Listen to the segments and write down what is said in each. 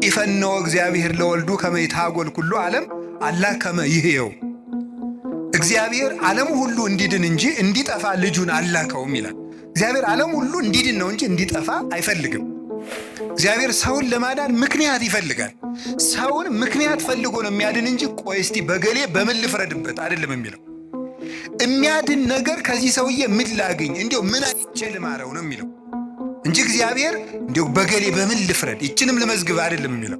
ኢፈነወ እግዚአብሔር ለወልዱ ከመ ይትሐጐል ኩሉ ዓለም አላ ከመ ይሕየው። እግዚአብሔር ዓለም ሁሉ እንዲድን እንጂ እንዲጠፋ ልጁን አላከውም ይላል። እግዚአብሔር ዓለም ሁሉ እንዲድን ነው እንጂ እንዲጠፋ አይፈልግም። እግዚአብሔር ሰውን ለማዳን ምክንያት ይፈልጋል። ሰውን ምክንያት ፈልጎ ነው የሚያድን እንጂ ቆይ እስቲ በገሌ በምን ልፍረድበት አይደለም የሚለው። የሚያድን ነገር ከዚህ ሰውዬ ምን ላግኝ፣ እንዲያው ምን አይቼ ልማረው ነው የሚለው እንጂ እግዚአብሔር እንዲያው በገሌ በምን ልፍረድ ይችንም ልመዝግብ አይደለም የሚለው።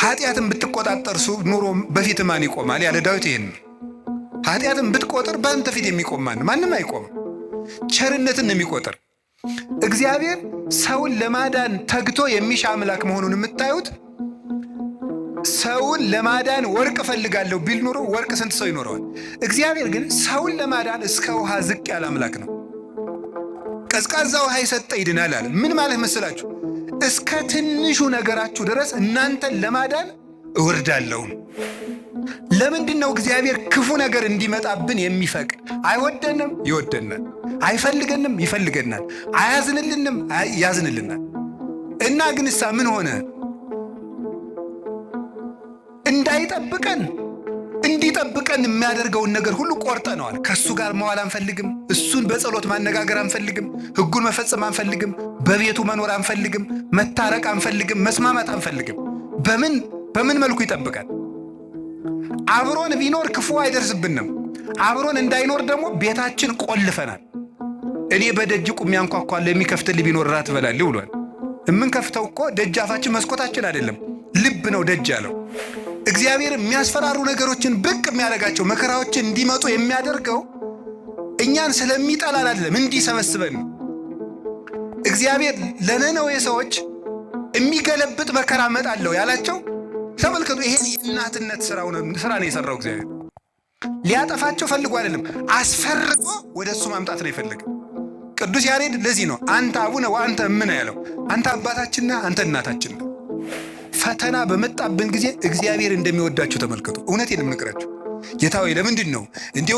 ኃጢአትን ብትቆጣጠር ኑሮ በፊት ማን ይቆማል ያለ ዳዊት ይሄን ነው። ኃጢአትን ብትቆጥር በአንተ ፊት የሚቆም ማንም አይቆምም። ቸርነትን ነው የሚቆጥር። እግዚአብሔር ሰውን ለማዳን ተግቶ የሚሻ አምላክ መሆኑን የምታዩት ሰውን ለማዳን ወርቅ እፈልጋለሁ ቢል ኑሮ ወርቅ ስንት ሰው ይኖረዋል? እግዚአብሔር ግን ሰውን ለማዳን እስከ ውሃ ዝቅ ያለ አምላክ ነው። ቀዝቃዛ ውሃ የሰጠ ይድናል አለ። ምን ማለት መስላችሁ? እስከ ትንሹ ነገራችሁ ድረስ እናንተን ለማዳን እወርዳለሁ። ለምንድን ነው እግዚአብሔር ክፉ ነገር እንዲመጣብን የሚፈቅድ? አይወደንም፣ ይወደናል። አይፈልገንም፣ ይፈልገናል። አያዝንልንም፣ ያዝንልናል። እና ግን እሳ ምን ሆነ? እንዳይጠብቀን እንዲጠብቀን የሚያደርገውን ነገር ሁሉ ቆርጠነዋል። ከእሱ ጋር መዋል አንፈልግም። እሱን በጸሎት ማነጋገር አንፈልግም። ሕጉን መፈጸም አንፈልግም። በቤቱ መኖር አንፈልግም። መታረቅ አንፈልግም። መስማማት አንፈልግም። በምን መልኩ ይጠብቃል? አብሮን ቢኖር ክፉ አይደርስብንም። አብሮን እንዳይኖር ደግሞ ቤታችን ቆልፈናል። እኔ በደጅ ቁሜ አንኳኳለሁ የሚከፍትልኝ ቢኖር ራት እበላለሁ ብሏል። የምንከፍተው እኮ ደጃፋችን መስኮታችን አይደለም፣ ልብ ነው ደጅ ያለው። እግዚአብሔር የሚያስፈራሩ ነገሮችን ብቅ የሚያደርጋቸው መከራዎችን እንዲመጡ የሚያደርገው እኛን ስለሚጠላን አይደለም፣ እንዲሰበስበን ነው። እግዚአብሔር ለነነዌ ሰዎች የሚገለብጥ መከራ እመጣለሁ ያላቸው ተመልከቱ። ይሄን የእናትነት ስራ ነው የሰራው እግዚአብሔር። ሊያጠፋቸው ፈልጎ አይደለም፣ አስፈርጦ ወደ እሱ ማምጣት ነው የፈለገ። ቅዱስ ያሬድ ለዚህ ነው አንተ አቡነ ወአንተ እምነ ያለው። አንተ አባታችንና አንተ እናታችን ነው። ፈተና በመጣብን ጊዜ እግዚአብሔር እንደሚወዳችሁ ተመልከቱ። እውነቴን የምነግራችሁ ጌታ ሆይ ለምንድን ነው እንዲሁ?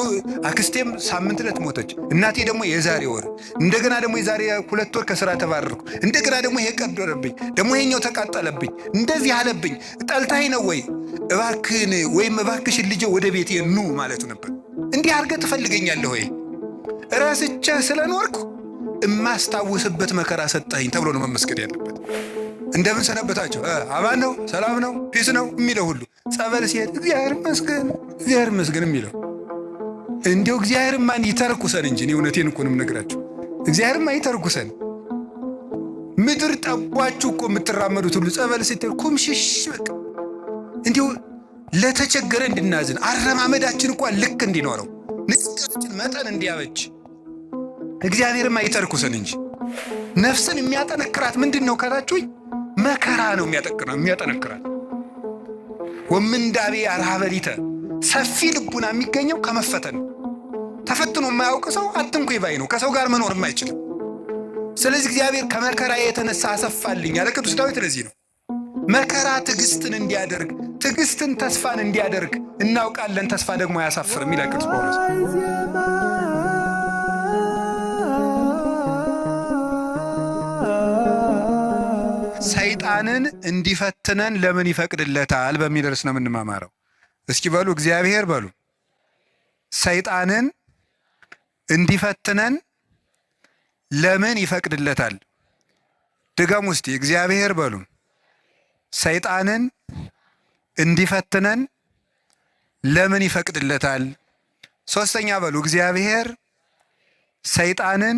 አክስቴም ሳምንት ዕለት ሞተች፣ እናቴ ደግሞ የዛሬ ወር፣ እንደገና ደግሞ የዛሬ 2 ወር ከስራ ተባረርኩ፣ እንደገና ደግሞ ይሄ ቀደረብኝ፣ ደግሞ ይሄኛው ተቃጠለብኝ፣ እንደዚህ አለብኝ። ጠልታኝ ነው ወይ? እባክህን ወይም እባክሽን ልጄ ወደ ቤቴ ኑ ማለቱ ነበር። እንዲህ አድርገህ ትፈልገኛለህ ወይ? ረስቼህ ስለኖርኩ እማስታውስበት መከራ ሰጠኸኝ ተብሎ ነው መመስገን ያለበት። እንደምን ሰነበታቸው? አማን ነው፣ ሰላም ነው፣ ፒስ ነው የሚለው ሁሉ ጸበል ሲሄድ እግዚአብሔር ይመስገን፣ እግዚአብሔር ይመስገን የሚለው እንዲሁ እግዚአብሔርማን ይተርኩሰን እንጂ። እውነቴን እኮ ነው የምነግራችሁ። እግዚአብሔርማ ይተርኩሰን። ምድር ጠቧችሁ እኮ የምትራመዱት ሁሉ ጸበል ስትሄድ ኩምሽሽ በቃ እንዲሁ ለተቸገረ እንድናዝን አረማመዳችን እንኳ ልክ እንዲኖረው ንግግራችን መጠን እንዲያበጅ እግዚአብሔርማ ይተርኩሰን እንጂ። ነፍስን የሚያጠነክራት ምንድን ነው ካላችሁኝ፣ መከራ ነው የሚያጠነክራት። ወምንዳቤ አርሃበሊተ ሰፊ ልቡና የሚገኘው ከመፈተን። ተፈትኖ የማያውቅ ሰው አትንኩ ባይ ነው፣ ከሰው ጋር መኖር የማይችልም። ስለዚህ እግዚአብሔር ከመከራ የተነሳ አሰፋልኝ ያለ ቅዱስ ዳዊት ለዚህ ነው መከራ ትዕግስትን እንዲያደርግ፣ ትዕግስትን ተስፋን እንዲያደርግ እናውቃለን። ተስፋ ደግሞ አያሳፍርም ይላል ቅዱስ ጳውሎስ። ሰይጣንን እንዲፈትነን ለምን ይፈቅድለታል በሚል ርዕስ ነው የምንማማረው። እስኪ በሉ እግዚአብሔር በሉ። ሰይጣንን እንዲፈትነን ለምን ይፈቅድለታል? ድገሙ እስቲ። እግዚአብሔር በሉ። ሰይጣንን እንዲፈትነን ለምን ይፈቅድለታል? ሶስተኛ በሉ። እግዚአብሔር ሰይጣንን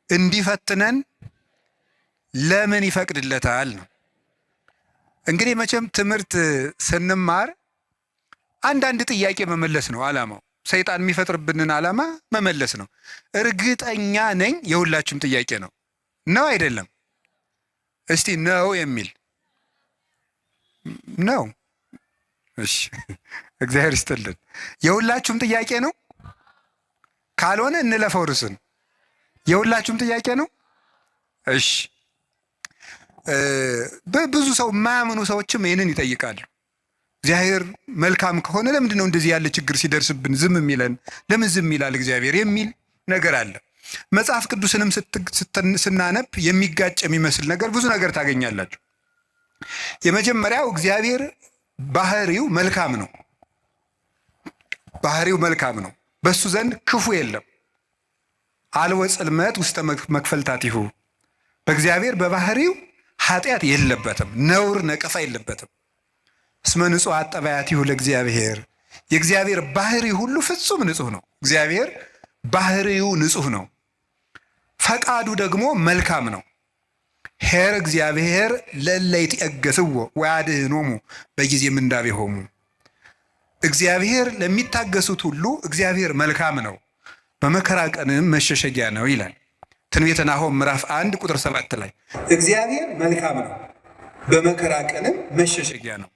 እንዲፈትነን ለምን ይፈቅድለታል ነው። እንግዲህ መቼም ትምህርት ስንማር አንዳንድ ጥያቄ መመለስ ነው ዓላማው። ሰይጣን የሚፈጥርብንን ዓላማ መመለስ ነው። እርግጠኛ ነኝ የሁላችሁም ጥያቄ ነው። ነው አይደለም? እስቲ ነው የሚል ነው። እሺ፣ እግዚአብሔር ይስጥልን። የሁላችሁም ጥያቄ ነው። ካልሆነ እንለፈው ርዕስን። የሁላችሁም ጥያቄ ነው። እሺ፣ ብዙ ሰው የማያምኑ ሰዎችም ይህንን ይጠይቃሉ። እግዚአብሔር መልካም ከሆነ ለምንድን ነው እንደዚህ ያለ ችግር ሲደርስብን ዝም የሚለን? ለምን ዝም ይላል እግዚአብሔር የሚል ነገር አለ። መጽሐፍ ቅዱስንም ስናነብ የሚጋጭ የሚመስል ነገር ብዙ ነገር ታገኛላችሁ። የመጀመሪያው እግዚአብሔር ባህሪው መልካም ነው። ባህሪው መልካም ነው። በሱ ዘንድ ክፉ የለም። አልወ ጽልመት ውስተ መክፈልታቲሁ። በእግዚአብሔር በባህሪው ኃጢአት የለበትም፣ ነውር ነቀፋ የለበትም። እስመ ንጹሐት ጠባያቲሁ ለእግዚአብሔር። የእግዚአብሔር ባህሪ ሁሉ ፍጹም ንጹሕ ነው። እግዚአብሔር ባህሪው ንጹሕ ነው። ፈቃዱ ደግሞ መልካም ነው። ኄር እግዚአብሔር ለእለ ይትዔገሥዎ ወያድኅኖሙ በጊዜ ምንዳቤሆሙ። እግዚአብሔር ለሚታገሱት ሁሉ እግዚአብሔር መልካም ነው፣ በመከራ ቀንም መሸሸጊያ ነው ይላል ትንቢተ ናሆም ምዕራፍ 1 ቁጥር 7 ላይ እግዚአብሔር መልካም ነው፣ በመከራ ቀንም መሸሸጊያ ነው።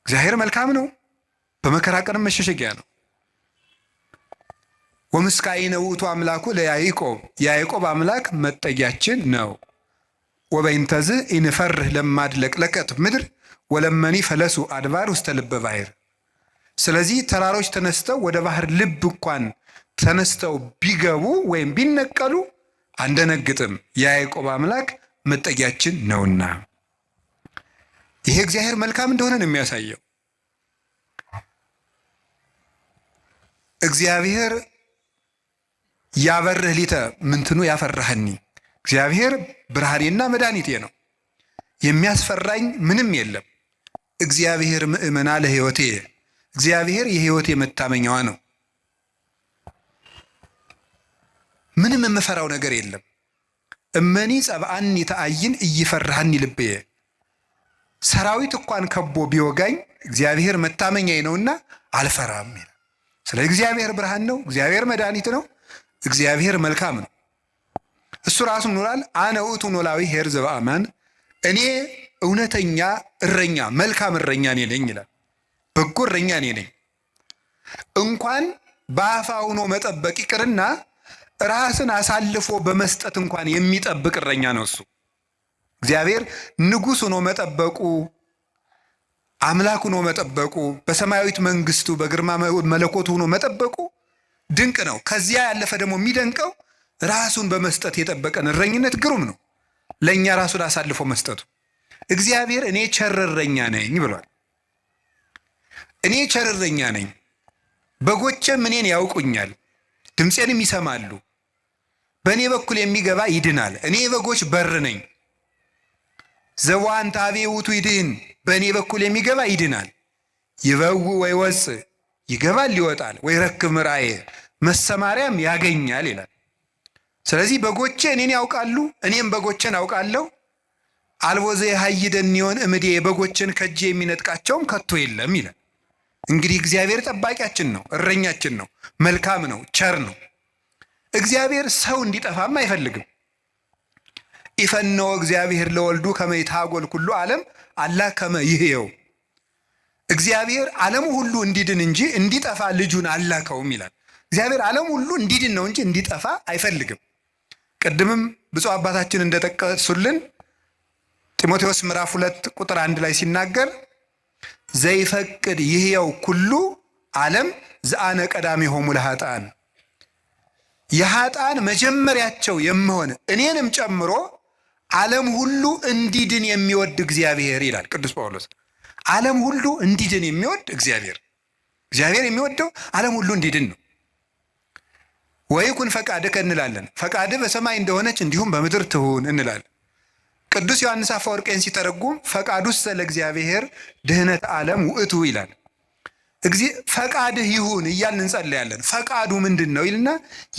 እግዚአብሔር መልካም ነው፣ በመከራ ቀንም መሸሸጊያ ነው። ወምስካኢነ ውእቱ አምላኩ ለያዕቆብ። የያዕቆብ አምላክ መጠጊያችን ነው። ወበይንተዝ ኢንፈርህ ለማድለቅለቀት ምድር ወለመኒ ፈለሱ አድባር ውስተ ልበ ባሕር። ስለዚህ ተራሮች ተነስተው ወደ ባህር ልብ እንኳን ተነስተው ቢገቡ ወይም ቢነቀሉ አንደነግጥም፣ የያዕቆብ አምላክ መጠጊያችን ነውና። ይሄ እግዚአብሔር መልካም እንደሆነ ነው የሚያሳየው። እግዚአብሔር ያበርህ ሊተ ምንትኑ ያፈራህኒ። እግዚአብሔር ብርሃኔና መድኃኒቴ ነው፣ የሚያስፈራኝ ምንም የለም። እግዚአብሔር ምእመና ለሕይወቴ። እግዚአብሔር የሕይወቴ መታመኛዋ ነው። ምንም የምፈራው ነገር የለም። እመኒ ጸብአኒ ተአይን እይፈራሃኒ ልብየ። ሰራዊት እንኳን ከቦ ቢወጋኝ እግዚአብሔር መታመኛዬ ነውና አልፈራም ይላል። ስለ እግዚአብሔር ብርሃን ነው፣ እግዚአብሔር መድኃኒት ነው፣ እግዚአብሔር መልካም ነው። እሱ ራሱ ኖራል። አነ ውእቱ ኖላዊ ኄር ዘበአማን። እኔ እውነተኛ እረኛ መልካም እረኛ እኔ ነኝ ይላል። በጎ እረኛ እኔ ነኝ። እንኳን በአፋ ሆኖ መጠበቅ ይቅርና ራስን አሳልፎ በመስጠት እንኳን የሚጠብቅ እረኛ ነው እሱ። እግዚአብሔር ንጉሥ ሆኖ መጠበቁ፣ አምላክ ሆኖ መጠበቁ፣ በሰማያዊት መንግስቱ በግርማ መለኮቱ ሆኖ መጠበቁ ድንቅ ነው። ከዚያ ያለፈ ደግሞ የሚደንቀው ራሱን በመስጠት የጠበቀን እረኝነት ግሩም ነው። ለእኛ ራሱን አሳልፎ መስጠቱ። እግዚአብሔር እኔ ቸር እረኛ ነኝ ብሏል። እኔ ቸር እረኛ ነኝ፣ በጎቼም እኔን ያውቁኛል፣ ድምፄንም ይሰማሉ። በእኔ በኩል የሚገባ ይድናል። እኔ በጎች በር ነኝ። ዘወአንተ ኀቤ ውእቱ ይድኅን። በእኔ በኩል የሚገባ ይድናል። ይበውእ ወይወፅእ፣ ይገባል ይወጣል። ወይረክብ ምርአየ፣ መሰማሪያም ያገኛል ይላል። ስለዚህ በጎቼ እኔን ያውቃሉ፣ እኔም በጎቼን አውቃለሁ። አልቦ ዘየሐይደኒዮን እምዴ፣ በጎቼን ከእጄ የሚነጥቃቸውም ከቶ የለም ይላል። እንግዲህ እግዚአብሔር ጠባቂያችን ነው፣ እረኛችን ነው፣ መልካም ነው፣ ቸር ነው። እግዚአብሔር ሰው እንዲጠፋም አይፈልግም። ኢፈነወ እግዚአብሔር ለወልዱ ከመ ይትሐጐል ኩሉ ዓለም አላ ከመ ይሕየው። እግዚአብሔር ዓለሙ ሁሉ እንዲድን እንጂ እንዲጠፋ ልጁን አላከውም ይላል። እግዚአብሔር ዓለሙ ሁሉ እንዲድን ነው እንጂ እንዲጠፋ አይፈልግም። ቅድምም ብፁዕ አባታችን እንደጠቀሱልን ጢሞቴዎስ ምዕራፍ 2 ቁጥር 1 ላይ ሲናገር ዘይፈቅድ ይሕየው ኩሉ ዓለም ዘአነ ቀዳሚሆሙ ለኃጥአን። የኃጥአን መጀመሪያቸው የምሆን እኔንም ጨምሮ ዓለም ሁሉ እንዲድን የሚወድ እግዚአብሔር ይላል ቅዱስ ጳውሎስ። ዓለም ሁሉ እንዲድን የሚወድ እግዚአብሔር የሚወደው ዓለም ሁሉ እንዲድን ነው። ወይኩን ፈቃድከ እንላለን። ፈቃድህ በሰማይ እንደሆነች እንዲሁም በምድር ትሁን እንላለን። ቅዱስ ዮሐንስ አፈወርቄን ሲተረጉም ፈቃዱሰ ለእግዚአብሔር ድኅነት ዓለም ውእቱ ይላል። ፈቃድህ ይሁን እያልን እንጸለያለን። ፈቃዱ ምንድን ነው ይልና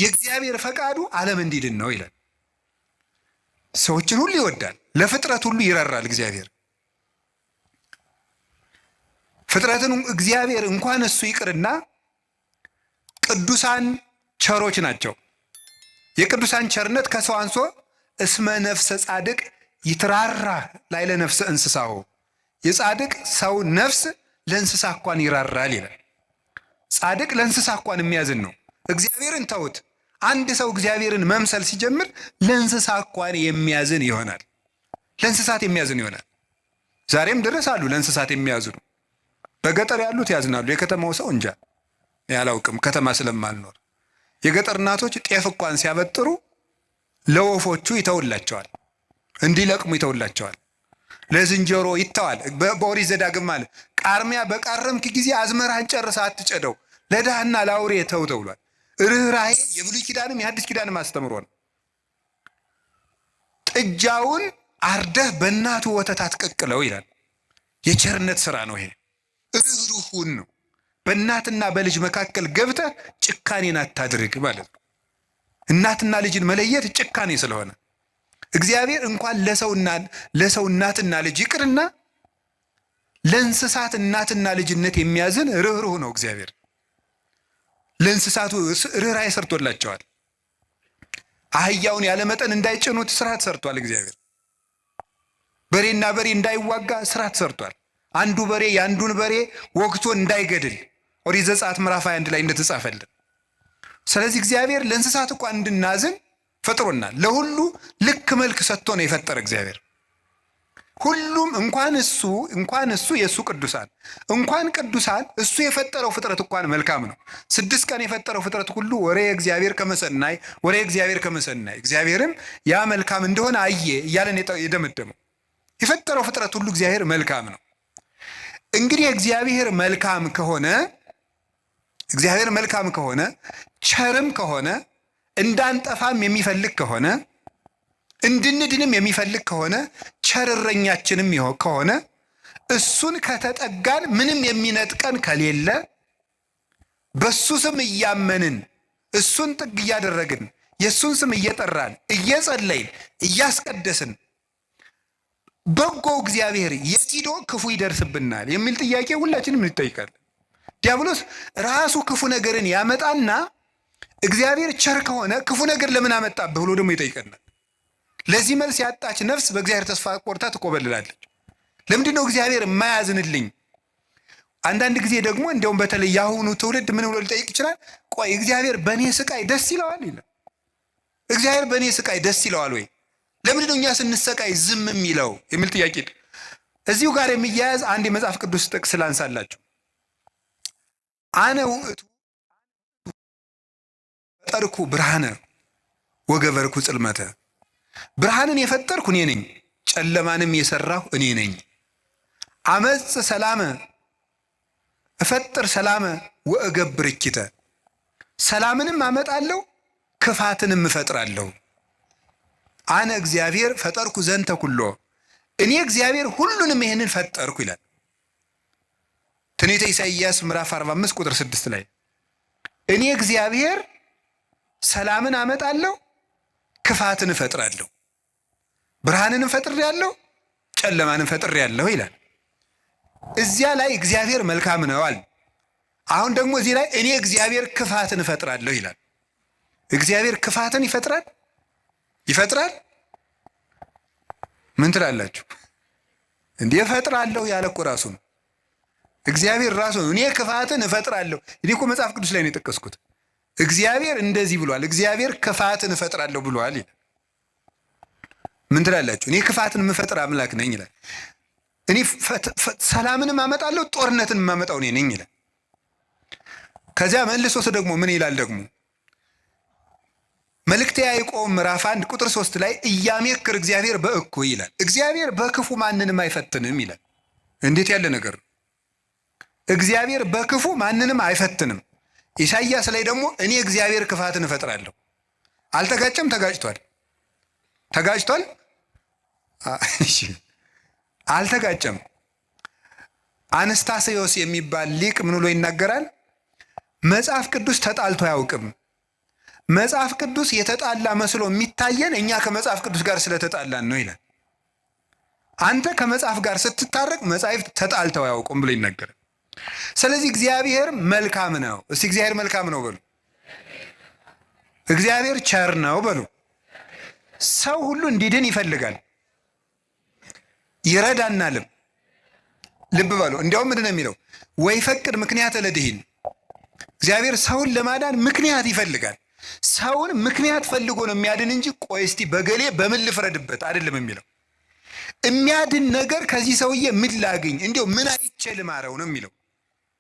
የእግዚአብሔር ፈቃዱ ዓለም እንዲድን ነው ይላል። ሰዎችን ሁሉ ይወዳል፣ ለፍጥረት ሁሉ ይራራል። እግዚአብሔር ፍጥረትን እግዚአብሔር እንኳን እሱ ይቅርና ቅዱሳን ቸሮች ናቸው። የቅዱሳን ቸርነት ከሰው አንሶ እስመ ነፍሰ ጻድቅ ይትራራ ላዕለ ነፍሰ እንስሳሁ። የጻድቅ ሰው ነፍስ ለእንስሳ እንኳን ይራራል ይላል። ጻድቅ ለእንስሳ እንኳን የሚያዝን ነው። እግዚአብሔርን ተውት። አንድ ሰው እግዚአብሔርን መምሰል ሲጀምር ለእንስሳ እንኳን የሚያዝን ይሆናል። ለእንስሳት የሚያዝን ይሆናል። ዛሬም ድረስ አሉ ለእንስሳት የሚያዝኑ። በገጠር ያሉት ያዝናሉ። የከተማው ሰው እንጃ ያላውቅም፣ ከተማ ስለማልኖር። የገጠር እናቶች ጤፍ እንኳን ሲያበጥሩ ለወፎቹ ይተውላቸዋል፣ እንዲለቅሙ ይተውላቸዋል። ለዝንጀሮ ይተዋል። በኦሪት ዘዳግም ማለት ቃርሚያ በቃረምክ ጊዜ አዝመራህን ጨርሰህ አትጨደው፣ ለድሃና ለአውሬ ተው ተብሏል። ርኅራኄ የብሉይ ኪዳንም የሐዲስ ኪዳንም አስተምሮ ነው። ጥጃውን አርደህ በእናቱ ወተት አትቀቅለው ይላል። የቸርነት ስራ ነው ይሄ። ርኅሩህን ነው። በእናትና በልጅ መካከል ገብተህ ጭካኔን አታድርግ ማለት ነው። እናትና ልጅን መለየት ጭካኔ ስለሆነ እግዚአብሔር እንኳን ለሰው እናትና ልጅ ይቅርና ለእንስሳት እናትና ልጅነት የሚያዝን ርኅሩህ ነው እግዚአብሔር። ለእንስሳቱ ርኅራኄ ሰርቶላቸዋል። አህያውን ያለመጠን እንዳይጭኑት ስርዓት ሰርቷል እግዚአብሔር። በሬና በሬ እንዳይዋጋ ስርዓት ሰርቷል። አንዱ በሬ የአንዱን በሬ ወግቶ እንዳይገድል ኦሪት ዘጸአት ምዕራፍ 21 ላይ እንደተጻፈልን። ስለዚህ እግዚአብሔር ለእንስሳት እንኳን እንድናዝን ፈጥሮናል። ለሁሉ ልክ መልክ ሰጥቶ ነው የፈጠረ እግዚአብሔር። ሁሉም እንኳን እሱ የእሱ ቅዱሳን እንኳን ቅዱሳን እሱ የፈጠረው ፍጥረት እንኳን መልካም ነው። 6 ቀን የፈጠረው ፍጥረት ሁሉ ወሬ እግዚአብሔር ከመሰናይ ወሬ እግዚአብሔር ከመሰናይ እግዚአብሔርም ያ መልካም እንደሆነ አየ እያለን የደመደመው የፈጠረው ፍጥረት ሁሉ እግዚአብሔር መልካም ነው። እንግዲህ እግዚአብሔር መልካም ከሆነ ቸርም ከሆነ እንዳንጠፋም የሚፈልግ ከሆነ እንድንድንም የሚፈልግ ከሆነ ቸር እረኛችንም ከሆነ እሱን ከተጠጋን ምንም የሚነጥቀን ከሌለ በሱ ስም እያመንን እሱን ጥግ እያደረግን የእሱን ስም እየጠራን እየጸለይን እያስቀደስን በጎ እግዚአብሔር የት ሄዶ ክፉ ይደርስብናል የሚል ጥያቄ ሁላችንም እንጠይቃለን። ዲያብሎስ ራሱ ክፉ ነገርን ያመጣና እግዚአብሔር ቸር ከሆነ ክፉ ነገር ለምን አመጣብህ ብሎ ደግሞ ይጠይቀናል። ለዚህ መልስ ያጣች ነፍስ በእግዚአብሔር ተስፋ ቆርታ ትቆበልላለች። ለምንድን ነው እግዚአብሔር የማያዝንልኝ? አንዳንድ ጊዜ ደግሞ እንዲያውም በተለይ የአሁኑ ትውልድ ምን ብሎ ሊጠይቅ ይችላል? ቆይ እግዚአብሔር በእኔ ስቃይ ደስ ይለዋል ይላል። እግዚአብሔር በእኔ ስቃይ ደስ ይለዋል ወይ? ለምንድን ነው እኛ ስንሰቃይ ዝም የሚለው የሚል ጥያቄ እዚሁ ጋር የሚያያዝ አንድ የመጽሐፍ ቅዱስ ጥቅስ ላንሳላችሁ። አነ ውእቱ ፈጠርኩ ብርሃነ ወገበርኩ ጽልመተ። ብርሃንን የፈጠርኩ እኔ ነኝ፣ ጨለማንም የሰራሁ እኔ ነኝ። አመጽ ሰላመ እፈጥር ሰላመ ወእገብር እኪተ። ሰላምንም አመጣለሁ ክፋትንም እፈጥራለሁ። አነ እግዚአብሔር ፈጠርኩ ዘንተ ኩሎ። እኔ እግዚአብሔር ሁሉንም ይህንን ፈጠርኩ ይላል ትንቢተ ኢሳይያስ ምዕራፍ 45 ቁጥር 6 ላይ እኔ እግዚአብሔር ሰላምን አመጣለሁ ክፋትን እፈጥራለሁ፣ ብርሃንን እፈጥራለሁ፣ ጨለማንን እፈጥራለሁ ይላል። እዚያ ላይ እግዚአብሔር መልካም ነዋል። አሁን ደግሞ እዚህ ላይ እኔ እግዚአብሔር ክፋትን እፈጥራለሁ ይላል። እግዚአብሔር ክፋትን ይፈጥራል? ምን ትላላችሁ? እንዲህ እፈጥራለሁ ያለ እኮ ራሱ ነው። እግዚአብሔር ራሱ ነው እኔ ክፋትን እፈጥራለሁ። እኔ እኮ መጽሐፍ ቅዱስ ላይ ነው የጠቀስኩት። እግዚአብሔር እንደዚህ ብሏል፣ እግዚአብሔር ክፋትን እፈጥራለሁ ብሏል ይላል። ምን ትላላችሁ? እኔ ክፋትን የምፈጥር አምላክ ነኝ ይላል። እኔ ሰላምንም አመጣለሁ ጦርነትን የማመጣው እኔ ነኝ ይላል። ከዚያ መልሶት ደግሞ ምን ይላል? ደግሞ መልእክተ ያዕቆብ ምዕራፍ 1 ቁጥር 3 ላይ ኢያሜክር እግዚአብሔር በእኩይ ይላል። እግዚአብሔር በክፉ ማንንም አይፈትንም ይላል። እንዴት ያለ ነገር ነው! እግዚአብሔር በክፉ ማንንም አይፈትንም። ኢሳይያስ ላይ ደግሞ እኔ እግዚአብሔር ክፋትን እፈጥራለሁ። አልተጋጨም? ተጋጭቷል? አልተጋጨም። አንስታሴዎስ የሚባል ሊቅ ምን ብሎ ይናገራል? መጽሐፍ ቅዱስ ተጣልቶ አያውቅም። መጽሐፍ ቅዱስ የተጣላ መስሎ የሚታየን እኛ ከመጽሐፍ ቅዱስ ጋር ስለተጣላን ነው ይላል። አንተ ከመጽሐፍ ጋር ስትታረቅ መጻሕፍት ተጣልተው አያውቁም ብሎ ይናገራል። ስለዚህ እግዚአብሔር መልካም ነው። እስቲ እግዚአብሔር መልካም ነው በሉ። እግዚአብሔር ቸር ነው በሉ። ሰው ሁሉ እንዲድን ይፈልጋል፣ ይረዳናልም። ልብ በሉ። እንዲያውም ምንድን ነው የሚለው? ወይፈቅድ ምክንያት ለድኂን። እግዚአብሔር ሰውን ለማዳን ምክንያት ይፈልጋል። ሰውን ምክንያት ፈልጎ ነው የሚያድን እንጂ ቆይ እስቲ በገሌ በምን ልፍረድበት አይደለም የሚለው። የሚያድን ነገር ከዚህ ሰውዬ ምን ላግኝ፣ እንዲያው ምን አይቼ ልማረው ነው የሚለው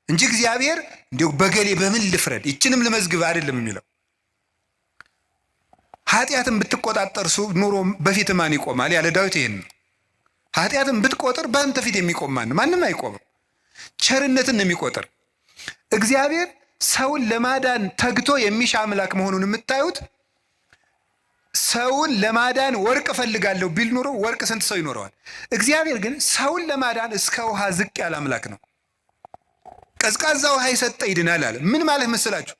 እንጂ እግዚአብሔር እንዲያው በገሌ በምን ልፍረድ ይችንም ልመዝግብ አይደለም የሚለው። ኃጢአትን ብትቆጣጠር ኑሮ በፊት ማን ይቆማል ያለ ዳዊት ይሄን ነው። ኃጢአትን ብትቆጥር በአንተ ፊት የሚቆም ማንም አይቆምም። ቸርነትን ነው የሚቆጥር። እግዚአብሔር ሰውን ለማዳን ተግቶ የሚሻ አምላክ መሆኑን የምታዩት ሰውን ለማዳን ወርቅ እፈልጋለሁ ቢል ኑሮ ወርቅ ስንት ሰው ይኖረዋል? እግዚአብሔር ግን ሰውን ለማዳን እስከ ውሃ ዝቅ ያለ አምላክ ነው። ቀዝቃዛ ውሃ የሰጠ ይድናል አለ። ምን ማለት መስላችሁ?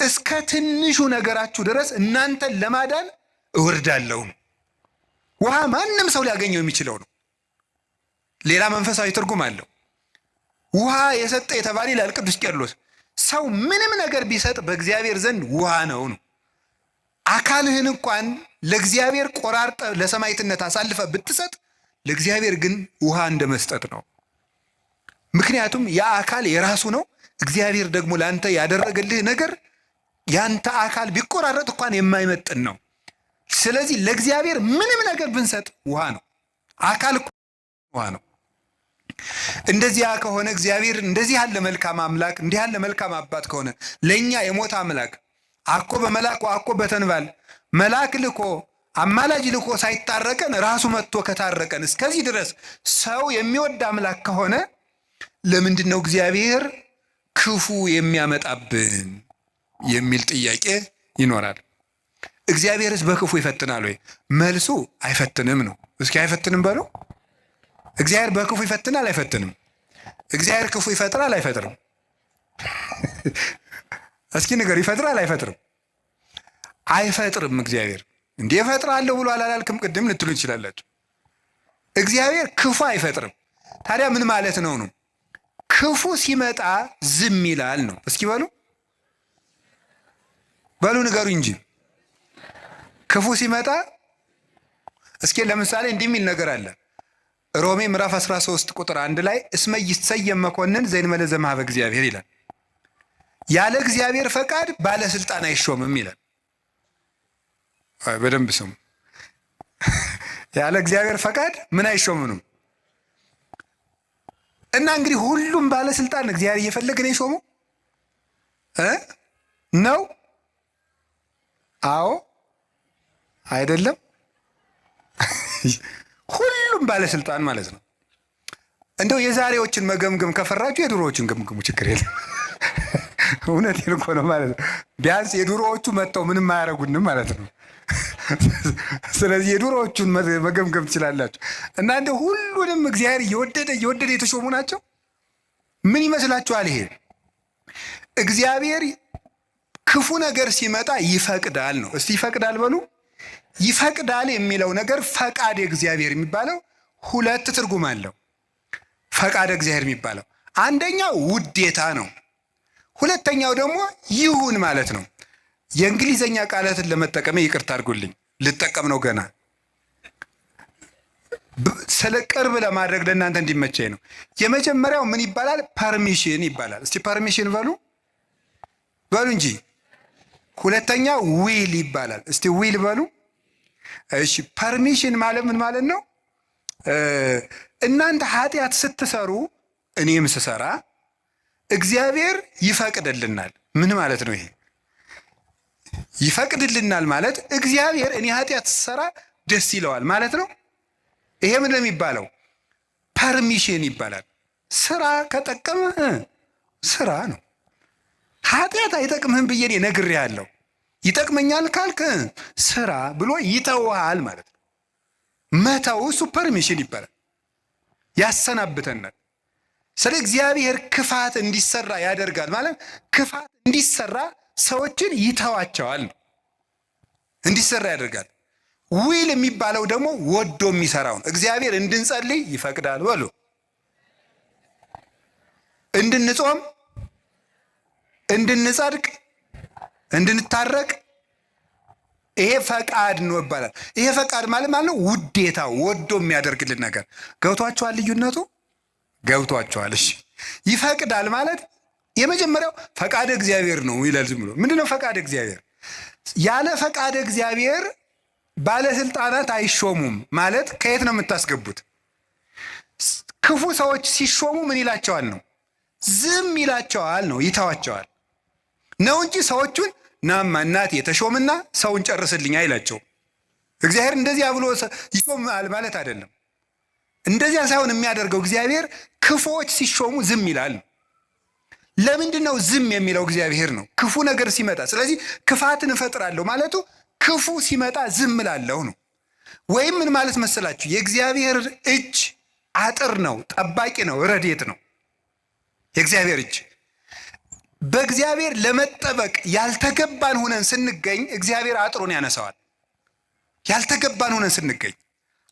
እስከ ትንሹ ነገራችሁ ድረስ እናንተን ለማዳን እወርዳለሁ። ውሃ ማንም ሰው ሊያገኘው የሚችለው ነው። ሌላ መንፈሳዊ ትርጉም አለው። ውሃ የሰጠ የተባለ ይላል ቅዱስ ቄርሎስ፣ ሰው ምንም ነገር ቢሰጥ በእግዚአብሔር ዘንድ ውሃ ነው። አካልህን እንኳን ለእግዚአብሔር ቆራርጠ ለሰማዕትነት አሳልፈ ብትሰጥ ለእግዚአብሔር ግን ውሃ እንደ መስጠት ነው። ምክንያቱም ያ አካል የራሱ ነው። እግዚአብሔር ደግሞ ለአንተ ያደረገልህ ነገር ያንተ አካል ቢቆራረጥ እንኳን የማይመጥን ነው። ስለዚህ ለእግዚአብሔር ምንም ነገር ብንሰጥ ውሃ ነው። አካል ውሃ ነው። እንደዚያ ከሆነ እግዚአብሔር እንደዚህ ያለ መልካም አምላክ እንዲህ ያለ መልካም አባት ከሆነ ለእኛ የሞት አምላክ አኮ በመላኩ አኮ በተንባል መልአክ ልኮ አማላጅ ልኮ ሳይታረቀን ራሱ መጥቶ ከታረቀን እስከዚህ ድረስ ሰው የሚወድ አምላክ ከሆነ ለምንድን ነው እግዚአብሔር ክፉ የሚያመጣብን የሚል ጥያቄ ይኖራል። እግዚአብሔርስ በክፉ ይፈትናል ወይ? መልሱ አይፈትንም ነው። እስኪ አይፈትንም በሉ። እግዚአብሔር በክፉ ይፈትናል አይፈትንም? እግዚአብሔር ክፉ ይፈጥራል አይፈጥርም? እስኪ ንገር፣ ይፈጥራል አይፈጥርም? አይፈጥርም። እግዚአብሔር እንዲህ እፈጥራለሁ ብሎ አላልክም ቅድም ልትሉ ይችላላችሁ። እግዚአብሔር ክፉ አይፈጥርም። ታዲያ ምን ማለት ነው? ክፉ ሲመጣ ዝም ይላል ነው። እስኪ በሉ ንገሩ እንጂ ክፉ ሲመጣ እስኪ ለምሳሌ እንዲህ የሚል ነገር አለ። ሮሜ ምዕራፍ 13 ቁጥር 1 ላይ እስመ ይሰየም መኮንን ዘእንበለ ዘእምኀበ እግዚአብሔር ይላል። ያለ እግዚአብሔር ፈቃድ ባለስልጣን አይሾምም ይላል። በደንብ ስሙ። ያለ እግዚአብሔር ፈቃድ ምን አይሾምም? እና እንግዲህ ሁሉም ባለስልጣን እግዚአብሔር እየፈለገ ነው የሾመው ነው? አዎ አይደለም? ሁሉም ባለስልጣን ማለት ነው። እንደው የዛሬዎችን መገምገም ከፈራችሁ የድሮዎችን ገምግሙ፣ ችግር የለም። እውነቴን እኮ ነው ማለት ነው። ቢያንስ የድሮዎቹ መጥተው ምንም አያደርጉንም ማለት ነው። ስለዚህ የድሮዎቹን መገምገም ትችላላችሁ። እና እንደው ሁሉንም እግዚአብሔር እየወደደ የተሾሙ ናቸው። ምን ይመስላችኋል? ይሄ እግዚአብሔር ክፉ ነገር ሲመጣ ይፈቅዳል ነው። እስቲ ይፈቅዳል በሉ። ይፈቅዳል የሚለው ነገር ፈቃድ እግዚአብሔር የሚባለው ሁለት ትርጉም አለው። ፈቃድ እግዚአብሔር የሚባለው አንደኛው ውዴታ ነው። ሁለተኛው ደግሞ ይሁን ማለት ነው። የእንግሊዘኛ ቃላትን ለመጠቀም ይቅርታ አድርጉልኝ፣ ልጠቀም ነው ገና ስለ ቅርብ ለማድረግ ለእናንተ እንዲመቸኝ ነው። የመጀመሪያው ምን ይባላል? ፐርሚሽን ይባላል። እስቲ ፐርሚሽን በሉ እንጂ። ሁለተኛው ዊል ይባላል። እስቲ ዊል በሉ። እሺ ፐርሚሽን ማለት ምን ማለት ነው? እናንተ ኃጢአት ስትሰሩ እኔም ስሰራ እግዚአብሔር ይፈቅድልናል። ምን ማለት ነው ይሄ? ይፈቅድልናል ማለት እግዚአብሔር እኔ ኃጢአት ስሰራ ደስ ይለዋል ማለት ነው። ይሄ ምን የሚባለው? ፐርሚሽን ይባላል። ስራ ከጠቀመህ ስራ ነው። ኃጢአት አይጠቅምህም ብዬ እኔ ነግሬሃለሁ፣ ይጠቅመኛል ካልክ ስራ ብሎ ይተውሃል ማለት ነው። መተው እሱ ፐርሚሽን ይባላል። ያሰናብተናል። ስለ እግዚአብሔር ክፋት እንዲሰራ ያደርጋል ማለት ክፋት እንዲሰራ ሰዎችን ይተዋቸዋል ነው። እንዲሰራ ያደርጋል። ዊል የሚባለው ደግሞ ወዶ የሚሰራው ነው። እግዚአብሔር እንድንጸልይ ይፈቅዳል በሉ፣ እንድንጾም፣ እንድንጸድቅ፣ እንድንታረቅ ይሄ ፈቃድ ነው ይባላል። ይሄ ፈቃድ ማለት ነው ውዴታው፣ ወዶ የሚያደርግልን ነገር። ገብቷችኋል? ልዩነቱ ገብቷችኋል? እሺ ይፈቅዳል ማለት የመጀመሪያው ፈቃድ እግዚአብሔር ነው ይላል። ዝም ብሎ ምንድነው ፈቃድ እግዚአብሔር? ያለ ፈቃድ እግዚአብሔር ባለስልጣናት አይሾሙም ማለት ከየት ነው የምታስገቡት? ክፉ ሰዎች ሲሾሙ ምን ይላቸዋል ነው? ዝም ይላቸዋል ነው፣ ይተዋቸዋል ነው እንጂ ሰዎቹን ናማ እናቴ ተሾምና ሰውን ጨርስልኝ አይላቸውም። እግዚአብሔር እንደዚያ ብሎ ይሾማል ማለት አይደለም። እንደዚያ ሳይሆን የሚያደርገው እግዚአብሔር ክፉዎች ሲሾሙ ዝም ይላል። ለምንድን ነው ዝም የሚለው? እግዚአብሔር ነው ክፉ ነገር ሲመጣ። ስለዚህ ክፋትን እፈጥራለሁ ማለቱ ክፉ ሲመጣ ዝም እላለሁ ነው። ወይም ምን ማለት መሰላችሁ? የእግዚአብሔር እጅ አጥር ነው፣ ጠባቂ ነው፣ ረድኤት ነው። የእግዚአብሔር እጅ በእግዚአብሔር ለመጠበቅ ያልተገባን ሁነን ስንገኝ እግዚአብሔር አጥሩን ያነሳዋል። ያልተገባን ሁነን ስንገኝ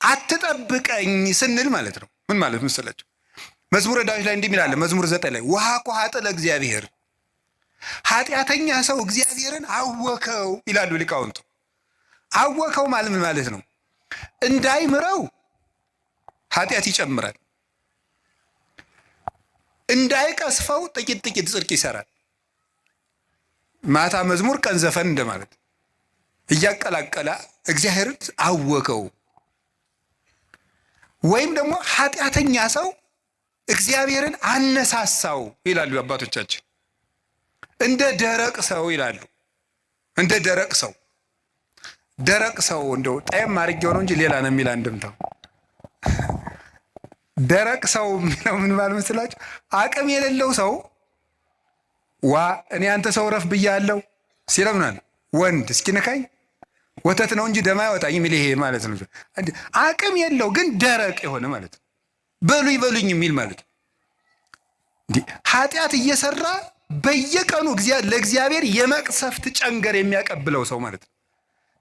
አትጠብቀኝ ስንል ማለት ነው። ምን ማለት መሰላችሁ? መዝሙረ ዳዊት ላይ እንዲህ ይላል፣ መዝሙር 9 ላይ ውሃ ኃጥ ለእግዚአብሔር፣ ኃጢአተኛ ሰው እግዚአብሔርን አወከው ይላሉ ሊቃውንቱ። አወከው ማለት ምን ማለት ነው? እንዳይምረው ኃጢአት ይጨምራል፣ እንዳይቀስፈው ጥቂት ጥቂት ጽድቅ ይሰራል። ማታ መዝሙር ቀን ዘፈን እንደማለት እያቀላቀለ እግዚአብሔርን አወከው። ወይም ደግሞ ኃጢአተኛ ሰው እግዚአብሔርን አነሳሳው ይላሉ አባቶቻችን። እንደ ደረቅ ሰው ይላሉ። እንደ ደረቅ ሰው ደረቅ ሰው እንደው ጣይም አድርጌው ነው እንጂ ሌላ ነው የሚል አንድምታው። ደረቅ ሰው የሚለው ምን ማለት መስላችሁ? አቅም የሌለው ሰው እኔ አንተ ሰው ረፍ ብያለሁ ሲለምናል ወንድ እስኪነካኝ ወተት ነው እንጂ ደም አይወጣኝ የሚል ይሄ ማለት ነው። አቅም የለው ግን ደረቅ የሆነ ማለት ነው። በሉኝ በሉኝ የሚል ማለት ነው። ኃጢአት እየሰራ በየቀኑ ለእግዚአብሔር የመቅሰፍት ጨንገር የሚያቀብለው ሰው ማለት ነው።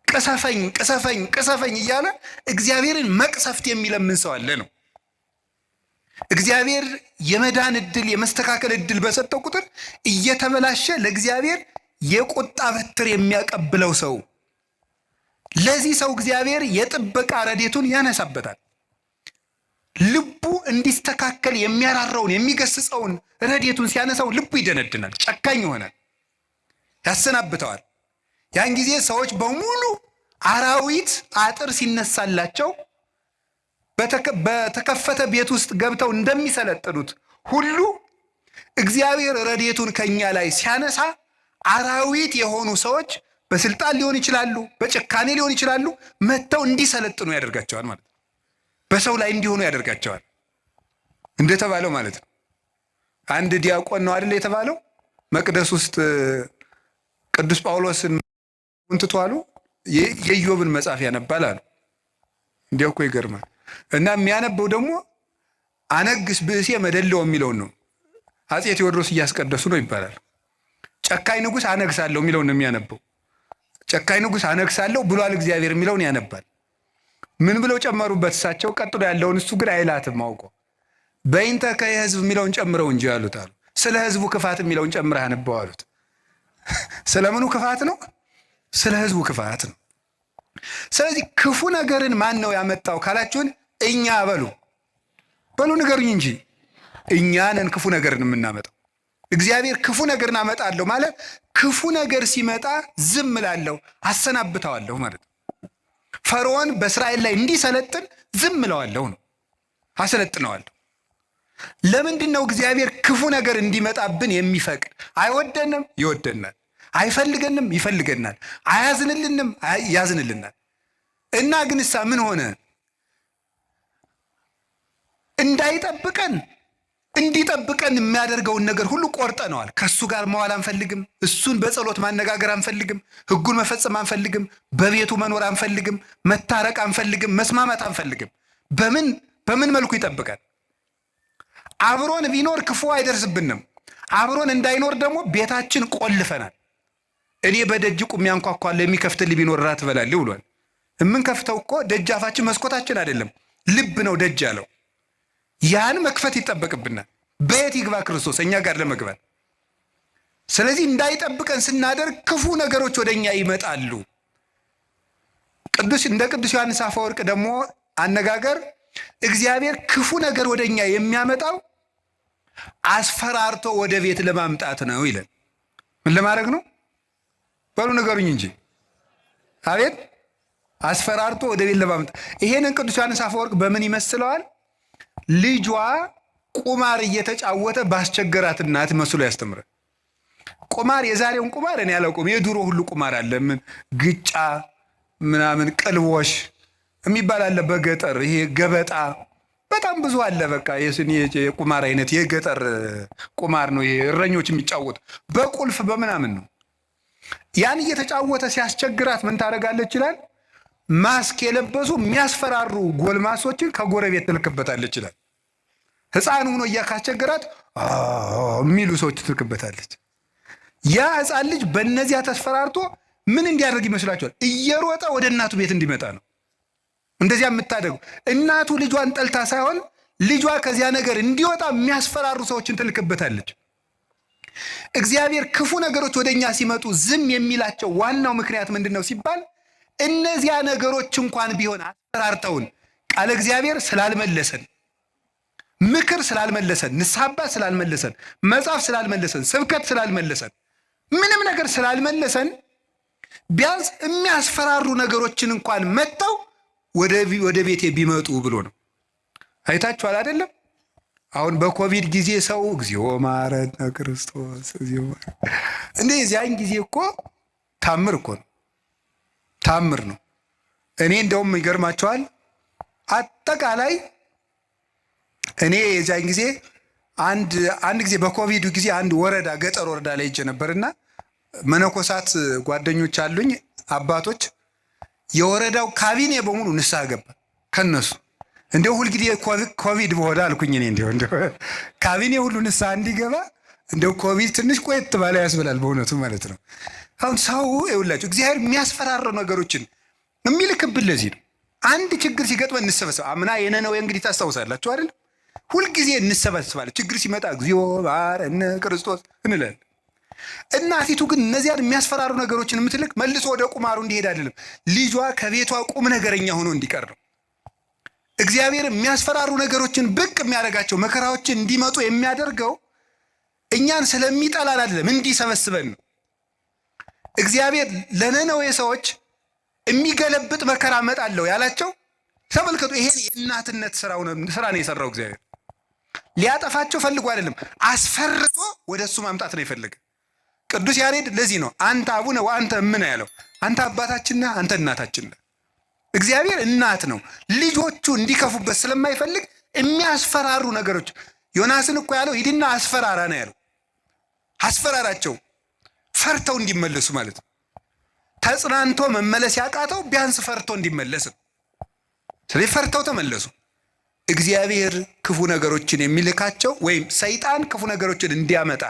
ቅሰፈኝ ቅሰፈኝ ቅሰፈኝ እያለ እግዚአብሔርን መቅሰፍት የሚለምን ሰው አለ ነው። እግዚአብሔር የመዳን እድል የመስተካከል እድል በሰጠው ቁጥር እየተበላሸ ለእግዚአብሔር የቁጣ በትር የሚያቀብለው ሰው፣ ለዚህ ሰው እግዚአብሔር የጥበቃ ረድኤቱን ያነሳበታል። ልቡ እንዲስተካከል የሚያራራውን የሚገስጸውን ረድኤቱን ሲያነሳው ልቡ ይደነድናል፣ ጨካኝ ይሆናል፣ ያሰናብተዋል። ያን ጊዜ ሰዎች በሙሉ አራዊት አጥር ሲነሳላቸው በተከፈተ ቤት ውስጥ ገብተው እንደሚሰለጥኑት ሁሉ እግዚአብሔር ረድኤቱን ከኛ ላይ ሲያነሳ አራዊት የሆኑ ሰዎች በስልጣን ሊሆን ይችላሉ፣ በጭካኔ ሊሆን ይችላሉ፣ መጥተው እንዲሰለጥኑ ያደርጋቸዋል ማለት ነው። በሰው ላይ እንዲሆኑ ያደርጋቸዋል እንደተባለው ማለት ነው። አንድ ዲያቆን ነው አይደል የተባለው፣ መቅደስ ውስጥ ቅዱስ ጳውሎስን እንትቷሉ የኢዮብን መጽሐፍ ያነባል አሉ። እንዲያው እኮ ይገርማል። እና የሚያነበው ደግሞ አነግስ ብእሴ መደለው የሚለውን ነው። አፄ ቴዎድሮስ እያስቀደሱ ነው ይባላል። ጨካኝ ንጉሥ አነግሳለሁ የሚለውን ነው የሚያነበው። ጨካኝ ንጉሥ አነግሳለሁ ብሏል እግዚአብሔር የሚለውን ያነባል። ምን ብለው ጨመሩበት እሳቸው? ቀጥሎ ያለውን እሱ ግን አይላትም አውቆ በይንተ ከየህዝብ የሚለውን ጨምረው እንጂ ያሉት አሉ። ስለ ህዝቡ ክፋት የሚለውን ጨምረህ አነበው አሉት። ስለምኑ ክፋት ነው? ስለ ህዝቡ ክፋት ነው። ስለዚህ ክፉ ነገርን ማን ነው ያመጣው ካላችሁን፣ እኛ በሉ ንገሩኝ እንጂ እኛ ነን ክፉ ነገርን የምናመጣው። እግዚአብሔር ክፉ ነገርን አመጣለሁ ማለት ክፉ ነገር ሲመጣ ዝም እላለሁ፣ አሰናብተዋለሁ ማለት ነው። ፈርዖን በእስራኤል ላይ እንዲሰለጥን ዝም እለዋለሁ ነው፣ አሰለጥነዋለሁ። ለምንድን ነው እግዚአብሔር ክፉ ነገር እንዲመጣብን የሚፈቅድ? አይወደንም፣ ይወደናል። አይፈልገንም፣ ይፈልገናል። አያዝንልንም፣ ያዝንልናል። እና ግንሳ ምን ሆነ? እንዳይጠብቀን እንዲጠብቀን የሚያደርገውን ነገር ሁሉ ቆርጠነዋል። ከእሱ ጋር መዋል አንፈልግም። እሱን በጸሎት ማነጋገር አንፈልግም። ሕጉን መፈጸም አንፈልግም። በቤቱ መኖር አንፈልግም። መታረቅ አንፈልግም። መስማማት አንፈልግም። በምን መልኩ ይጠብቀን? አብሮን ቢኖር ክፉ አይደርስብንም። አብሮን እንዳይኖር ደግሞ ቤታችን ቆልፈናል። እኔ በደጅ ቁሜ አንኳኳለሁ፣ የሚከፍትልኝ ቢኖር ራት እበላለሁ ብሏል። የምንከፍተው እኮ ደጃፋችን መስኮታችን አይደለም፣ ልብ ነው ደጅ ያለው። ያን መክፈት ይጠበቅብናል። በየት ይግባ ክርስቶስ እኛ ጋር ለመግባት? ስለዚህ እንዳይጠብቀን ስናደርግ ክፉ ነገሮች ወደ እኛ ይመጣሉ። እንደ ቅዱስ ዮሐንስ አፈወርቅ ደግሞ አነጋገር እግዚአብሔር ክፉ ነገር ወደ እኛ የሚያመጣው አስፈራርቶ ወደ ቤት ለማምጣት ነው ይለን። ምን ለማድረግ ነው? በሉ ንገሩኝ እንጂ። አቤት፣ አስፈራርቶ ወደ ቤት ለማምጣት። ይሄንን ቅዱስ ዮሐንስ አፈወርቅ በምን ይመስለዋል? ልጇ ቁማር እየተጫወተ ባስቸገራት እናት መስሎ ያስተምራል። ቁማር የዛሬውን ቁማር እኔ አላውቅም። የድሮ ሁሉ ቁማር አለ። ምን ግጫ ምናምን ቅልቦሽ የሚባል አለ በገጠር። ይሄ ገበጣ በጣም ብዙ አለ። በቃ የቁማር አይነት የገጠር ቁማር ነው። ይሄ እረኞች የሚጫወቱ በቁልፍ በምናምን ነው። ያን እየተጫወተ ሲያስቸግራት ምን ታደርጋለች ይላል? ማስክ የለበሱ የሚያስፈራሩ ጎልማሶችን ከጎረቤት ትልክበታለች ይላል። ሕፃን ሆኖ ካስቸግራት የሚሉ ሰዎች ትልክበታለች። ያ ሕፃን ልጅ በእነዚያ ተስፈራርቶ ምን እንዲያደርግ ይመስላችኋል? እየሮጠ ወደ እናቱ ቤት እንዲመጣ ነው። እንደዚያ የምታደርጉ እናቱ ልጇን ጠልታ ሳይሆን ልጇ ከዚያ ነገር እንዲወጣ የሚያስፈራሩ ሰዎችን ትልክበታለች። እግዚአብሔር ክፉ ነገሮች ወደ እኛ ሲመጡ ዝም የሚላቸው ዋናው ምክንያት ምንድን ነው ሲባል እነዚያ ነገሮች እንኳን ቢሆን አስፈራርተውን ቃለ እግዚአብሔር ስላልመለሰን፣ ምክር ስላልመለሰን፣ ንስሐ አባት ስላልመለሰን፣ መጽሐፍ ስላልመለሰን፣ ስብከት ስላልመለሰን፣ ምንም ነገር ስላልመለሰን ቢያንስ የሚያስፈራሩ ነገሮችን እንኳን መጥተው ወደ ቤቴ ቢመጡ ብሎ ነው። አይታችኋል አይደለም? አሁን በኮቪድ ጊዜ ሰው እግዚኦ ማረነ ክርስቶስ እግዚኦ እንዴ! የዚያን ጊዜ እኮ ታምር እኮ ነው፣ ታምር ነው። እኔ እንደውም ይገርማቸዋል። አጠቃላይ እኔ የዚያን ጊዜ አንድ ጊዜ በኮቪዱ ጊዜ አንድ ወረዳ ገጠር ወረዳ ላይ ሄጄ ነበርና መነኮሳት ጓደኞች አሉኝ አባቶች፣ የወረዳው ካቢኔ በሙሉ ንስሐ ገባ ከነሱ። እንደው ሁልጊዜ ኮቪድ በሆነ አልኩኝ እኔ እንደው ካቢኔ ሁሉ ንስሐ እንዲገባ እንደው ኮቪድ ትንሽ ቆየት ባለ ያስብላል በእውነቱ ማለት ነው። አሁን ሰው ይውላችሁ እግዚአብሔር የሚያስፈራረው ነገሮችን የሚልክብን ለዚህ ነው። አንድ ችግር ሲገጥመን እንሰበሰብ። አምና የነነዌ እንግዲህ ታስታውሳላችሁ አይደል? ሁልጊዜ እንሰበስባለን። ችግር ሲመጣ እግዚኦ ማረነ ክርስቶስ እንላለን። እናቲቱ ግን እነዚያን የሚያስፈራሩ ነገሮችን የምትልክ መልሶ ወደ ቁማሩ እንዲሄድ አይደለም፣ ልጇ ከቤቷ ቁም ነገረኛ ሆኖ እንዲቀር ነው። እግዚአብሔር የሚያስፈራሩ ነገሮችን ብቅ የሚያደርጋቸው መከራዎችን እንዲመጡ የሚያደርገው እኛን ስለሚጠላን አይደለም፣ እንዲሰበስበን ነው። እግዚአብሔር ለነነዌ ሰዎች የሚገለብጥ መከራ እመጣለሁ ያላቸው ተመልከቱ። ይሄን የእናትነት ስራ ነው የሰራው እግዚአብሔር። ሊያጠፋቸው ፈልጎ አይደለም፣ አስፈርቶ ወደ እሱ ማምጣት ነው የፈለገ። ቅዱስ ያሬድ ለዚህ ነው አንተ አቡነ ወአንተ እምነ ያለው። አንተ አባታችን ነህ፣ አንተ እናታችን ነህ። እግዚአብሔር እናት ነው። ልጆቹ እንዲከፉበት ስለማይፈልግ የሚያስፈራሩ ነገሮች ዮናስን እኮ ያለው ሂድና አስፈራራ ነው ያለው። አስፈራራቸው ፈርተው እንዲመለሱ ማለት ነው። ተጽናንቶ መመለስ ያቃተው ቢያንስ ፈርቶ እንዲመለስ ነው። ስለዚህ ፈርተው ተመለሱ። እግዚአብሔር ክፉ ነገሮችን የሚልካቸው ወይም ሰይጣን ክፉ ነገሮችን እንዲያመጣ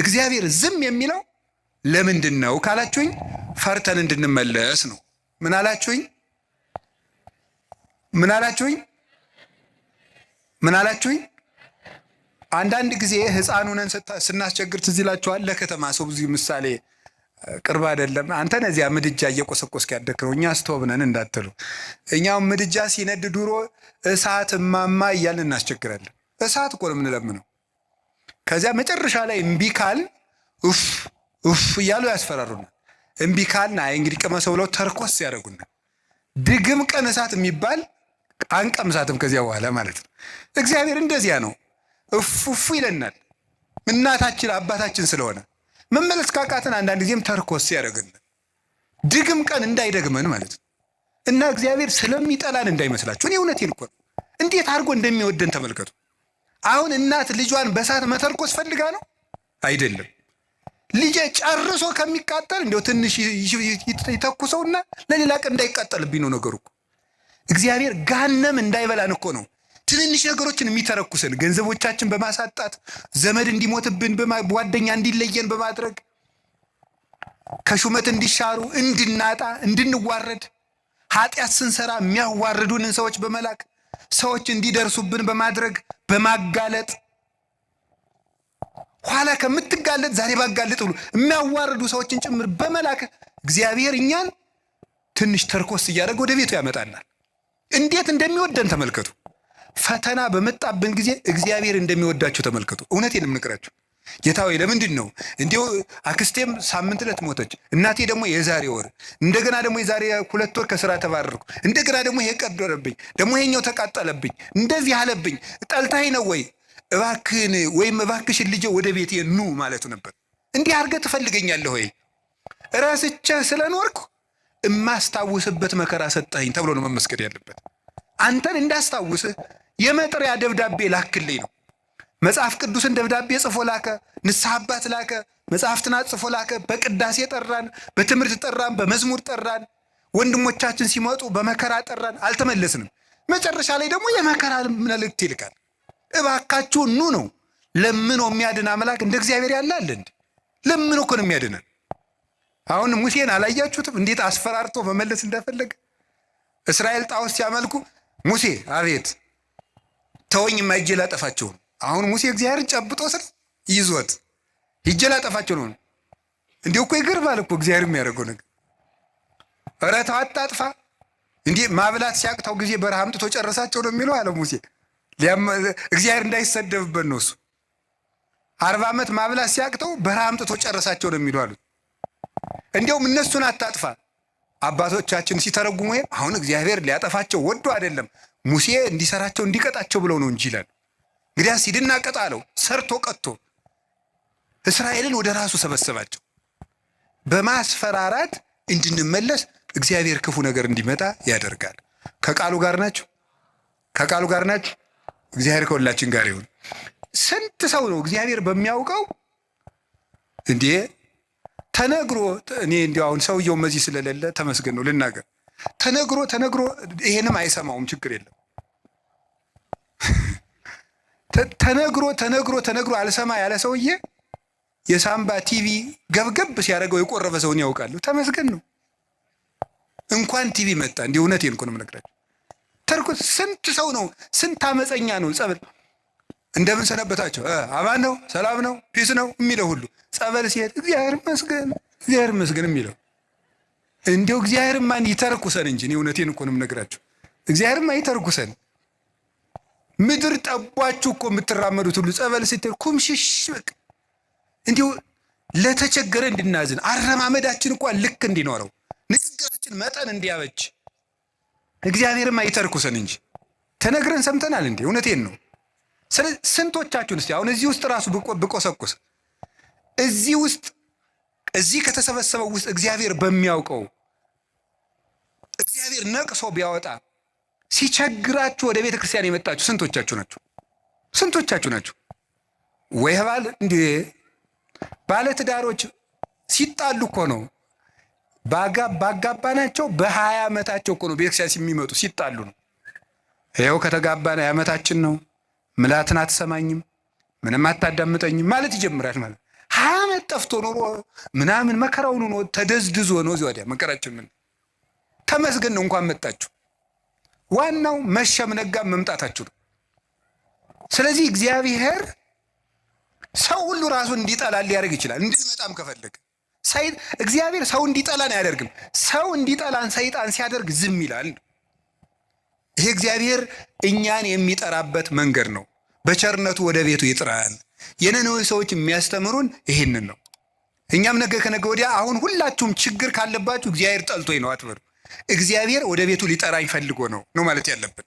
እግዚአብሔር ዝም የሚለው ለምንድን ነው ካላችሁኝ፣ ፈርተን እንድንመለስ ነው። ምን አላችሁኝ? ምን አላችሁኝ? ምን አላችሁኝ? አንዳንድ ጊዜ ሕፃን ሆነን ስናስቸግር ትዝ ይላችኋል። ለከተማ ሰው ብዙ ምሳሌ ቅርብ አይደለም። አንተ ነዚያ ምድጃ እየቆሰቆስክ ያደግነው እኛ ስቶቭ ነን እንዳትሉ። እኛም ምድጃ ሲነድ ድሮ እሳት እማማ እያልን እናስቸግራለን። እሳት እኮ ነው የምንለምነው። ከዚያ መጨረሻ ላይ እምቢ ካል ኡፍ እያሉ ያስፈራሩናል። እምቢ ካልን አይ እንግዲህ ቅመሰው ብለው ተርኮስ ያደርጉናል። ድግም ቀን እሳት የሚባል አንቀምሳትም ከዚያ በኋላ ማለት ነው። እግዚአብሔር እንደዚያ ነው። እፉ ይለናል። እናታችን አባታችን ስለሆነ መመለስ ካቃተን አንዳንድ ጊዜም ተርኮስ ያደርገናል። ድግም ቀን እንዳይደግመን ማለት ነው። እና እግዚአብሔር ስለሚጠላን እንዳይመስላችሁ። እኔ እውነቴን እኮ ነው። እንዴት አድርጎ እንደሚወደን ተመልከቱ። አሁን እናት ልጇን በእሳት መተርኮስ ፈልጋ ነው አይደለም። ልጄ ጨርሶ ከሚቃጠል እንዲያው ትንሽ ይተኩሰውና ለሌላ ቀን እንዳይቃጠልብኝ ነው ነገሩ እኮ። እግዚአብሔር ገሃነም እንዳይበላን እኮ ነው ትንንሽ ነገሮችን የሚተረኩሰን። ገንዘቦቻችን በማሳጣት ዘመድ እንዲሞትብን፣ ጓደኛ እንዲለየን በማድረግ ከሹመት እንዲሻሩ፣ እንድናጣ፣ እንድንዋረድ፣ ኃጢአት ስንሰራ የሚያዋርዱንን ሰዎች በመላክ ሰዎች እንዲደርሱብን በማድረግ በማጋለጥ ኋላ ከምትጋለጥ ዛሬ ባጋለጥ ብሎ የሚያዋርዱ ሰዎችን ጭምር በመላክ እግዚአብሔር እኛን ትንሽ ተርኮስ እያደረገ ወደ ቤቱ ያመጣናል። እንዴት እንደሚወደን ተመልከቱ። ፈተና በመጣብን ጊዜ እግዚአብሔር እንደሚወዳችሁ ተመልከቱ። እውነቴን የምነግራችሁ ጌታ ሆይ ለምንድን ነው እንዲሁ? አክስቴም ሳምንት ዕለት ሞተች፣ እናቴ ደግሞ የዛሬ ወር፣ እንደገና ደግሞ የዛሬ 2 ወር ከስራ ተባረርኩ፣ እንደገና ደግሞ ይሄ ቀደረብኝ፣ ደግሞ ይሄኛው ተቃጠለብኝ፣ እንደዚህ አለብኝ። ጠልታይ ነው ወይ? እባክህን ወይም እባክሽን ልጄ ወደ ቤቴ ኑ ማለቱ ነበር። እንዲህ አድርገህ ትፈልገኛለህ ወይ? ረስቼህ ስለኖርኩ እማስታውስበት መከራ ሰጠኸኝ ተብሎ ነው መመስገን ያለበት። አንተን እንዳስታውስህ የመጥሪያ ደብዳቤ ላክልኝ ነው። መጽሐፍ ቅዱስን ደብዳቤ ጽፎ ላከ፣ ንስሐ አባት ላከ፣ መጽሐፍትን ጽፎ ላከ። በቅዳሴ ጠራን፣ በትምህርት ጠራን፣ በመዝሙር ጠራን። ወንድሞቻችን ሲመጡ በመከራ ጠራን፣ አልተመለስንም። መጨረሻ ላይ ደግሞ የመከራ መልእክት ይልካል። እባካችሁ ኑ ነው። ለምኖ የሚያድን አምላክ እንደ እግዚአብሔር ያለ አለ እንዴ? ለምኖ እኮ ነው የሚያድነን። አሁን ሙሴን አላያችሁትም? እንዴት አስፈራርቶ መመለስ እንዳፈለገ። እስራኤል ጣዖት ሲያመልኩ ሙሴ አቤት ተወኝ፣ እጄ ላጠፋቸው ነው። አሁን ሙሴ እግዚአብሔርን ጨብጦ ስር ይዞት እጄ ላጠፋቸው ነው። እንዲሁ እኮ ይገርማል እኮ እግዚአብሔር የሚያደርገው ነገር። ኧረ ተው አታጥፋ። እንዲህ ማብላት ሲያቅተው ጊዜ በረሃ አምጥቶ ጨረሳቸው ነው የሚለው አለ ሙሴ። እግዚአብሔር እንዳይሰደብበት ነው እሱ። 40 ዓመት ማብላት ሲያቅተው በረሃ አምጥቶ ጨረሳቸው ነው የሚለው አሉት። እንዲያውም እነሱን አታጥፋ። አባቶቻችን ሲተረጉሙ አሁን እግዚአብሔር ሊያጠፋቸው ወዶ አይደለም ሙሴ እንዲሰራቸው እንዲቀጣቸው ብለው ነው እንጂ ይላል። እንግዲያስ ሂድና ቀጣ አለው። ሰርቶ ቀጥቶ እስራኤልን ወደ ራሱ ሰበሰባቸው። በማስፈራራት እንድንመለስ እግዚአብሔር ክፉ ነገር እንዲመጣ ያደርጋል። ከቃሉ ጋር ናችሁ? ከቃሉ ጋር ናችሁ? እግዚአብሔር ከሁላችን ጋር ይሁን። ስንት ሰው ነው እግዚአብሔር በሚያውቀው እንዴ ተነግሮ፣ እኔ እንዲያው አሁን ሰውየው መዚህ ስለሌለ ተመስገን ነው ልናገር። ተነግሮ ይሄንም አይሰማውም፣ ችግር የለም። ተነግሮ አልሰማ ያለ ሰውዬ የሳምባ ቲቪ ገብገብ ሲያደርገው የቆረበ ሰውን ያውቃሉ። ተመስገን ነው። እንኳን ቲቪ መጣ። እንዲህ እውነቴን እኮ ነው የምነግራቸው። ስንት ሰው ነው፣ ስንት አመፀኛ ነው ጸበል እንደምን ሰነበታቸው፣ አማን ነው፣ ሰላም ነው፣ ፒስ ነው የሚለው ሁሉ ጸበል ሲሄድ እግዚአብሔር ይመስገን የሚለው። እንዲሁ እግዚአብሔርማ ይተርኩሰን እንጂ እኔ እውነቴን እኮ ነው የምነግራቸው። እግዚአብሔርማ ይተርኩሰን። ምድር ጠቧችሁ እኮ የምትራመዱት ሁሉ ጸበል ስትሄድ ኩምሽሽ በቃ እንዲሁ ለተቸገረ እንድናዝን፣ አረማመዳችን እንኳን ልክ እንዲኖረው፣ ንግግራችን መጠን እንዲያበጅ እግዚአብሔርማ ይተርኩሰን እንጂ ተነግረን ሰምተናል እንዴ? እውነቴን ነው። ስለዚህ ስንቶቻችሁን እስቲ አሁን እዚህ ውስጥ ራሱ ብቆሰቁስ እዚህ ከተሰበሰበው ውስጥ እግዚአብሔር በሚያውቀው እግዚአብሔር ነቅሶ ቢያወጣ ሲቸግራችሁ ወደ ቤተ ክርስቲያን የመጣችሁ ስንቶቻችሁ ናችሁ? ስንቶቻችሁ ናችሁ? ወይ ባል እንዴ ባለትዳሮች ሲጣሉ እኮ ነው ባጋባናቸው በ20 ዓመታቸው እኮ ነው ቤተክርስቲያን የሚመጡ ሲጣሉ ነው። ይኸው ከተጋባን ዓመታችን ነው። ምላትን አትሰማኝም፣ ምንም አታዳምጠኝም ማለት ይጀምራል። ማለት 20 ዓመት ጠፍቶ ኖሮ ምናምን መከራውን ሆኖ ተደዝድዞ ነው እዚህ ወዲያ መከራችን ምን ተመስገን ነው እንኳን መጣችሁ። ዋናው መሸም ነጋም መምጣታችሁ ነው። ስለዚህ እግዚአብሔር ሰው ሁሉ ራሱን እንዲጠላን ሊያደርግ ይችላል። እንድንመጣም ከፈለገ እግዚአብሔር ሰው እንዲጠላን አያደርግም። ሰው እንዲጠላን ሰይጣን ሲያደርግ ዝም ይላል። ይሄ እግዚአብሔር እኛን የሚጠራበት መንገድ ነው። በቸርነቱ ወደ ቤቱ ይጥራል። የነነዌ ሰዎች የሚያስተምሩን ይሄንን ነው። እኛም ነገ ከነገ ወዲያ አሁን ሁላችሁም ችግር ካለባችሁ እግዚአብሔር ጠልቶኝ ነው አትበሉ። እግዚአብሔር ወደ ቤቱ ሊጠራኝ ፈልጎ ነው ማለት ያለብን።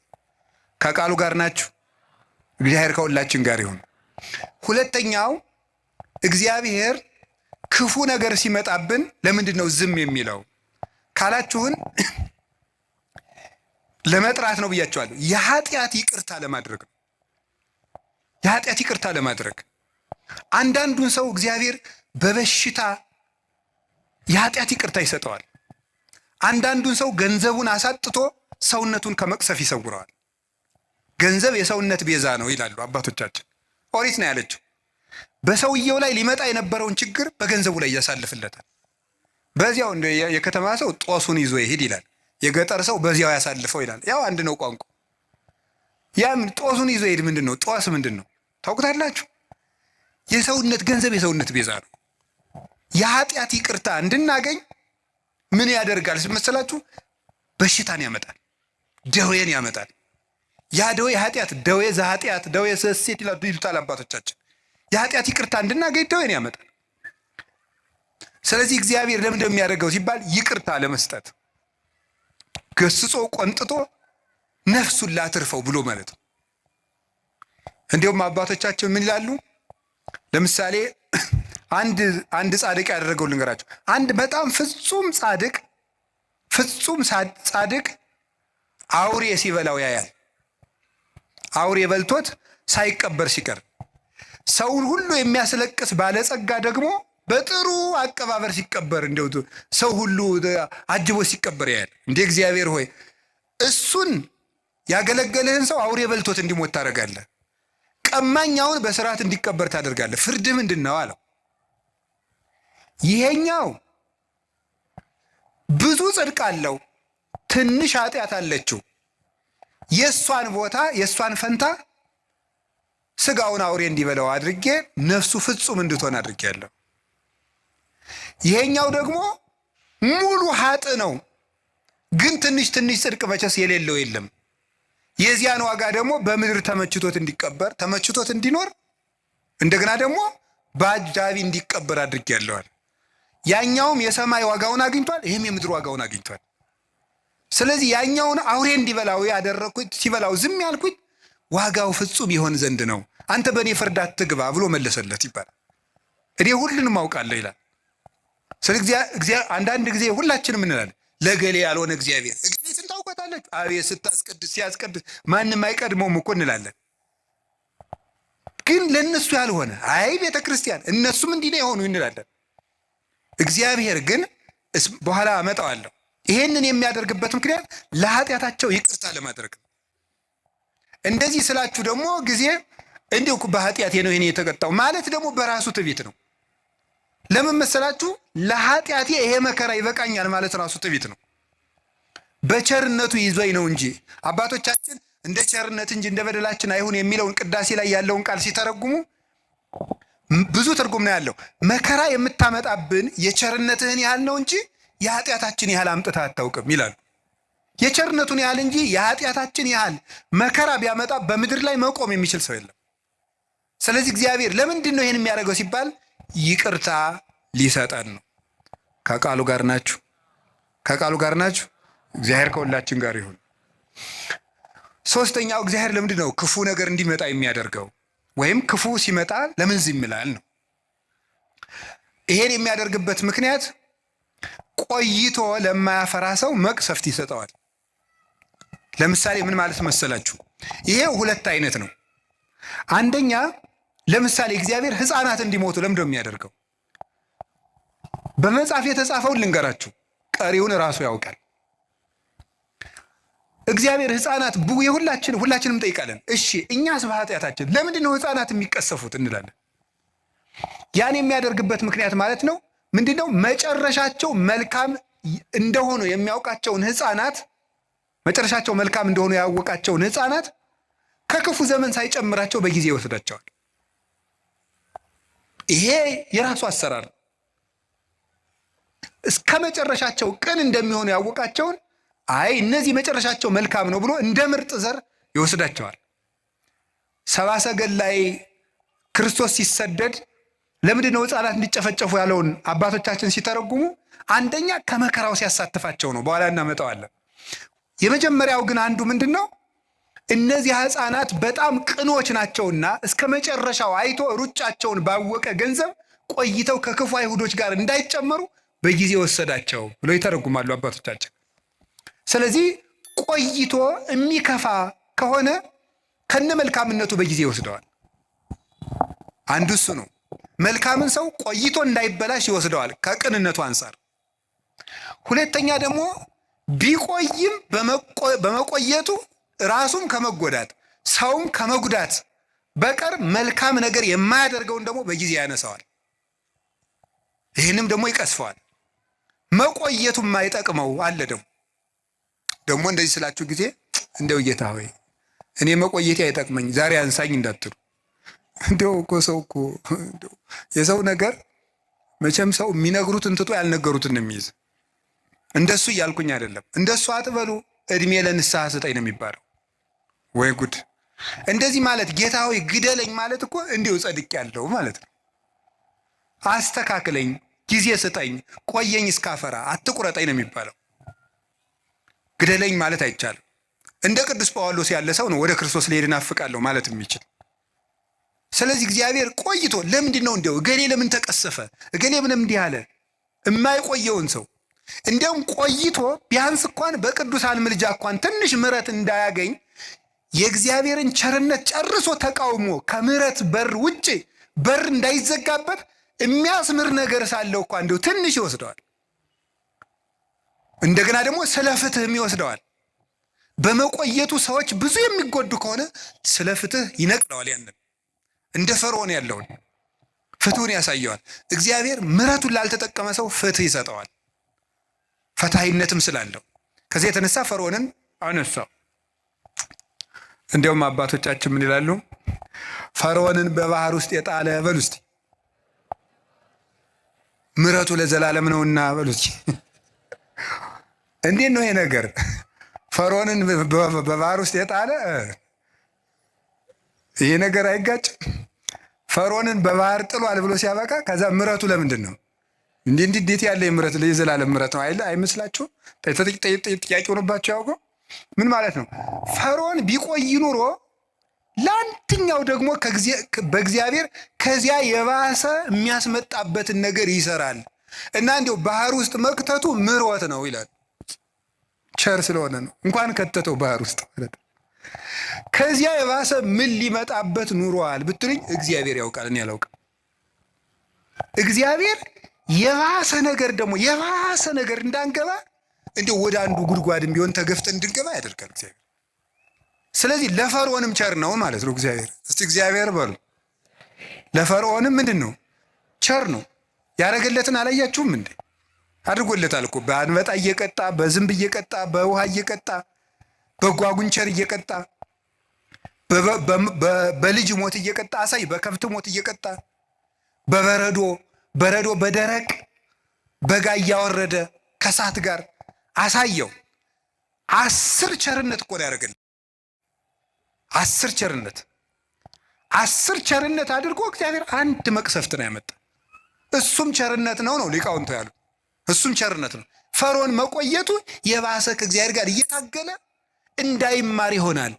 ከቃሉ ጋር ናችሁ? እግዚአብሔር ከሁላችን ጋር ይሁን። ሁለተኛው እግዚአብሔር ክፉ ነገር ሲመጣብን ለምንድን ነው ዝም የሚለው ካላችሁን ለመጥራት ነው ብያቸዋለሁ። የኃጢአት ይቅርታ ለማድረግ ነው። የኃጢአት ይቅርታ ለማድረግ አንዳንዱን ሰው እግዚአብሔር በበሽታ የኃጢአት ይቅርታ ይሰጠዋል። አንዳንዱን ሰው ገንዘቡን አሳጥቶ ሰውነቱን ከመቅሰፍ ይሰውረዋል። ገንዘብ የሰውነት ቤዛ ነው ይላሉ አባቶቻችን። ኦሪት ነው ያለችው። በሰውየው ላይ ሊመጣ የነበረውን ችግር በገንዘቡ ላይ ያሳልፍለታል። በዚያው የከተማ ሰው ጦሱን ይዞ ይሄድ ይላል። የገጠር ሰው በዚያው ያሳልፈው ይላል። ያው አንድ ነው ቋንቋ። ያም ጦሱን ይዞ ይሄድ ምንድን ነው? ጦስ ምንድን ነው ታውቁታላችሁ? የሰውነት ገንዘብ የሰውነት ቤዛ ነው። የኃጢአት ይቅርታ እንድናገኝ ምን ያደርጋል መሰላችሁ? በሽታን ያመጣል፣ ደዌን ያመጣል። ያ ደዌ ኃጢአት፣ ደዌ ዘኃጢአት፣ ደዌ ዘሴት ይሉታል አባቶቻችን። የኃጢአት ይቅርታ እንድናገኝ ደዌን ያመጣል። ስለዚህ እግዚአብሔር ለምንድን ነው የሚያደርገው ሲባል ይቅርታ ለመስጠት ገስጾ ቆንጥጦ ነፍሱን ላትርፈው ብሎ ማለት ነው። እንዲሁም አባቶቻችን ምን ይላሉ? ለምሳሌ አንድ ጻድቅ ያደረገው ልንገራቸው። አንድ በጣም ፍጹም ጻድቅ አውሬ ሲበላው ያያል። አውሬ በልቶት ሳይቀበር ሲቀር፣ ሰውን ሁሉ የሚያስለቅስ ባለጸጋ ደግሞ በጥሩ አቀባበር ሲቀበር፣ እንደው ሰው ሁሉ አጅቦ ሲቀበር ያያል። እንደ እግዚአብሔር ሆይ እሱን ያገለገልህን ሰው አውሬ በልቶት እንዲሞት ታደርጋለህ፣ ቀማኛውን በስርዓት እንዲቀበር ታደርጋለህ። ፍርድ ምንድን ነው አለው። ይሄኛው ብዙ ጽድቅ አለው፣ ትንሽ ኃጢአት አለችው። የእሷን ቦታ የእሷን ፈንታ ስጋውን አውሬ እንዲበላው አድርጌ ነፍሱ ፍጹም እንድትሆን አድርጌያለሁ። ይሄኛው ደግሞ ሙሉ ኃጥ ነው፣ ግን ትንሽ ጽድቅ መቼስ የሌለው የለም። የዚያን ዋጋ ደግሞ በምድር ተመችቶት እንዲቀበር ተመችቶት እንዲኖር እንደገና ደግሞ በአጃቢ እንዲቀበር አድርጌያለዋል። ያኛውም የሰማይ ዋጋውን አግኝቷል፣ ይህም የምድር ዋጋውን አግኝቷል። ስለዚህ ያኛውን አውሬ እንዲበላው ያደረግኩት ሲበላው ዝም ያልኩት ዋጋው ፍጹም ይሆን ዘንድ ነው። አንተ በእኔ ፍርድ አትግባ ብሎ መለሰለት ይባላል። እኔ ሁሉንም አውቃለሁ ይላል። ስለዚህ አንዳንድ ጊዜ ሁላችንም እንላለን ለገሌ ያልሆነ እግዚአብሔር እገሌ ስንታውቀታለች አቤት ስታስቀድስ ሲያስቀድስ ማንም አይቀድመውም እኮ እንላለን። ግን ለእነሱ ያልሆነ አይ ቤተ ክርስቲያን እነሱም እንዲህ ነው የሆኑ እንላለን። እግዚአብሔር ግን በኋላ አመጣዋለሁ። ይሄንን የሚያደርግበት ምክንያት ለኃጢአታቸው ይቅርታ ለማድረግ ነው። እንደዚህ ስላችሁ ደግሞ ጊዜ እንዲሁ በኃጢአቴ ነው ይሄን የተቀጣው ማለት ደግሞ በራሱ ትዕቢት ነው። ለምን መሰላችሁ? ለኃጢአቴ ይሄ መከራ ይበቃኛል ማለት ራሱ ትዕቢት ነው። በቸርነቱ ይዞኝ ነው እንጂ አባቶቻችን እንደ ቸርነት እንጂ እንደ በደላችን አይሁን የሚለውን ቅዳሴ ላይ ያለውን ቃል ሲተረጉሙ ብዙ ትርጉም ነው ያለው። መከራ የምታመጣብን የቸርነትህን ያህል ነው እንጂ የኃጢአታችን ያህል አምጥታ አታውቅም ይላሉ። የቸርነቱን ያህል እንጂ የኃጢአታችን ያህል መከራ ቢያመጣ በምድር ላይ መቆም የሚችል ሰው የለም። ስለዚህ እግዚአብሔር ለምንድን ነው ይህን የሚያደርገው ሲባል ይቅርታ ሊሰጠን ነው። ከቃሉ ጋር ናችሁ? ከቃሉ ጋር ናችሁ? እግዚአብሔር ከሁላችን ጋር ይሁን። ሶስተኛው እግዚአብሔር ለምንድን ነው ክፉ ነገር እንዲመጣ የሚያደርገው ወይም ክፉ ሲመጣ ለምን ዝም ይላል ነው። ይሄን የሚያደርግበት ምክንያት ቆይቶ ለማያፈራ ሰው መቅሰፍት ይሰጠዋል። ለምሳሌ ምን ማለት መሰላችሁ? ይሄ ሁለት አይነት ነው። አንደኛ ለምሳሌ እግዚአብሔር ሕፃናት እንዲሞቱ ለምንድነው የሚያደርገው? በመጽሐፍ የተጻፈውን ልንገራችሁ፣ ቀሪውን ራሱ ያውቃል። እግዚአብሔር ሕፃናት ሁላችንም ጠይቃለን። እሺ እኛስ በኃጢአታችን ለምንድን ነው ሕፃናት የሚቀሰፉት እንላለን። ያን የሚያደርግበት ምክንያት ማለት ነው ምንድነው? መጨረሻቸው መልካም እንደሆኑ የሚያውቃቸውን ሕፃናት መጨረሻቸው መልካም እንደሆኑ ያወቃቸውን ሕፃናት ከክፉ ዘመን ሳይጨምራቸው በጊዜ ይወስዳቸዋል። ይሄ የራሱ አሰራር ነው። እስከ መጨረሻቸው ቅን እንደሚሆኑ ያወቃቸውን አይ እነዚህ መጨረሻቸው መልካም ነው ብሎ እንደ ምርጥ ዘር ይወስዳቸዋል። ሰብአ ሰገል ላይ ክርስቶስ ሲሰደድ ለምንድን ነው ሕፃናት እንዲጨፈጨፉ ያለውን አባቶቻችን ሲተረጉሙ አንደኛ ከመከራው ሲያሳትፋቸው ነው። በኋላ እናመጣዋለን። የመጀመሪያው ግን አንዱ ምንድን ነው? እነዚህ ሕፃናት በጣም ቅኖች ናቸውና እስከ መጨረሻው አይቶ ሩጫቸውን ባወቀ ገንዘብ ቆይተው ከክፉ አይሁዶች ጋር እንዳይጨመሩ በጊዜ ወሰዳቸው ብሎ ይተረጉማሉ አባቶቻችን። ስለዚህ ቆይቶ የሚከፋ ከሆነ ከነ መልካምነቱ በጊዜ ይወስደዋል። አንዱ እሱ ነው። መልካምን ሰው ቆይቶ እንዳይበላሽ ይወስደዋል ከቅንነቱ አንጻር። ሁለተኛ ደግሞ ቢቆይም በመቆየቱ ራሱም ከመጎዳት ሰውም ከመጉዳት በቀር መልካም ነገር የማያደርገውን ደግሞ በጊዜ ያነሳዋል። ይህንም ደግሞ ይቀስፈዋል። መቆየቱ የማይጠቅመው አለ። ደግሞ እንደዚህ ስላችሁ ጊዜ እንደው ጌታ ሆይ እኔ መቆየቴ አይጠቅመኝ ዛሬ አንሳኝ እንዳትሉ። እንደው እኮ ሰው እኮ የሰው ነገር መቼም ሰው የሚነግሩትን ትቶ ያልነገሩትን የሚይዝ። እንደሱ እያልኩኝ አይደለም። እንደሱ አትበሉ እድሜ ለንስሐ ስጠኝ ነው የሚባለው። ወይ ጉድ! እንደዚህ ማለት ጌታ ሆይ ግደለኝ ማለት እኮ እንዲሁ ጸድቅ ያለው ማለት ነው። አስተካክለኝ፣ ጊዜ ስጠኝ፣ ቆየኝ እስካፈራ፣ አትቁረጠኝ ነው የሚባለው። ግደለኝ ማለት አይቻልም። እንደ ቅዱስ ጳውሎስ ያለ ሰው ነው ወደ ክርስቶስ ልሄድ እናፍቃለሁ ማለት የሚችል። ስለዚህ እግዚአብሔር ቆይቶ ለምንድን ነው እንዲያው እገሌ ለምን ተቀሰፈ እገሌ ምን እንዲህ አለ የማይቆየውን ሰው እንዲያውም ቆይቶ ቢያንስ እንኳን በቅዱሳን ምልጃ እንኳን ትንሽ ምሕረት እንዳያገኝ የእግዚአብሔርን ቸርነት ጨርሶ ተቃውሞ ከምሕረት በር ውጭ በር እንዳይዘጋበት የሚያስምር ነገር ሳለው እንኳን እንዲያው ትንሽ ይወስደዋል። እንደገና ደግሞ ስለ ፍትህም ይወስደዋል። በመቆየቱ ሰዎች ብዙ የሚጎዱ ከሆነ ስለ ፍትህ ይነቅለዋል። ያንን እንደ ፈርዖን ያለውን ፍትሁን ያሳየዋል። እግዚአብሔር ምሕረቱን ላልተጠቀመ ሰው ፍትህ ይሰጠዋል፣ ፈታሂነትም ስላለው። ከዚህ የተነሳ ፈርዖንን አነሳው። እንዲያውም አባቶቻችን ምን ይላሉ? ፈርዖንን በባህር ውስጥ የጣለ በሉ እስቲ ምሕረቱ ለዘላለም ነውና በሉ እስቲ። እንዴት ነው ይሄ ነገር? ፈርዖንን በባህር ውስጥ የጣለ ይሄ ነገር አይጋጭም? ፈርዖንን በባህር ጥሏል ብሎ ሲያበቃ ከዛ ምሕረቱ ለምንድን ነው? እንዴት ያለ ምሕረት የዘላለም ምሕረት ነው አይመስላችሁም? ጥያቄ ሆኖባቸው ያውቀው ምን ማለት ነው? ፈርዖን ቢቆይ ኑሮ ለአንደኛው ደግሞ በእግዚአብሔር ከዚያ የባሰ የሚያስመጣበትን ነገር ይሰራል እና እንዲያው ባህር ውስጥ መክተቱ ምሕረት ነው ይላል። ቸር ስለሆነ ነው እንኳን ከተተው ባህር ውስጥ ማለት ነው። ከዚያ የባሰ ምን ሊመጣበት ኑሯል ብትሉኝ እግዚአብሔር ያውቃል፣ እኔ አላውቅም። እግዚአብሔር የባሰ ነገር ደግሞ የባሰ ነገር እንዳንገባ እንዲሁ ወደ አንዱ ጉድጓድም ቢሆን ተገፍተን እንድንገባ ያደርጋል እግዚአብሔር። ስለዚህ ለፈርዖንም ቸር ነው ማለት ነው እግዚአብሔር። እስቲ እግዚአብሔር በሉ። ለፈርዖንም ምንድን ነው? ቸር ነው። ያደረገለትን አላያችሁም እንዴ? አድርጎለታል እኮ በአንበጣ እየቀጣ በዝንብ እየቀጣ በውሃ እየቀጣ በጓጉንቸር እየቀጣ በልጅ ሞት እየቀጣ አሳይ፣ በከብት ሞት እየቀጣ በረዶ በደረቅ በጋ እያወረደ ከሳት ጋር አሳየው። 10 ቸርነት እኮ ነው ያደረገልን። 10 ቸርነት አድርጎ እግዚአብሔር አንድ መቅሰፍት ነው ያመጣ። እሱም ቸርነት ነው ሊቃውንቱ ያሉት። እሱም ቸርነት ነው። ፈርዖን መቆየቱ የባሰ ከእግዚአብሔር ጋር እየታገለ እንዳይማር ይሆናል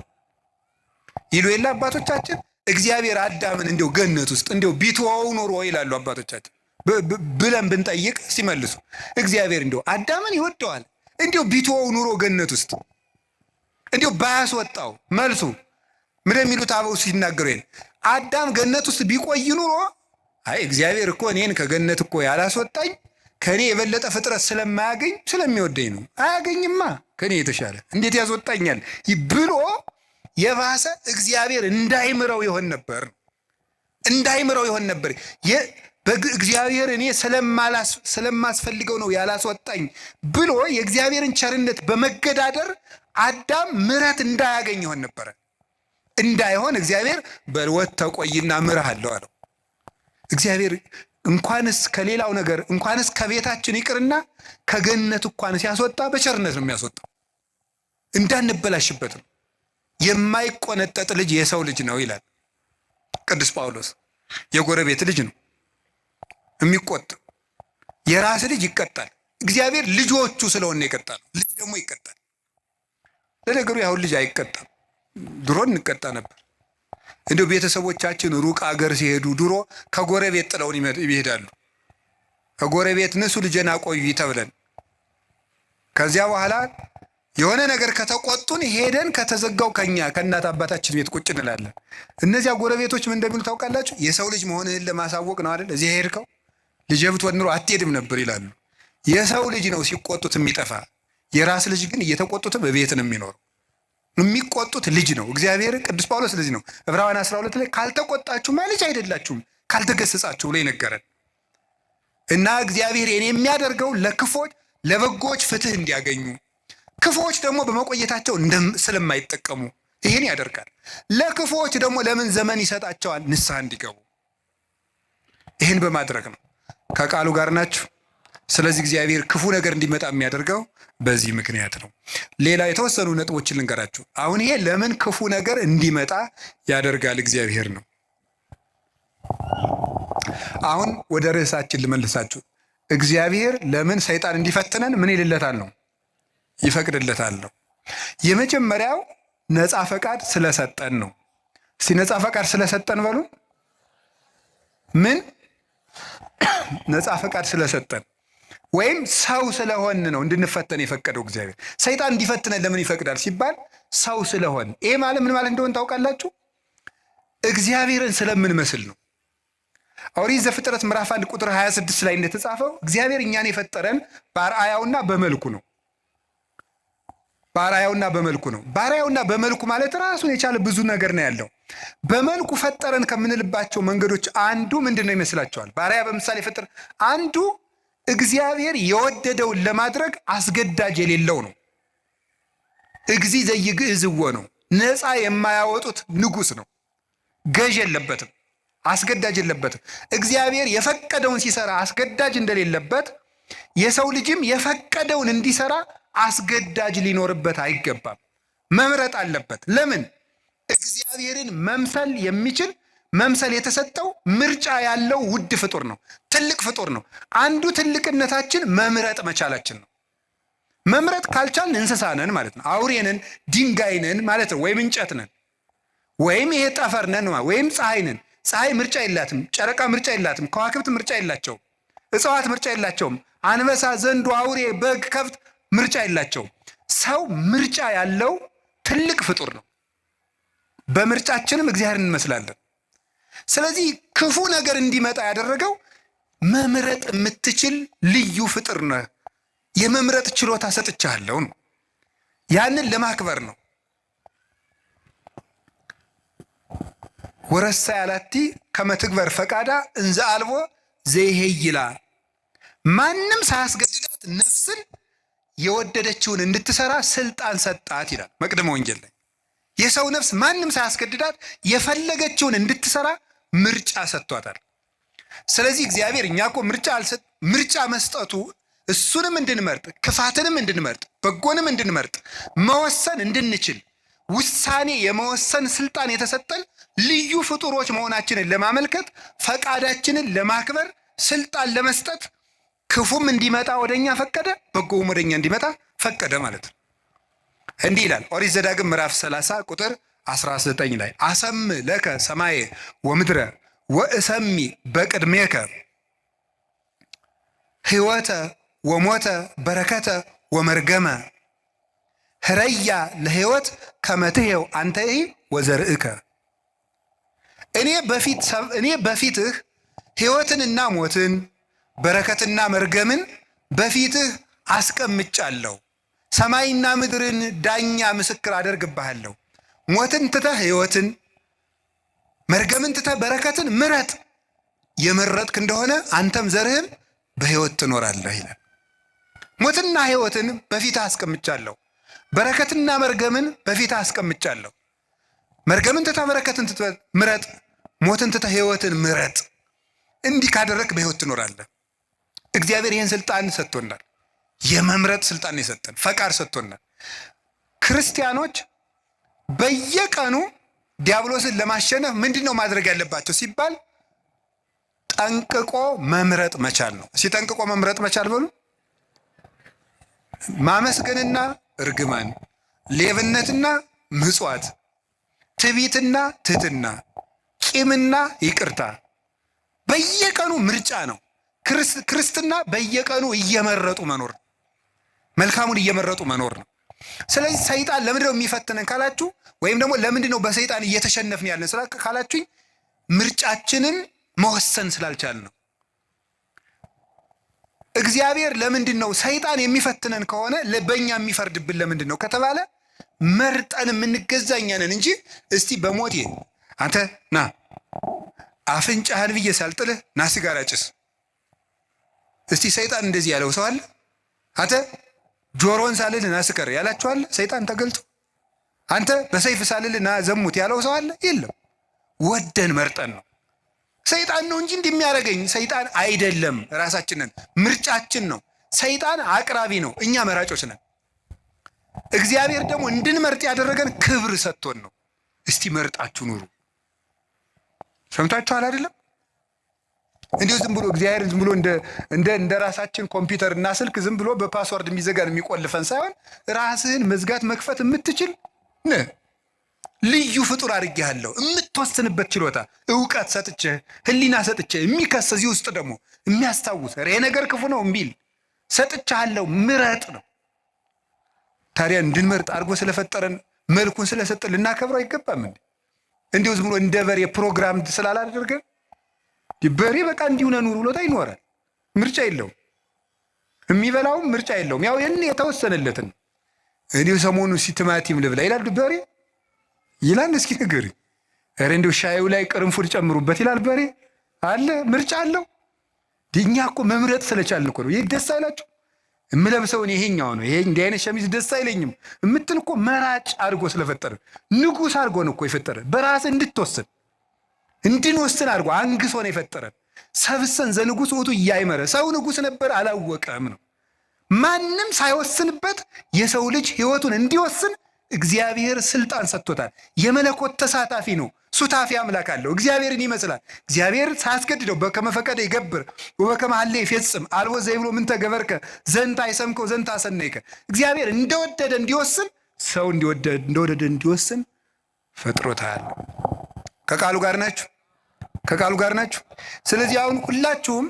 ይሉ የለ አባቶቻችን። እግዚአብሔር አዳምን እንዲው ገነት ውስጥ እንዲው ቢተወው ኖሮ ይላሉ አባቶቻችን ብለን ብንጠይቅ ሲመልሱ እግዚአብሔር እንዲው አዳምን ይወደዋል እንዲው ቢተወው ኑሮ ገነት ውስጥ እንዲው ባያስወጣው። መልሱ ምን የሚሉት አበው ሲናገሩ ይሄን አዳም ገነት ውስጥ ቢቆይ ኑሮ አይ እግዚአብሔር እኮ እኔን ከገነት እኮ ያላስወጣኝ ከኔ የበለጠ ፍጥረት ስለማያገኝ ስለሚወደኝ ነው። አያገኝማ ከኔ የተሻለ እንዴት ያስወጣኛል ብሎ የባሰ እግዚአብሔር እንዳይምረው ይሆን ነበር። እግዚአብሔር እኔ ስለማስፈልገው ነው ያላስወጣኝ ብሎ የእግዚአብሔርን ቸርነት በመገዳደር አዳም ምሕረት እንዳያገኝ ይሆን ነበረ። እንዳይሆን እግዚአብሔር በልወት ተቆይና ምርሃለሁ አለው። እግዚአብሔር እንኳንስ ከሌላው ነገር እንኳንስ ከቤታችን ይቅርና ከገነት እንኳን ሲያስወጣ በቸርነት ነው የሚያስወጣው፣ እንዳንበላሽበት ነው። የማይቆነጠጥ ልጅ የሰው ልጅ ነው ይላል ቅዱስ ጳውሎስ። የጎረቤት ልጅ ነው የሚቆጠው። የራስ ልጅ ይቀጣል። እግዚአብሔር ልጆቹ ስለሆነ ይቀጣል። ልጅ ደግሞ ይቀጣል። ለነገሩ ያሁን ልጅ አይቀጣም። ድሮ እንቀጣ ነበር። እንዲሁ ቤተሰቦቻችን ሩቅ አገር ሲሄዱ ድሮ ከጎረቤት ጥለውን ይሄዳሉ። ከጎረቤት ንሱ ልጄን አቆዩ ተብለን ከዚያ በኋላ የሆነ ነገር ከተቆጡን ሄደን ከተዘጋው ከእናት አባታችን ቤት ቁጭ እንላለን። እነዚያ ጎረቤቶች ምን እንደሚሉ ታውቃላችሁ? የሰው ልጅ መሆንህን ለማሳወቅ ነው አይደል እዚህ ሄድከው፣ ልጄ ብትሆን ኑሮ አትሄድም ነበር ይላሉ። የሰው ልጅ ነው ሲቆጡት የሚጠፋ። የራስ ልጅ ግን እየተቆጡት በቤት ነው የሚኖረው። የሚቆጡት ልጅ ነው። እግዚአብሔር ቅዱስ ጳውሎስ ስለዚህ ነው ዕብራውያን 12 ላይ ካልተቆጣችሁማ ልጅ አይደላችሁም ካልተገሰጻችሁ ብሎ ይነገረን እና እግዚአብሔር የሚያደርገው ለክፎች ለበጎች ፍትህ እንዲያገኙ፣ ክፎች ደግሞ በመቆየታቸው ስለማይጠቀሙ ይህን ያደርጋል። ለክፎች ደግሞ ለምን ዘመን ይሰጣቸዋል? ንስሐ እንዲገቡ። ይህን በማድረግ ነው። ከቃሉ ጋር ናችሁ። ስለዚህ እግዚአብሔር ክፉ ነገር እንዲመጣ የሚያደርገው በዚህ ምክንያት ነው። ሌላ የተወሰኑ ነጥቦችን ልንገራችሁ። አሁን ይሄ ለምን ክፉ ነገር እንዲመጣ ያደርጋል እግዚአብሔር ነው። አሁን ወደ ርዕሳችን ልመልሳችሁ። እግዚአብሔር ለምን ሰይጣን እንዲፈትነን ምን ይልለታል ነው? ይፈቅድለታል ነው። የመጀመሪያው ነፃ ፈቃድ ስለሰጠን ነው። እስቲ ነፃ ፈቃድ ስለሰጠን በሉን። ምን ነፃ ፈቃድ ስለሰጠን ወይም ሰው ስለሆን ነው እንድንፈተን የፈቀደው እግዚአብሔር። ሰይጣን እንዲፈትነን ለምን ይፈቅዳል ሲባል ሰው ስለሆን። ይሄ ማለት ምን ማለት እንደሆነ ታውቃላችሁ? እግዚአብሔርን ስለምንመስል ነው። ኦሪት ዘፍጥረት ምዕራፍ 1 ቁጥር 26 ላይ እንደተጻፈው እግዚአብሔር እኛን የፈጠረን በአርአያውና በመልኩ ነው። በአርአያውና በመልኩ ነው። በአርአያውና በመልኩ ማለት ራሱን የቻለ ብዙ ነገር ነው ያለው። በመልኩ ፈጠረን ከምንልባቸው መንገዶች አንዱ ምንድን ነው ይመስላችኋል? በአርአያ በምሳሌ ፈጠረ አንዱ እግዚአብሔር የወደደውን ለማድረግ አስገዳጅ የሌለው ነው። እግዚ ዘይግዕዝዎ ነው። ነፃ የማያወጡት ንጉሥ ነው። ገዥ የለበትም፣ አስገዳጅ የለበትም። እግዚአብሔር የፈቀደውን ሲሰራ አስገዳጅ እንደሌለበት የሰው ልጅም የፈቀደውን እንዲሰራ አስገዳጅ ሊኖርበት አይገባም። መምረጥ አለበት። ለምን? እግዚአብሔርን መምሰል የሚችል መምሰል የተሰጠው ምርጫ ያለው ውድ ፍጡር ነው። ትልቅ ፍጡር ነው። አንዱ ትልቅነታችን መምረጥ መቻላችን ነው። መምረጥ ካልቻልን እንስሳ ነን ማለት ነው። አውሬ ነን፣ ድንጋይ ነን ማለት ነው። ወይም እንጨት ነን፣ ወይም ይሄ ጠፈር ነን፣ ወይም ፀሐይ ነን። ፀሐይ ምርጫ የላትም። ጨረቃ ምርጫ የላትም። ከዋክብት ምርጫ የላቸውም። እጽዋት ምርጫ የላቸውም። አንበሳ፣ ዘንዶ፣ አውሬ፣ በግ፣ ከብት ምርጫ የላቸውም። ሰው ምርጫ ያለው ትልቅ ፍጡር ነው። በምርጫችንም እግዚአብሔርን እንመስላለን። ስለዚህ ክፉ ነገር እንዲመጣ ያደረገው መምረጥ የምትችል ልዩ ፍጡር ነህ፣ የመምረጥ ችሎታ ሰጥቻለሁ ነው። ያንን ለማክበር ነው። ወረሳ ያላቲ ከመትግበር ፈቃዳ እንዘ አልቦ ዘይሄይላ። ማንም ሳያስገድዳት ነፍስን የወደደችውን እንድትሰራ ስልጣን ሰጣት ይላል መቅደመ ወንጌል ላይ። የሰው ነፍስ ማንም ሳያስገድዳት የፈለገችውን እንድትሰራ ምርጫ ሰጥቷታል። ስለዚህ እግዚአብሔር እኛ እኮ ምርጫ መስጠቱ እሱንም እንድንመርጥ፣ ክፋትንም እንድንመርጥ፣ በጎንም እንድንመርጥ፣ መወሰን እንድንችል ውሳኔ የመወሰን ስልጣን የተሰጠን ልዩ ፍጡሮች መሆናችንን ለማመልከት ፈቃዳችንን ለማክበር ስልጣን ለመስጠት ክፉም እንዲመጣ ወደኛ ፈቀደ፣ በጎውም ወደኛ እንዲመጣ ፈቀደ ማለት ነው። እንዲህ ይላል ኦሪት ዘዳግም ምዕራፍ 30 ቁጥር 19 ላይ አሰም ለከ ሰማየ ወምድረ ወእሰሚ በቅድሜከ ሕይወተ ወሞተ በረከተ ወመርገመ ህረያ ለሕይወት ከመትሄው አንተኢ ወዘርእከ። እኔ በፊትህ ሕይወትንና ሞትን በረከትና መርገምን በፊትህ አስቀምጫለሁ። ሰማይና ምድርን ዳኛ ምስክር አደርግብሃለሁ። ሞትን ትተህ ሕይወትን፣ መርገምን ትተህ በረከትን ምረጥ። የመረጥክ እንደሆነ አንተም ዘርህም በሕይወት ትኖራለህ ይላል። ሞትና ሕይወትን በፊትህ አስቀምጫለሁ፣ በረከትና መርገምን በፊትህ አስቀምጫለሁ። መርገምን ትተህ በረከትን ምረጥ፣ ሞትን ትተህ ሕይወትን ምረጥ። እንዲህ ካደረግክ በሕይወት ትኖራለህ። እግዚአብሔር ይህን ስልጣን ሰጥቶናል። የመምረጥ ስልጣን የሰጠን ፈቃድ ሰጥቶናል። ክርስቲያኖች በየቀኑ ዲያብሎስን ለማሸነፍ ምንድን ነው ማድረግ ያለባቸው ሲባል ጠንቅቆ መምረጥ መቻል ነው። ጠንቅቆ መምረጥ መቻል በሉ። ማመስገንና እርግማን፣ ሌብነትና ምጽዋት፣ ትዕቢትና ትሕትና፣ ቂምና ይቅርታ በየቀኑ ምርጫ ነው። ክርስትና በየቀኑ እየመረጡ መኖር ነው። መልካሙን እየመረጡ መኖር ነው። ስለዚህ ሰይጣን ለምንድን ነው የሚፈትነን ካላችሁ፣ ወይም ደግሞ ለምንድን ነው በሰይጣን እየተሸነፍን ያለን ካላችሁኝ፣ ምርጫችንን መወሰን ስላልቻልን ነው። እግዚአብሔር ለምንድን ነው ሰይጣን የሚፈትነን ከሆነ በእኛ የሚፈርድብን ለምንድን ነው ከተባለ መርጠን የምንገዛ እኛ ነን እንጂ እስቲ በሞቴ አንተ ና አፍንጫህን ብዬ ሳልጥልህ ና ሲጋራ ጭስ። እስቲ ሰይጣን እንደዚህ ያለው ሰው አለ? አንተ ጆሮን ሳልልህ ና ስከር ያላችሁ አለ? ሰይጣን ተገልጦ አንተ በሰይፍ ሳልልህ ና ዘሙት ያለው ሰው አለ? የለም። ወደን መርጠን ነው። ሰይጣን ነው እንጂ እንደሚያደርገኝ ሰይጣን አይደለም። ራሳችንን ምርጫችን ነው። ሰይጣን አቅራቢ ነው፣ እኛ መራጮች ነን። እግዚአብሔር ደግሞ እንድንመርጥ ያደረገን ክብር ሰጥቶን ነው። እስቲ መርጣችሁ ኑሩ። ሰምታችኋል አይደለም? እንዲሁ ዝም ብሎ እግዚአብሔር ዝም ብሎ እንደ ራሳችን ኮምፒውተር እና ስልክ ዝም ብሎ በፓስወርድ የሚዘጋን የሚቆልፈን ሳይሆን ራስህን መዝጋት መክፈት የምትችል ነህ። ልዩ ፍጡር አድርጌሃለሁ። የምትወስንበት ችሎታ እውቀት ሰጥቼ ህሊና ሰጥቼ የሚከስ እዚህ ውስጥ ደግሞ የሚያስታውስ ይሄ ነገር ክፉ ነው እምቢል ሰጥቻለሁ። ምረጥ ነው። ታዲያ እንድንመርጥ አድርጎ ስለፈጠረን መልኩን ስለሰጠን ልናከብረው አይገባም እንዴ? እንዲሁ ዝም ብሎ እንደ በሬ ፕሮግራም ስላላደረገን በሬ በቃ እንዲሁ ኑር ብሎታ ይኖራል። ምርጫ የለውም። የሚበላውም ምርጫ የለውም። ያው ይህን የተወሰነለትን እንዲሁ ሰሞኑን ቲማቲም ልብላ ይላል በሬ ይላል። እስኪ ንገሪ። ኧረ እንዲሁ ሻዩ ላይ ቅርንፉድ ጨምሩበት ይላል በሬ አለ። ምርጫ አለው። እኛ እኮ መምረጥ ስለቻልን እኮ ነው። ይህ ደስ አይላችሁ? የምለብሰውን ይሄኛው ነው ይሄ እንዲህ አይነት ሸሚዝ ደስ አይለኝም የምትል እኮ መራጭ አድርጎ ስለፈጠረ ንጉሥ አድርጎ ነው እኮ የፈጠረ። በራስ እንድትወስን እንድንወስን አድርጎ አንግሶ ነው የፈጠረን። ሰብሰን ዘንጉሥ ውእቱ እያይመረ ሰው ንጉሥ ነበር አላወቀም ነው። ማንም ሳይወስንበት የሰው ልጅ ሕይወቱን እንዲወስን እግዚአብሔር ስልጣን ሰጥቶታል። የመለኮት ተሳታፊ ነው። ሱታፊ አምላክ አለው። እግዚአብሔርን ይመስላል። እግዚአብሔር ሳያስገድደው በከመ ፈቀደ ይገብር ወበከመ ሀሌ ይፌጽም አልቦ ዘይብሎ ምንተ ገበርከ ዘንተ አይሰምከው ዘንተ አሰነይከ። እግዚአብሔር እንደወደደ እንዲወስን ሰው እንደወደደ እንዲወስን ፈጥሮታል። ከቃሉ ጋር ናችሁ? ከቃሉ ጋር ናችሁ? ስለዚህ አሁን ሁላችሁም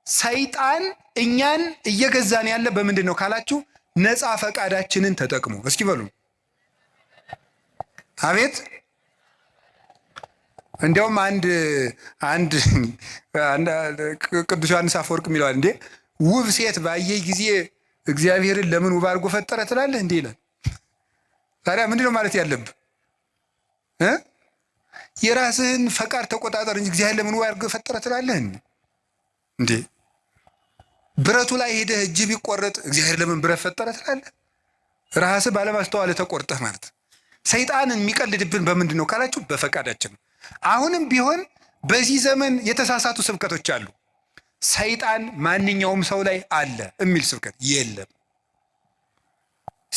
ሰይጣን እኛን እየገዛን ያለ በምንድን ነው ካላችሁ ነፃ ፈቃዳችንን ተጠቅሞ እስኪ በሉ አቤት። እንዲያውም አንድ ቅዱስ ዮሐንስ አፈወርቅ የሚለዋል እንዴ ውብ ሴት ባየህ ጊዜ እግዚአብሔርን ለምን ውብ አድርጎ ፈጠረ ትላለህ እንዴ ይላል። ታዲያ ምንድን ነው ማለት ያለብህ? የራስህን ፈቃድ ተቆጣጠር እንጂ እግዚአብሔር ለምን ውብ አድርጎ ፈጠረ ትላለህ እንዴ? ብረቱ ላይ ሄደህ እጅ ቢቆረጥ እግዚአብሔር ለምን ብረት ፈጠረ ትላለህ? ራስህ ባለማስተዋል ተቆርጠህ ማለት። ሰይጣንን የሚቀልድብን በምንድን ነው ካላችሁ በፈቃዳችን ነው። አሁንም ቢሆን በዚህ ዘመን የተሳሳቱ ስብከቶች አሉ። ሰይጣን ማንኛውም ሰው ላይ አለ የሚል ስብከት የለም።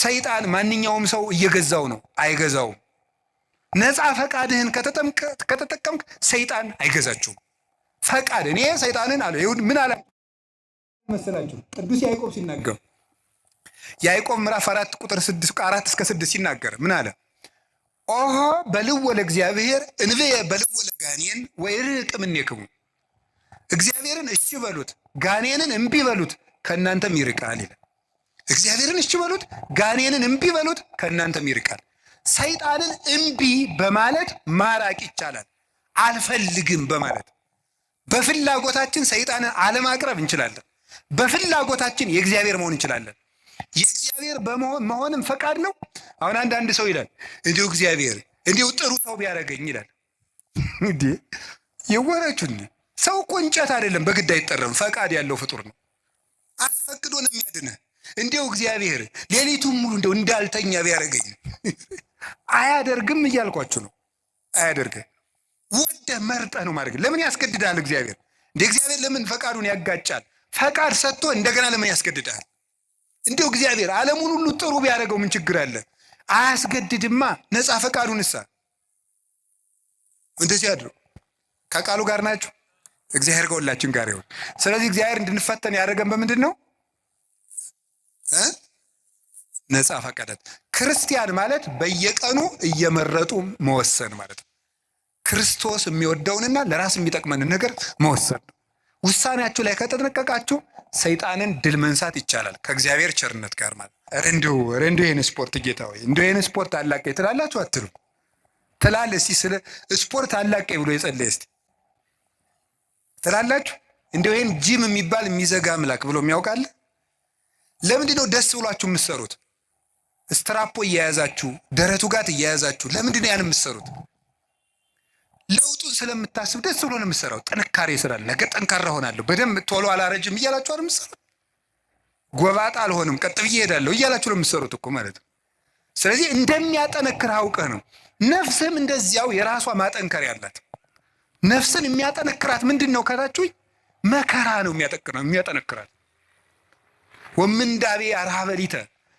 ሰይጣን ማንኛውም ሰው እየገዛው ነው፣ አይገዛውም። ነፃ ፈቃድህን ከተጠቀምክ ሰይጣን አይገዛችሁም። ፈቃድ እኔ ሰይጣንን አለ ምን አለ መሰላችሁ? ቅዱስ ያዕቆብ ሲናገር ያዕቆብ ምዕራፍ 4 ቁጥር 4 እስከ 6 ሲናገር ምን አለ? ኦሆ በልዎ ለእግዚአብሔር እንብየ በልዎ ለጋኔን ወይርቅ እምኔክሙ። እግዚአብሔርን እሺ በሉት ጋኔንን እምቢ በሉት ከእናንተም ይርቃል ይላል። እግዚአብሔርን እሺ በሉት ጋኔንን እምቢ በሉት ከእናንተም ይርቃል። ሰይጣንን እምቢ በማለት ማራቅ ይቻላል። አልፈልግም በማለት በፍላጎታችን ሰይጣንን አለማቅረብ እንችላለን። በፍላጎታችን የእግዚአብሔር መሆን እንችላለን። የእግዚአብሔር መሆንም ፈቃድ ነው። አሁን አንዳንድ ሰው ይላል እንዲሁ እግዚአብሔር እንዲሁ ጥሩ ሰው ቢያደርገኝ ይላል። እንዴ የወራችሁን ሰው እኮ እንጨት አይደለም፣ በግድ አይጠረም። ፈቃድ ያለው ፍጡር ነው። አስፈቅዶ ነው የሚያድነህ። እንዲሁ እግዚአብሔር ሌሊቱን ሙሉ እንደው እንዳልተኛ ቢያደርገኝ አያደርግም እያልኳችሁ ነው። አያደርግህ። ወደህ መርጠህ ነው ማድረግ። ለምን ያስገድዳል እግዚአብሔር? እንደ እግዚአብሔር ለምን ፈቃዱን ያጋጫል? ፈቃድ ሰጥቶ እንደገና ለምን ያስገድዳል? እንዲሁ እግዚአብሔር ዓለሙን ሁሉ ጥሩ ቢያደርገው ምን ችግር አለ? አያስገድድማ። ነፃ ፈቃዱንሳ እንደዚህ ያድርው። ከቃሉ ጋር ናችሁ? እግዚአብሔር ከሁላችን ጋር ይሁን። ስለዚህ እግዚአብሔር እንድንፈተን ያደረገን በምንድን ነው? ነፃ ፈቃዳት። ክርስቲያን ማለት በየቀኑ እየመረጡ መወሰን ማለት ነው። ክርስቶስ የሚወደውንና ለራስ የሚጠቅመንን ነገር መወሰን ነው። ውሳኔያችሁ ላይ ከተጠነቀቃችሁ ሰይጣንን ድል መንሳት ይቻላል ከእግዚአብሔር ቸርነት ጋር ማለት። እንዲሁ ይህን ስፖርት ጌታ ወይ እንዲሁ ይህን ስፖርት አላቀኝ ትላላችሁ አትሉ? ትላለህ? እስኪ ስለ ስፖርት አላቀኝ ብሎ የጸለየ እስኪ ትላላችሁ? እንዲሁ ይህን ጂም የሚባል የሚዘጋ አምላክ ብሎ የሚያውቃለ? ለምንድን ነው ደስ ብሏችሁ የምትሰሩት? ስትራፖ እየያዛችሁ ደረቱ ጋር እየያዛችሁ ለምንድን ነው ያን የምትሰሩት? ለውጡን ስለምታስብ ደስ ብሎ ነው የምትሰራው። ጥንካሬ ስላለ ነገ ጠንካራ ሆናለሁ በደንብ ቶሎ አላረጅም እያላችሁ ነው የምትሰሩት። ጎባጣ አልሆንም ቀጥ ብዬ እሄዳለሁ እያላችሁ ነው የምትሰሩት እኮ ማለት ነው። ስለዚህ እንደሚያጠነክር አውቀህ ነው። ነፍስህም እንደዚያው የራሷ ማጠንከር ያላት። ነፍስን የሚያጠነክራት ምንድን ነው ካላችሁኝ፣ መከራ ነው የሚያጠነክራት። ወምንዳቤ አርሃበሊተ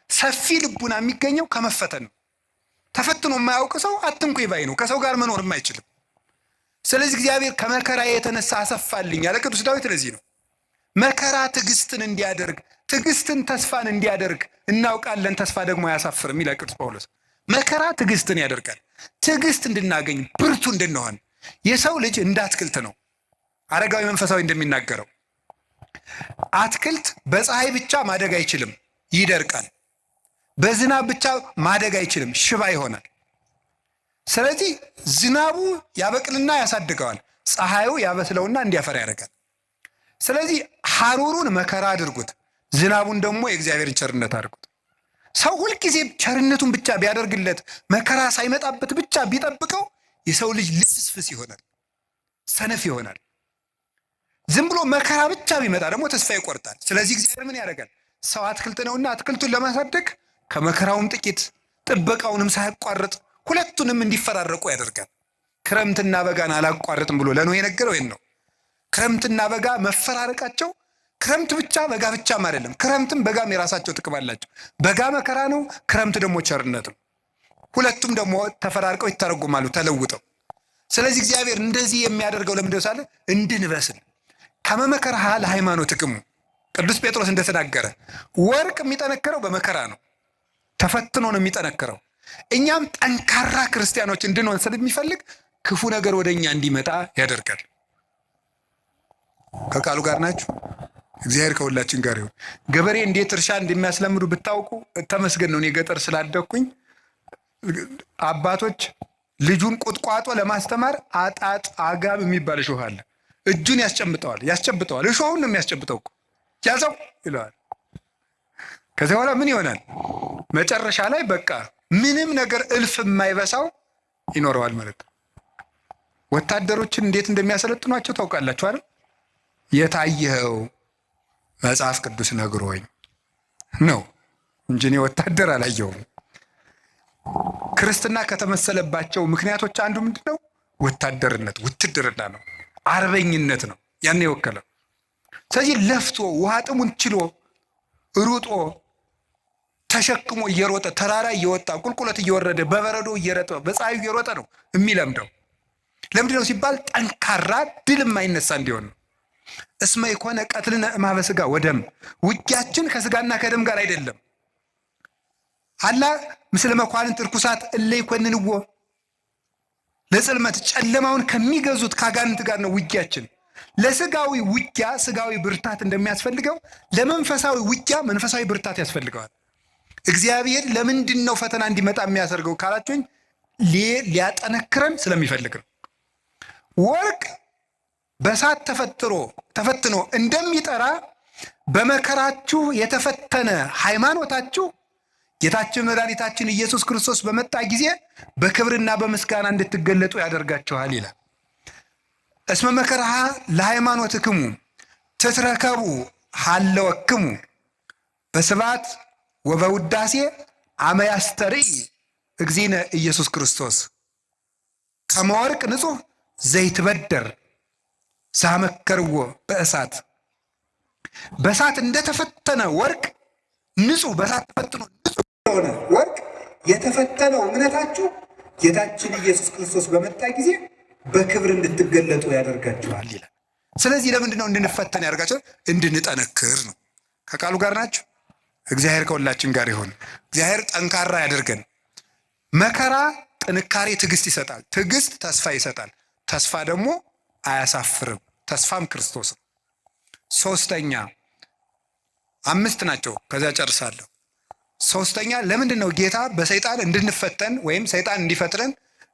ሰፊ ልቡና የሚገኘው ከመፈተን ነው። ተፈትኖ የማያውቅ ሰው አትንኩኝ ባይ ነው። ከሰው ጋር መኖርም አይችልም። ስለዚህ እግዚአብሔር ከመከራ የተነሳ አሰፋልኝ ያለ ቅዱስ ዳዊት ለዚህ ነው። መከራ ትዕግስትን እንዲያደርግ፣ ትዕግስትን ተስፋን እንዲያደርግ እናውቃለን። ተስፋ ደግሞ አያሳፍርም ይላል ቅዱስ ጳውሎስ። መከራ ትዕግስትን ያደርጋል። ትዕግስት እንድናገኝ ብርቱ እንድንሆን። የሰው ልጅ እንደ አትክልት ነው። አረጋዊ መንፈሳዊ እንደሚናገረው አትክልት በፀሐይ ብቻ ማደግ አይችልም፣ ይደርቃል። በዝናብ ብቻ ማደግ አይችልም፣ ሽባ ይሆናል። ስለዚህ ዝናቡ ያበቅልና ያሳድገዋል፣ ፀሐዩ ያበስለውና እንዲያፈራ ያደርጋል። ስለዚህ ሐሩሩን መከራ አድርጉት፣ ዝናቡን ደግሞ የእግዚአብሔርን ቸርነት አድርጉት። ሰው ሁልጊዜ ቸርነቱን ብቻ ቢያደርግለት መከራ ሳይመጣበት ብቻ ቢጠብቀው የሰው ልጅ ልስፍስ ይሆናል፣ ሰነፍ ይሆናል። ዝም ብሎ መከራ ብቻ ቢመጣ ደግሞ ተስፋ ይቆርጣል። ስለዚህ እግዚአብሔር ምን ያደርጋል? ሰው አትክልት ነውና አትክልቱን ለማሳደግ ከመከራውም ጥቂት ጥበቃውንም ሳያቋርጥ ሁለቱንም እንዲፈራረቁ ያደርጋል። ክረምትና በጋን አላቋርጥም ብሎ ለኖህ የነገረው ይህን ነው። ክረምትና በጋ መፈራረቃቸው ክረምት ብቻ በጋ ብቻም አይደለም። ክረምትም በጋም የራሳቸው ጥቅም አላቸው። በጋ መከራ ነው፣ ክረምት ደግሞ ቸርነት ነው። ሁለቱም ደግሞ ተፈራርቀው ይተረጉማሉ ተለውጠው። ስለዚህ እግዚአብሔር እንደዚህ የሚያደርገው ለምንድን ሳለ እንድንበስል ከመመከርሃ ለሃይማኖት ጥቅሙ ቅዱስ ጴጥሮስ እንደተናገረ ወርቅ የሚጠነክረው በመከራ ነው፣ ተፈትኖ ነው የሚጠነክረው። እኛም ጠንካራ ክርስቲያኖች እንድንሆን ስለሚፈልግ ክፉ ነገር ወደ እኛ እንዲመጣ ያደርጋል። ከቃሉ ጋር ናችሁ? እግዚአብሔር ከሁላችን ጋር ይሁን። ገበሬ እንዴት እርሻ እንደሚያስለምዱ ብታውቁ ተመስገን ነው። እኔ ገጠር ስላደኩኝ አባቶች ልጁን ቁጥቋጦ ለማስተማር አጣጥ አጋም የሚባል እሾህ አለ። እጁን ያስጨብጠዋል። እሾሁን ነው የሚያስጨብጠው እኮ ያዘው ይለዋል። ከዚያ በኋላ ምን ይሆናል? መጨረሻ ላይ በቃ ምንም ነገር እልፍ የማይበሳው ይኖረዋል ማለት ነው። ወታደሮችን እንዴት እንደሚያሰለጥኗቸው ታውቃላችሁ አይደል? የታየኸው መጽሐፍ ቅዱስ ነግሮኝ ነው እንጂ እኔ ወታደር አላየሁም። ክርስትና ከተመሰለባቸው ምክንያቶች አንዱ ምንድን ነው? ወታደርነት፣ ውትድርና ነው፣ አርበኝነት ነው ያን የወከለው። ስለዚህ ለፍቶ ውሃ ጥሙን ችሎ ሩጦ ተሸክሞ እየሮጠ ተራራ እየወጣ ቁልቁለት እየወረደ በበረዶ እየረጠ በፀሐዩ እየሮጠ ነው የሚለምደው። ለምንድን ነው ሲባል ጠንካራ ድል የማይነሳ እንዲሆን ነው። እስመ ይኮነ ቀትልነ እምኀበ ሥጋ ወደም፣ ውጊያችን ከስጋና ከደም ጋር አይደለም። አላ ምስለ መኳንንት ርኩሳት እለ ይኮንንዎ፣ ለጽልመት ጨለማውን ከሚገዙት ከአጋንንት ጋር ነው ውጊያችን። ለስጋዊ ውጊያ ስጋዊ ብርታት እንደሚያስፈልገው ለመንፈሳዊ ውጊያ መንፈሳዊ ብርታት ያስፈልገዋል። እግዚአብሔር ለምንድን ነው ፈተና እንዲመጣ የሚያደርገው ካላችሁኝ፣ ሊያጠነክረን ስለሚፈልግ ነው። ወርቅ በእሳት ተፈትኖ እንደሚጠራ በመከራችሁ የተፈተነ ሃይማኖታችሁ ጌታችን መድኃኒታችን ኢየሱስ ክርስቶስ በመጣ ጊዜ በክብርና በምስጋና እንድትገለጡ ያደርጋችኋል ይላል። እስመ መከርሃ ለሃይማኖትክሙ ትትረከቡ ሀለወክሙ በስብሐት ወበውዳሴ አመ ያስተርኢ እግዚእነ ኢየሱስ ክርስቶስ ከመ ወርቅ ንጹሕ ዘይትበደር ዛመከርዎ በእሳት። በእሳት እንደተፈተነ ወርቅ ንጹሕ፣ በእሳት ተፈትኖ ንጹሕ የሆነ ወርቅ የተፈተነው እምነታችሁ ጌታችን ኢየሱስ ክርስቶስ በመጣ ጊዜ በክብር እንድትገለጡ ያደርጋችኋል ይላል። ስለዚህ ለምንድን ነው እንድንፈተን ያደርጋችኋል? እንድንጠነክር ነው። ከቃሉ ጋር ናችሁ? እግዚአብሔር ከሁላችን ጋር ይሁን። እግዚአብሔር ጠንካራ ያደርገን። መከራ ጥንካሬ፣ ትዕግስት ይሰጣል። ትዕግስት ተስፋ ይሰጣል። ተስፋ ደግሞ አያሳፍርም። ተስፋም ክርስቶስ ነው። ሶስተኛ፣ 5 ናቸው። ከዚያ ጨርሳለሁ። ሶስተኛ፣ ለምንድን ነው ጌታ በሰይጣን እንድንፈተን ወይም ሰይጣን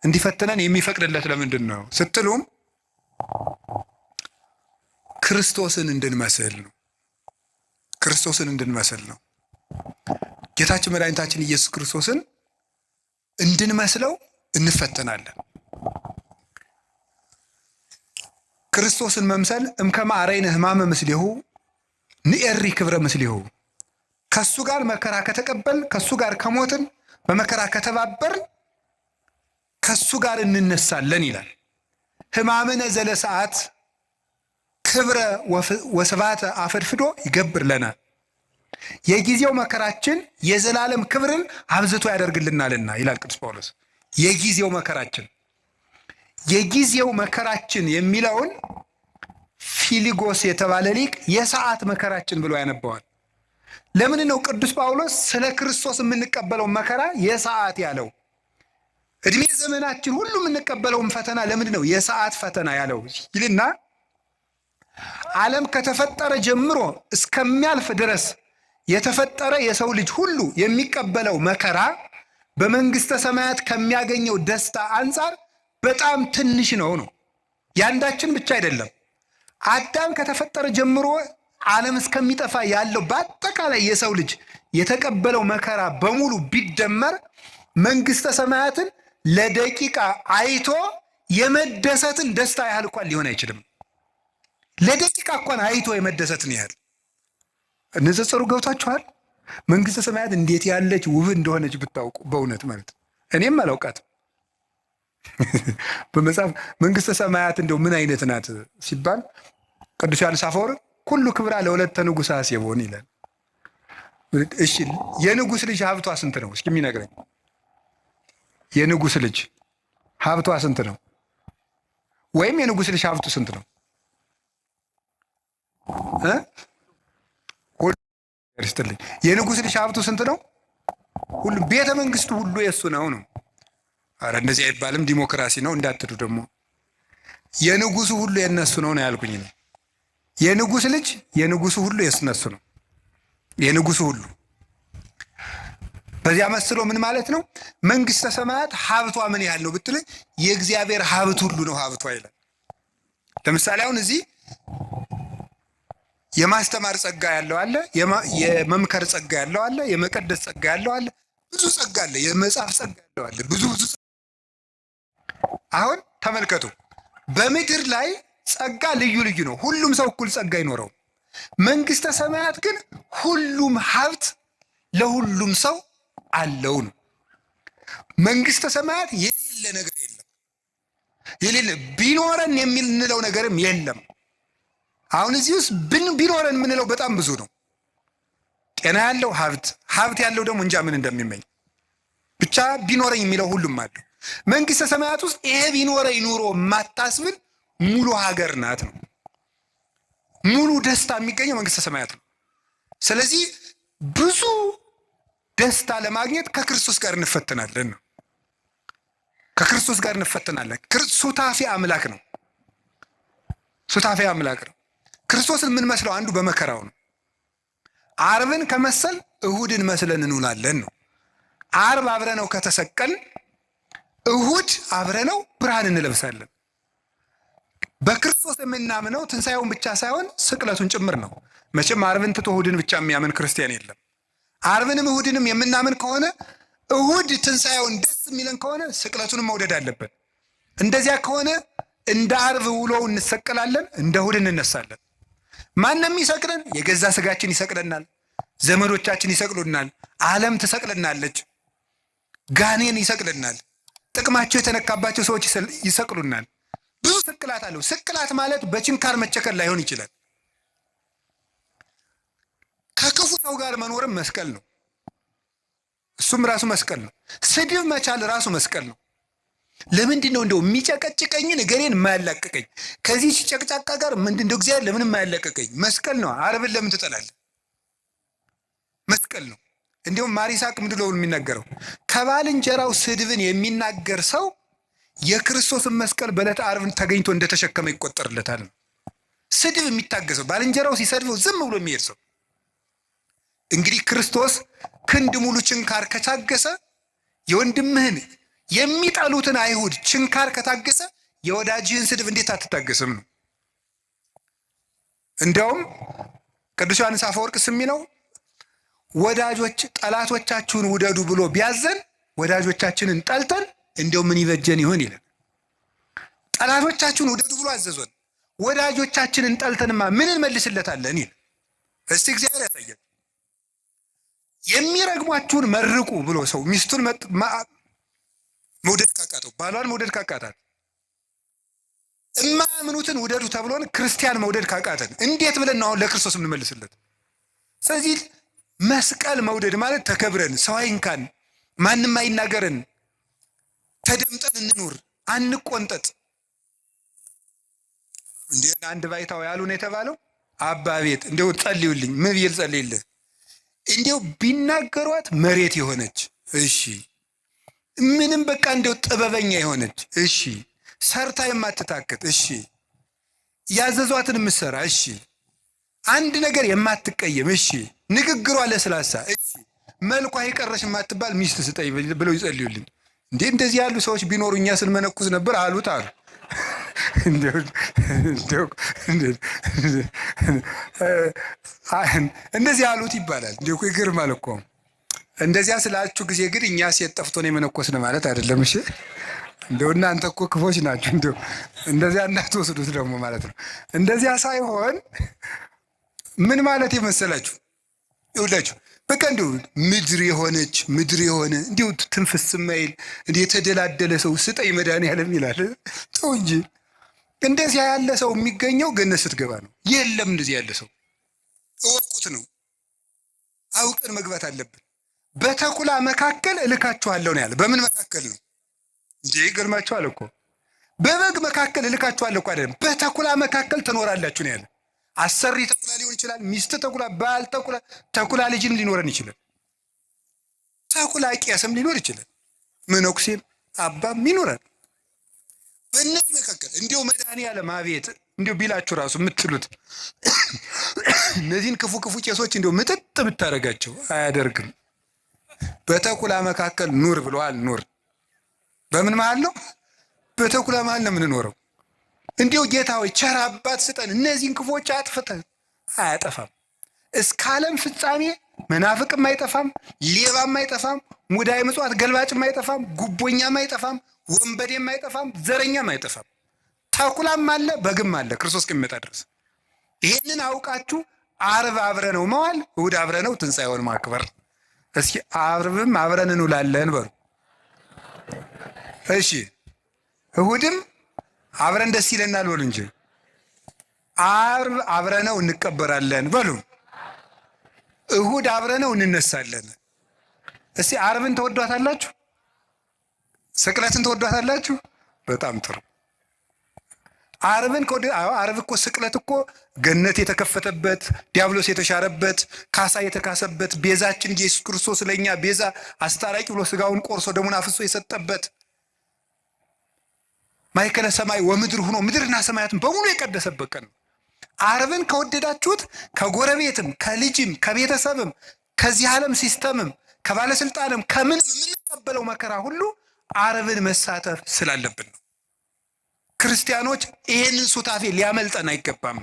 እንዲፈትነን የሚፈቅድለት ለምንድን ነው ስትሉም ክርስቶስን እንድንመስል ነው። ክርስቶስን እንድንመስል ነው። ጌታችን መድኃኒታችን ኢየሱስ ክርስቶስን እንድንመስለው እንፈተናለን። ክርስቶስን መምሰል እምከመ አርአይነ ሕማመ ምስሌሁ ንኤሪ ክብረ ምስሌሁ። ከሱ ጋር መከራ ከተቀበልን፣ ከሱ ጋር ከሞትን፣ በመከራ ከተባበርን ከሱ ጋር እንነሳለን ይላል። ሕማምነ ዘለሰዓት ክብረ ወስብሐተ አፈድፍዶ ይገብር ለነ። የጊዜው መከራችን የዘላለም ክብርን አብዝቶ ያደርግልናልና ይላል ቅዱስ ጳውሎስ። የጊዜው መከራችን የሚለውን ፊሊጎስ የተባለ ሊቅ የሰዓት መከራችን ብሎ ያነባዋል። ለምን ነው ቅዱስ ጳውሎስ ስለ ክርስቶስ የምንቀበለው መከራ የሰዓት ያለው? እድሜ ዘመናችን ሁሉ የምንቀበለውን ፈተና ለምንድን ነው የሰዓት ፈተና ያለው ይልና ዓለም ከተፈጠረ ጀምሮ እስከሚያልፍ ድረስ የተፈጠረ የሰው ልጅ ሁሉ የሚቀበለው መከራ በመንግስተ ሰማያት ከሚያገኘው ደስታ አንጻር በጣም ትንሽ ነው። ያንዳችን ብቻ አይደለም። አዳም ከተፈጠረ ጀምሮ ዓለም እስከሚጠፋ ያለው በአጠቃላይ የሰው ልጅ የተቀበለው መከራ በሙሉ ቢደመር መንግስተ ሰማያትን ለደቂቃ አይቶ የመደሰትን ደስታ ያህል እንኳን ሊሆን አይችልም። ለደቂቃ እንኳን አይቶ የመደሰትን ያህል ንጽጽሩ ገብቷችኋል? መንግስተ ሰማያት እንዴት ያለች ውብ እንደሆነች ብታውቁ በእውነት ማለት እኔም አላውቃትም። በመጽሐፍ መንግስተ ሰማያት እንደው ምን አይነት ናት ሲባል ቅዱስ ዮሐንስ አፈወርቅ ኩሉ ክብራ ለወለተ ንጉሥ አሴቦን ይላል። እሺ የንጉሥ ልጅ ሀብቷ ስንት ነው? እስኪ የሚነግረኝ የንጉሥ ልጅ ሀብቷ ስንት ነው? ወይም የንጉሥ ልጅ ሀብቱ ስንት ነው? ስትልኝ የንጉሥ ልጅ ሀብቱ ስንት ነው? ሁሉ ቤተ መንግስቱ ሁሉ የእሱ ነው። አረ እንደዚህ አይባልም፣ ዲሞክራሲ ነው እንዳትሉ ደግሞ። የንጉሱ ሁሉ የነሱ ነው ያልኩኝ ነው። የንጉሥ ልጅ የንጉሱ ሁሉ የነሱ ነው። የንጉሱ ሁሉ በዚያ መስሎ ምን ማለት ነው? መንግስተ ሰማያት ሀብቷ ምን ያህል ነው ብትለኝ የእግዚአብሔር ሀብት ሁሉ ነው ሀብቷ ይላል። ለምሳሌ አሁን እዚህ የማስተማር ጸጋ ያለው አለ፣ የመምከር ጸጋ ያለው አለ፣ የመቀደስ ጸጋ ያለው አለ፣ ብዙ ጸጋ አለ፣ የመጽሐፍ ጸጋ ያለው አለ፣ ብዙ አሁን ተመልከቱ፣ በምድር ላይ ጸጋ ልዩ ልዩ ነው። ሁሉም ሰው እኩል ጸጋ አይኖረውም። መንግስተ ሰማያት ግን ሁሉም ሀብት ለሁሉም ሰው አለው ነው። መንግስተ ሰማያት የሌለ ነገር የለም። የሌለ ቢኖረን የምንለው ነገርም የለም። አሁን እዚህ ውስጥ ቢኖረን የምንለው በጣም ብዙ ነው። ጤና ያለው ሀብት ያለው ደግሞ እንጃ ምን እንደሚመኝ ብቻ ቢኖረኝ የሚለው ሁሉም አለው። መንግስተ ሰማያት ውስጥ ይሄ ቢኖረኝ ኑሮ የማታስብል ሙሉ ሀገር ናት ነው። ሙሉ ደስታ የሚገኘው መንግስተ ሰማያት ነው። ስለዚህ ብዙ ደስታ ለማግኘት ከክርስቶስ ጋር እንፈተናለን ነው። ከክርስቶስ ጋር እንፈተናለን። ሱታፊ አምላክ ነው። ሱታፊ አምላክ ነው። ክርስቶስን የምንመስለው አንዱ በመከራው ነው። ዓርብን ከመሰል እሁድን መስለን እንውላለን ነው። ዓርብ አብረነው ከተሰቀልን እሁድ አብረነው ብርሃን እንለብሳለን። በክርስቶስ የምናምነው ትንሣኤውን ብቻ ሳይሆን ስቅለቱን ጭምር ነው። መቼም ዓርብን ትቶ እሁድን ብቻ የሚያምን ክርስቲያን የለም። ዓርብንም እሁድንም የምናምን ከሆነ እሁድ ትንሣኤውን ደስ የሚለን ከሆነ ስቅለቱንም መውደድ አለብን። እንደዚያ ከሆነ እንደ ዓርብ ውሎው እንሰቀላለን፣ እንደ እሁድ እንነሳለን። ማንም ይሰቅለን? የገዛ ስጋችን ይሰቅለናል፣ ዘመዶቻችን ይሰቅሉናል፣ ዓለም ትሰቅለናለች፣ ጋኔን ይሰቅልናል፣ ጥቅማቸው የተነካባቸው ሰዎች ይሰቅሉናል። ብዙ ስቅላት አለው። ስቅላት ማለት በችንካር መቸከል ላይሆን ይችላል። ከክፉ ሰው ጋር መኖርም መስቀል ነው። እሱም ራሱ መስቀል ነው። ስድብ መቻል ራሱ መስቀል ነው። ለምንድን ነው እንደው የሚጨቀጭቀኝን እገሌን የማያላቅቀኝ? ከዚህ ጨቅጫቃ ጋር ምንድን እንደው እግዚአብሔር ለምን የማያላቅቀኝ? መስቀል ነው። ዓርብን ለምን ትጠላለህ? መስቀል ነው። እንዲሁም ማር ይስሐቅ ምንድን ነው የሚናገረው? ከባልንጀራው ስድብን የሚናገር ሰው የክርስቶስን መስቀል በዕለተ ዓርብን ተገኝቶ እንደተሸከመ ይቆጠርለታል። ስድብ የሚታገሰው ባልንጀራው ሲሰድበው ዝም ብሎ የሚሄድ ሰው እንግዲህ ክርስቶስ ክንድ ሙሉ ችንካር ከታገሰ የወንድምህን የሚጠሉትን አይሁድ ችንካር ከታገሰ የወዳጅህን ስድብ እንዴት አትታገስም ነው። እንዲያውም ቅዱስ ዮሐንስ አፈወርቅ የሚለው ወዳጆች ጠላቶቻችሁን ውደዱ ብሎ ቢያዘን ወዳጆቻችንን ጠልተን እንዲያው ምን ይበጀን ይሆን ይላል። ጠላቶቻችሁን ውደዱ ብሎ አዘዞን፣ ወዳጆቻችንን ጠልተንማ ምን እንመልስለታለን ይል። እስቲ እግዚአብሔር ያሳየን። የሚረግሟችሁን መርቁ ብሎ ሰው ሚስቱን መውደድ ካቃተው፣ ባሏን መውደድ ካቃታት፣ እማያምኑትን ውደዱ ተብሎን ክርስቲያን መውደድ ካቃተን እንዴት ብለን ነው አሁን ለክርስቶስ የምንመልስለት? ስለዚህ መስቀል መውደድ ማለት ተከብረን፣ ሰው አይንካን፣ ማንም አይናገረን፣ ተደምጠን እንኑር፣ አንቆንጠጥ። እንዴ አንድ ባይታው ያሉ ነው የተባለው አባ ቤት እንደው ጸልዩልኝ፣ ምን ብዬ ልጸልይልህ? እንዲው ቢናገሯት መሬት የሆነች እሺ፣ ምንም በቃ እንደው ጥበበኛ የሆነች እሺ፣ ሰርታ የማትታክት እሺ፣ ያዘዟትን የምትሰራ እሺ፣ አንድ ነገር የማትቀየም እሺ፣ ንግግሯ ለስላሳ እሺ፣ መልኳ የቀረሽ የማትባል ሚስት ስጠኝ ብለው ይጸልዩልኝ። እንዴ እንደዚህ ያሉ ሰዎች ቢኖሩ እኛ ስንመነኩስ ነበር አሉት አሉ። እንደዚህ አሉት ይባላል። እንዲ ይገርማል እኮ። እንደዚያ ስላችሁ ጊዜ ግን እኛ ሴት ጠፍቶን የመነኮስን ማለት አይደለም። እሺ እንደው እናንተ እኮ ክፎች ናችሁ። እንደው እንደዚያ እንዳትወስዱት ደግሞ ማለት ነው። እንደዚያ ሳይሆን ምን ማለት የመሰላችሁ ይውላችሁ በቃ እንዲሁ ምድር የሆነች ምድር የሆነ እንዲሁ ትንፍስ ማይል እንዲሁ የተደላደለ ሰው ስጠኝ መድኃኒዓለም ይላል። ተው እንጂ እንደዚያ ያለ ሰው የሚገኘው ገነት ስትገባ ነው። የለም እንደዚህ ያለ ሰው እወቁት ነው። አውቀን መግባት አለብን። በተኩላ መካከል እልካችኋለሁ ነው ያለ። በምን መካከል ነው እንዴ? ይገርማችኋል እኮ በበግ መካከል እልካችኋለሁ እኮ አይደለም፣ በተኩላ መካከል ትኖራላችሁ ነው ያለ። አሰሪ ተኩላ ሊሆን ይችላል፣ ሚስት ተኩላ፣ ባል ተኩላ፣ ተኩላ ልጅም ሊኖረን ይችላል፣ ተኩላ ቄስም ሊኖር ይችላል፣ መነኩሴም አባም ይኖራል። በእነዚህ መካከል እንዲሁ መድኃኒዓለም አቤት እንዲሁ ቢላችሁ ራሱ የምትሉት እነዚህን ክፉ ክፉ ቄሶች እንዲሁ ምጥጥ ብታደርጋቸው አያደርግም። በተኩላ መካከል ኑር ብለዋል። ኑር በምን መሃል ነው? በተኩላ መሃል ነው የምንኖረው። እንዲሁ ጌታ ሆይ ቸር አባት ስጠን፣ እነዚህን ክፎች አጥፍተን። አያጠፋም። እስከ ዓለም ፍጻሜ መናፍቅም አይጠፋም፣ ሌባም አይጠፋም፣ ሙዳይ ምጽዋት ገልባጭም አይጠፋም፣ ጉቦኛም አይጠፋም፣ ወንበዴም አይጠፋም፣ ዘረኛም አይጠፋም። ተኩላም አለ፣ በግም አለ ክርስቶስ እስከሚመጣ ድረስ። ይሄንን አውቃችሁ ዓርብ አብረነው መዋል፣ እሑድ አብረነው ትንሣኤውን ማክበር። እስኪ ዓርብም አብረን እንውላለን በሉ። እሺ እሑድም አብረን ደስ ይለናል በሉ እንጂ። ዓርብ አብረነው እንቀበራለን በሉ። እሑድ አብረነው እንነሳለን። እስቲ ዓርብን ተወዷታላችሁ? ስቅለትን ተወዷታላችሁ? በጣም ጥሩ። ዓርብን ዓርብ እኮ ስቅለት እኮ ገነት የተከፈተበት፣ ዲያብሎስ የተሻረበት፣ ካሳ የተካሰበት፣ ቤዛችን ኢየሱስ ክርስቶስ ለእኛ ቤዛ አስታራቂ ብሎ ስጋውን ቆርሶ ደሙን አፍሶ የሰጠበት፣ ማእከለ ሰማይ ወምድር ሆኖ ምድርና ሰማያትን በሙሉ የቀደሰበት ቀን ነው። ዓርብን ከወደዳችሁት ከጎረቤትም ከልጅም ከቤተሰብም ከዚህ ዓለም ሲስተምም ከባለስልጣንም ከምን የምንቀበለው መከራ ሁሉ ዓርብን መሳተፍ ስላለብን ነው። ክርስቲያኖች ይሄንን ሱታፌ ሊያመልጠን አይገባም።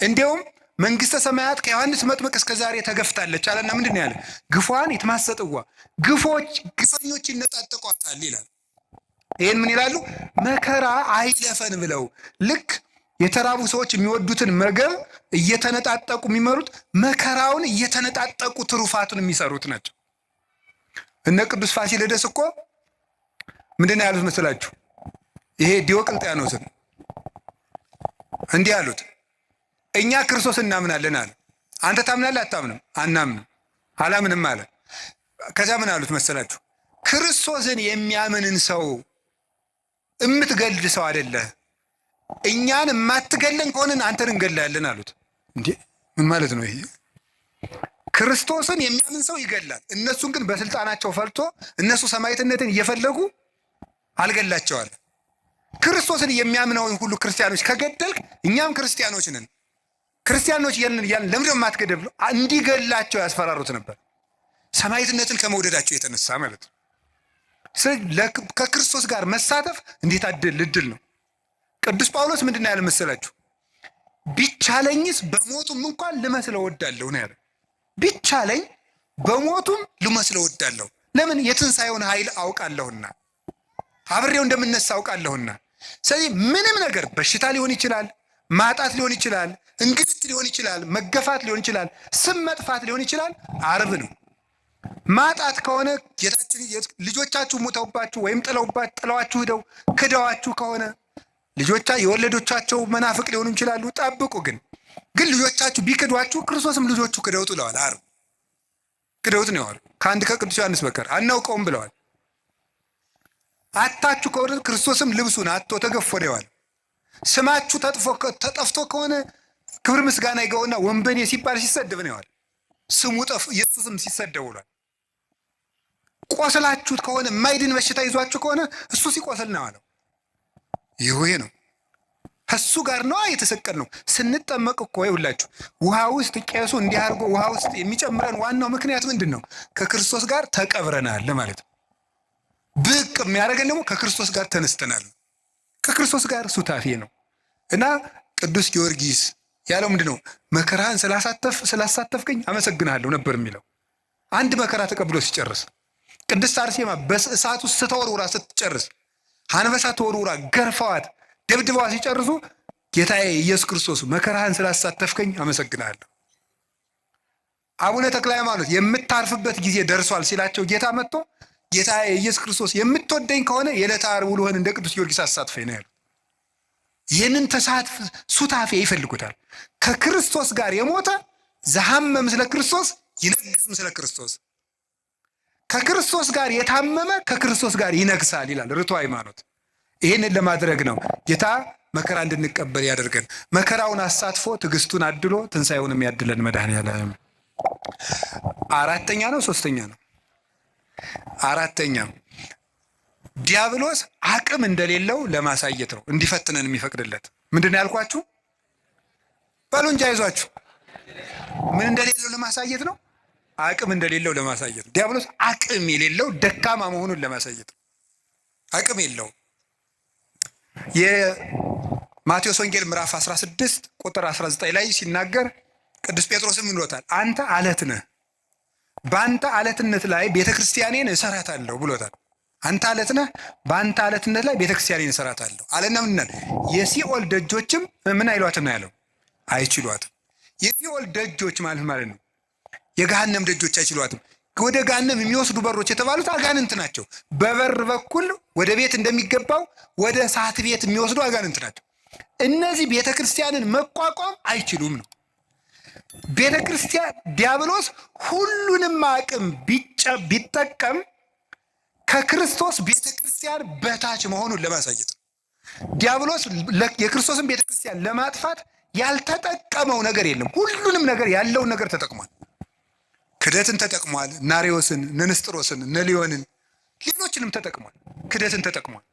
እንዲያውም መንግስተ ሰማያት ከዮሐንስ መጥምቅ እስከ ዛሬ ተገፍታለች አለና ምንድን ያለ? ግፏን የተማሰጥዋ ግፈኞች ይነጣጠቋታል ይላል። ይህን ምን ይላሉ? መከራ አይለፈን ብለው ልክ የተራቡ ሰዎች የሚወዱትን ምግብ እየተነጣጠቁ የሚመሩት መከራውን እየተነጣጠቁ ትሩፋቱን የሚሰሩት ናቸው። እነ ቅዱስ ፋሲለደስ እኮ ምንድን ነው ያሉት መስላችሁ? ይሄ ዲዮቅልጥያኖስን እንዲህ አሉት፣ እኛ ክርስቶስ እናምናለን አለ። አንተ ታምናለህ? አታምንም? አናምንም። አላምንም አለ። ከዚያ ምን አሉት መሰላችሁ? ክርስቶስን የሚያምንን ሰው የምትገል ሰው አይደለህ፣ እኛን የማትገለን ከሆንን አንተን እንገላለን አሉት። እንዴ ምን ማለት ነው ይሄ? ክርስቶስን የሚያምን ሰው ይገላል። እነሱን ግን በስልጣናቸው ፈልቶ እነሱ ሰማዕትነትን እየፈለጉ አልገላቸዋል። ክርስቶስን የሚያምነውን ሁሉ ክርስቲያኖች ከገደልክ እኛም ክርስቲያኖች ነን፣ ክርስቲያኖች እያልን ለምንድን ነው የማትገደል ብሎ እንዲገላቸው ያስፈራሩት ነበር። ሰማዕትነትን ከመውደዳቸው የተነሳ ማለት ነው። ስለዚህ ከክርስቶስ ጋር መሳተፍ እንዴት እድል ነው። ቅዱስ ጳውሎስ ምንድን ነው ያለ መሰላችሁ? ቢቻለኝስ በሞቱም እንኳን ልመስለው ወዳለሁ ነው ያለ። ቢቻለኝ በሞቱም ልመስለው ወዳለሁ። ለምን? የትንሣኤውን ኃይል አውቃለሁና፣ አብሬው እንደምነሳ አውቃለሁና። ስለዚህ ምንም ነገር በሽታ ሊሆን ይችላል፣ ማጣት ሊሆን ይችላል፣ እንግልት ሊሆን ይችላል፣ መገፋት ሊሆን ይችላል፣ ስም መጥፋት ሊሆን ይችላል። ዓርብ ነው። ማጣት ከሆነ ጌታችን ልጆቻችሁ ሞተውባችሁ ወይም ጥለዋችሁ ሂደው ክደዋችሁ ከሆነ የወለዶቻቸው መናፍቅ ሊሆኑ ይችላሉ። ጠብቁ። ግን ልጆቻችሁ ቢክዷችሁ ክርስቶስም ልጆቹ ክደውት ብለዋል። ዓርብ ክደውት ነው ያዋል። ከአንድ ከቅዱስ ዮሐንስ በቀር አናውቀውም ብለዋል። አታችሁ ከሆነ ክርስቶስም ልብሱን አጥቶ ተገፎ ነው ያዋል። ስማችሁ ተጠፍቶ ከሆነ ክብር ምስጋና ይገውና ወንበኔ ሲባል ሲሰደብ ነው ያዋል። ስሙ የሱ ስም ሲሰደብ ውሏል። ቆስላችሁት ከሆነ የማይድን በሽታ ይዟችሁ ከሆነ እሱ ሲቆስል ነው አለው። ይሄ ነው ከሱ ጋር ነው የተሰቀል ነው። ስንጠመቅ እኮ ይውላችሁ ውሃ ውስጥ ቄሱ እንዲህ አድርጎ ውሃ ውስጥ የሚጨምረን ዋናው ምክንያት ምንድን ነው? ከክርስቶስ ጋር ተቀብረናል ማለት ነው። ብቅ የሚያደርገን ደግሞ ከክርስቶስ ጋር ተነስተናል። ከክርስቶስ ጋር ሱታፌ ነው እና ቅዱስ ጊዮርጊስ ያለው ምንድን ነው? መከራህን ስላሳተፍከኝ አመሰግናለሁ ነበር የሚለው። አንድ መከራ ተቀብሎ ሲጨርስ፣ ቅድስት አርሴማ በእሳት ውስጥ ስተወርውራ ስትጨርስ፣ አንበሳ ተወርውራ ገርፈዋት ደብድበዋ ሲጨርሱ ጌታዬ ኢየሱስ ክርስቶስ መከራህን ስላሳተፍከኝ አመሰግናለሁ። አቡነ ተክለ ሃይማኖት የምታርፍበት ጊዜ ደርሷል ሲላቸው ጌታ መጥቶ ጌታዬ ኢየሱስ ክርስቶስ የምትወደኝ ከሆነ የዕለተ ዓርብ ውሎህን እንደ ቅዱስ ጊዮርጊስ አሳትፈኝ ነው ያሉት። ይህንን ተሳትፍ ሱታፌ ይፈልጉታል። ከክርስቶስ ጋር የሞተ ዘሐመ ምስለ ክርስቶስ ይነግስ ምስለ ክርስቶስ፣ ከክርስቶስ ጋር የታመመ ከክርስቶስ ጋር ይነግሳል ይላል ርቱዐ ሃይማኖት። ይህንን ለማድረግ ነው ጌታ መከራ እንድንቀበል ያደርገን። መከራውን አሳትፎ ትዕግስቱን አድሎ ትንሣኤውንም ያድለን መድኃኔዓለም። አራተኛ ነው ሶስተኛ ነው? አራተኛ ዲያብሎስ አቅም እንደሌለው ለማሳየት ነው እንዲፈትነን የሚፈቅድለት። ምንድን ነው ያልኳችሁ? በሉ እንጂ አይዟችሁ። ምን እንደሌለው ለማሳየት ነው? አቅም እንደሌለው ለማሳየት ነው። ዲያብሎስ አቅም የሌለው ደካማ መሆኑን ለማሳየት ነው። አቅም የለውም። የማቴዎስ ወንጌል ምዕራፍ 16 ቁጥር 19 ላይ ሲናገር ቅዱስ ጴጥሮስም ይሎታል፣ አንተ አለት ነህ፣ በአንተ አለትነት ላይ ቤተክርስቲያኔን እሰራታለሁ ብሎታል። አንተ አለት ነህ፣ በአንተ አለትነት ላይ ቤተክርስቲያኔን እሰራታለሁ አለና ምንናል? የሲኦል ደጆችም ምን አይሏትም ነው ያለው? አይችሏትም። የሲኦል ደጆች ማለት ነው የገሃነም ደጆች አይችሏትም። ወደ ገሃነም የሚወስዱ በሮች የተባሉት አጋንንት ናቸው። በበር በኩል ወደ ቤት እንደሚገባው ወደ እሳት ቤት የሚወስዱ አጋንንት ናቸው። እነዚህ ቤተክርስቲያንን መቋቋም አይችሉም ነው። ቤተክርስቲያን ዲያብሎስ ሁሉንም አቅም ቢጠቀም ከክርስቶስ ቤተክርስቲያን በታች መሆኑን ለማሳየት ነው። ዲያብሎስ የክርስቶስን ቤተክርስቲያን ለማጥፋት ያልተጠቀመው ነገር የለም። ሁሉንም ነገር ያለውን ነገር ተጠቅሟል። ክደትን ተጠቅሟል። ናሪዎስን፣ ንስጥሮስን፣ ነሊዮንን ሌሎችንም ተጠቅሟል። ክደትን ተጠቅሟል።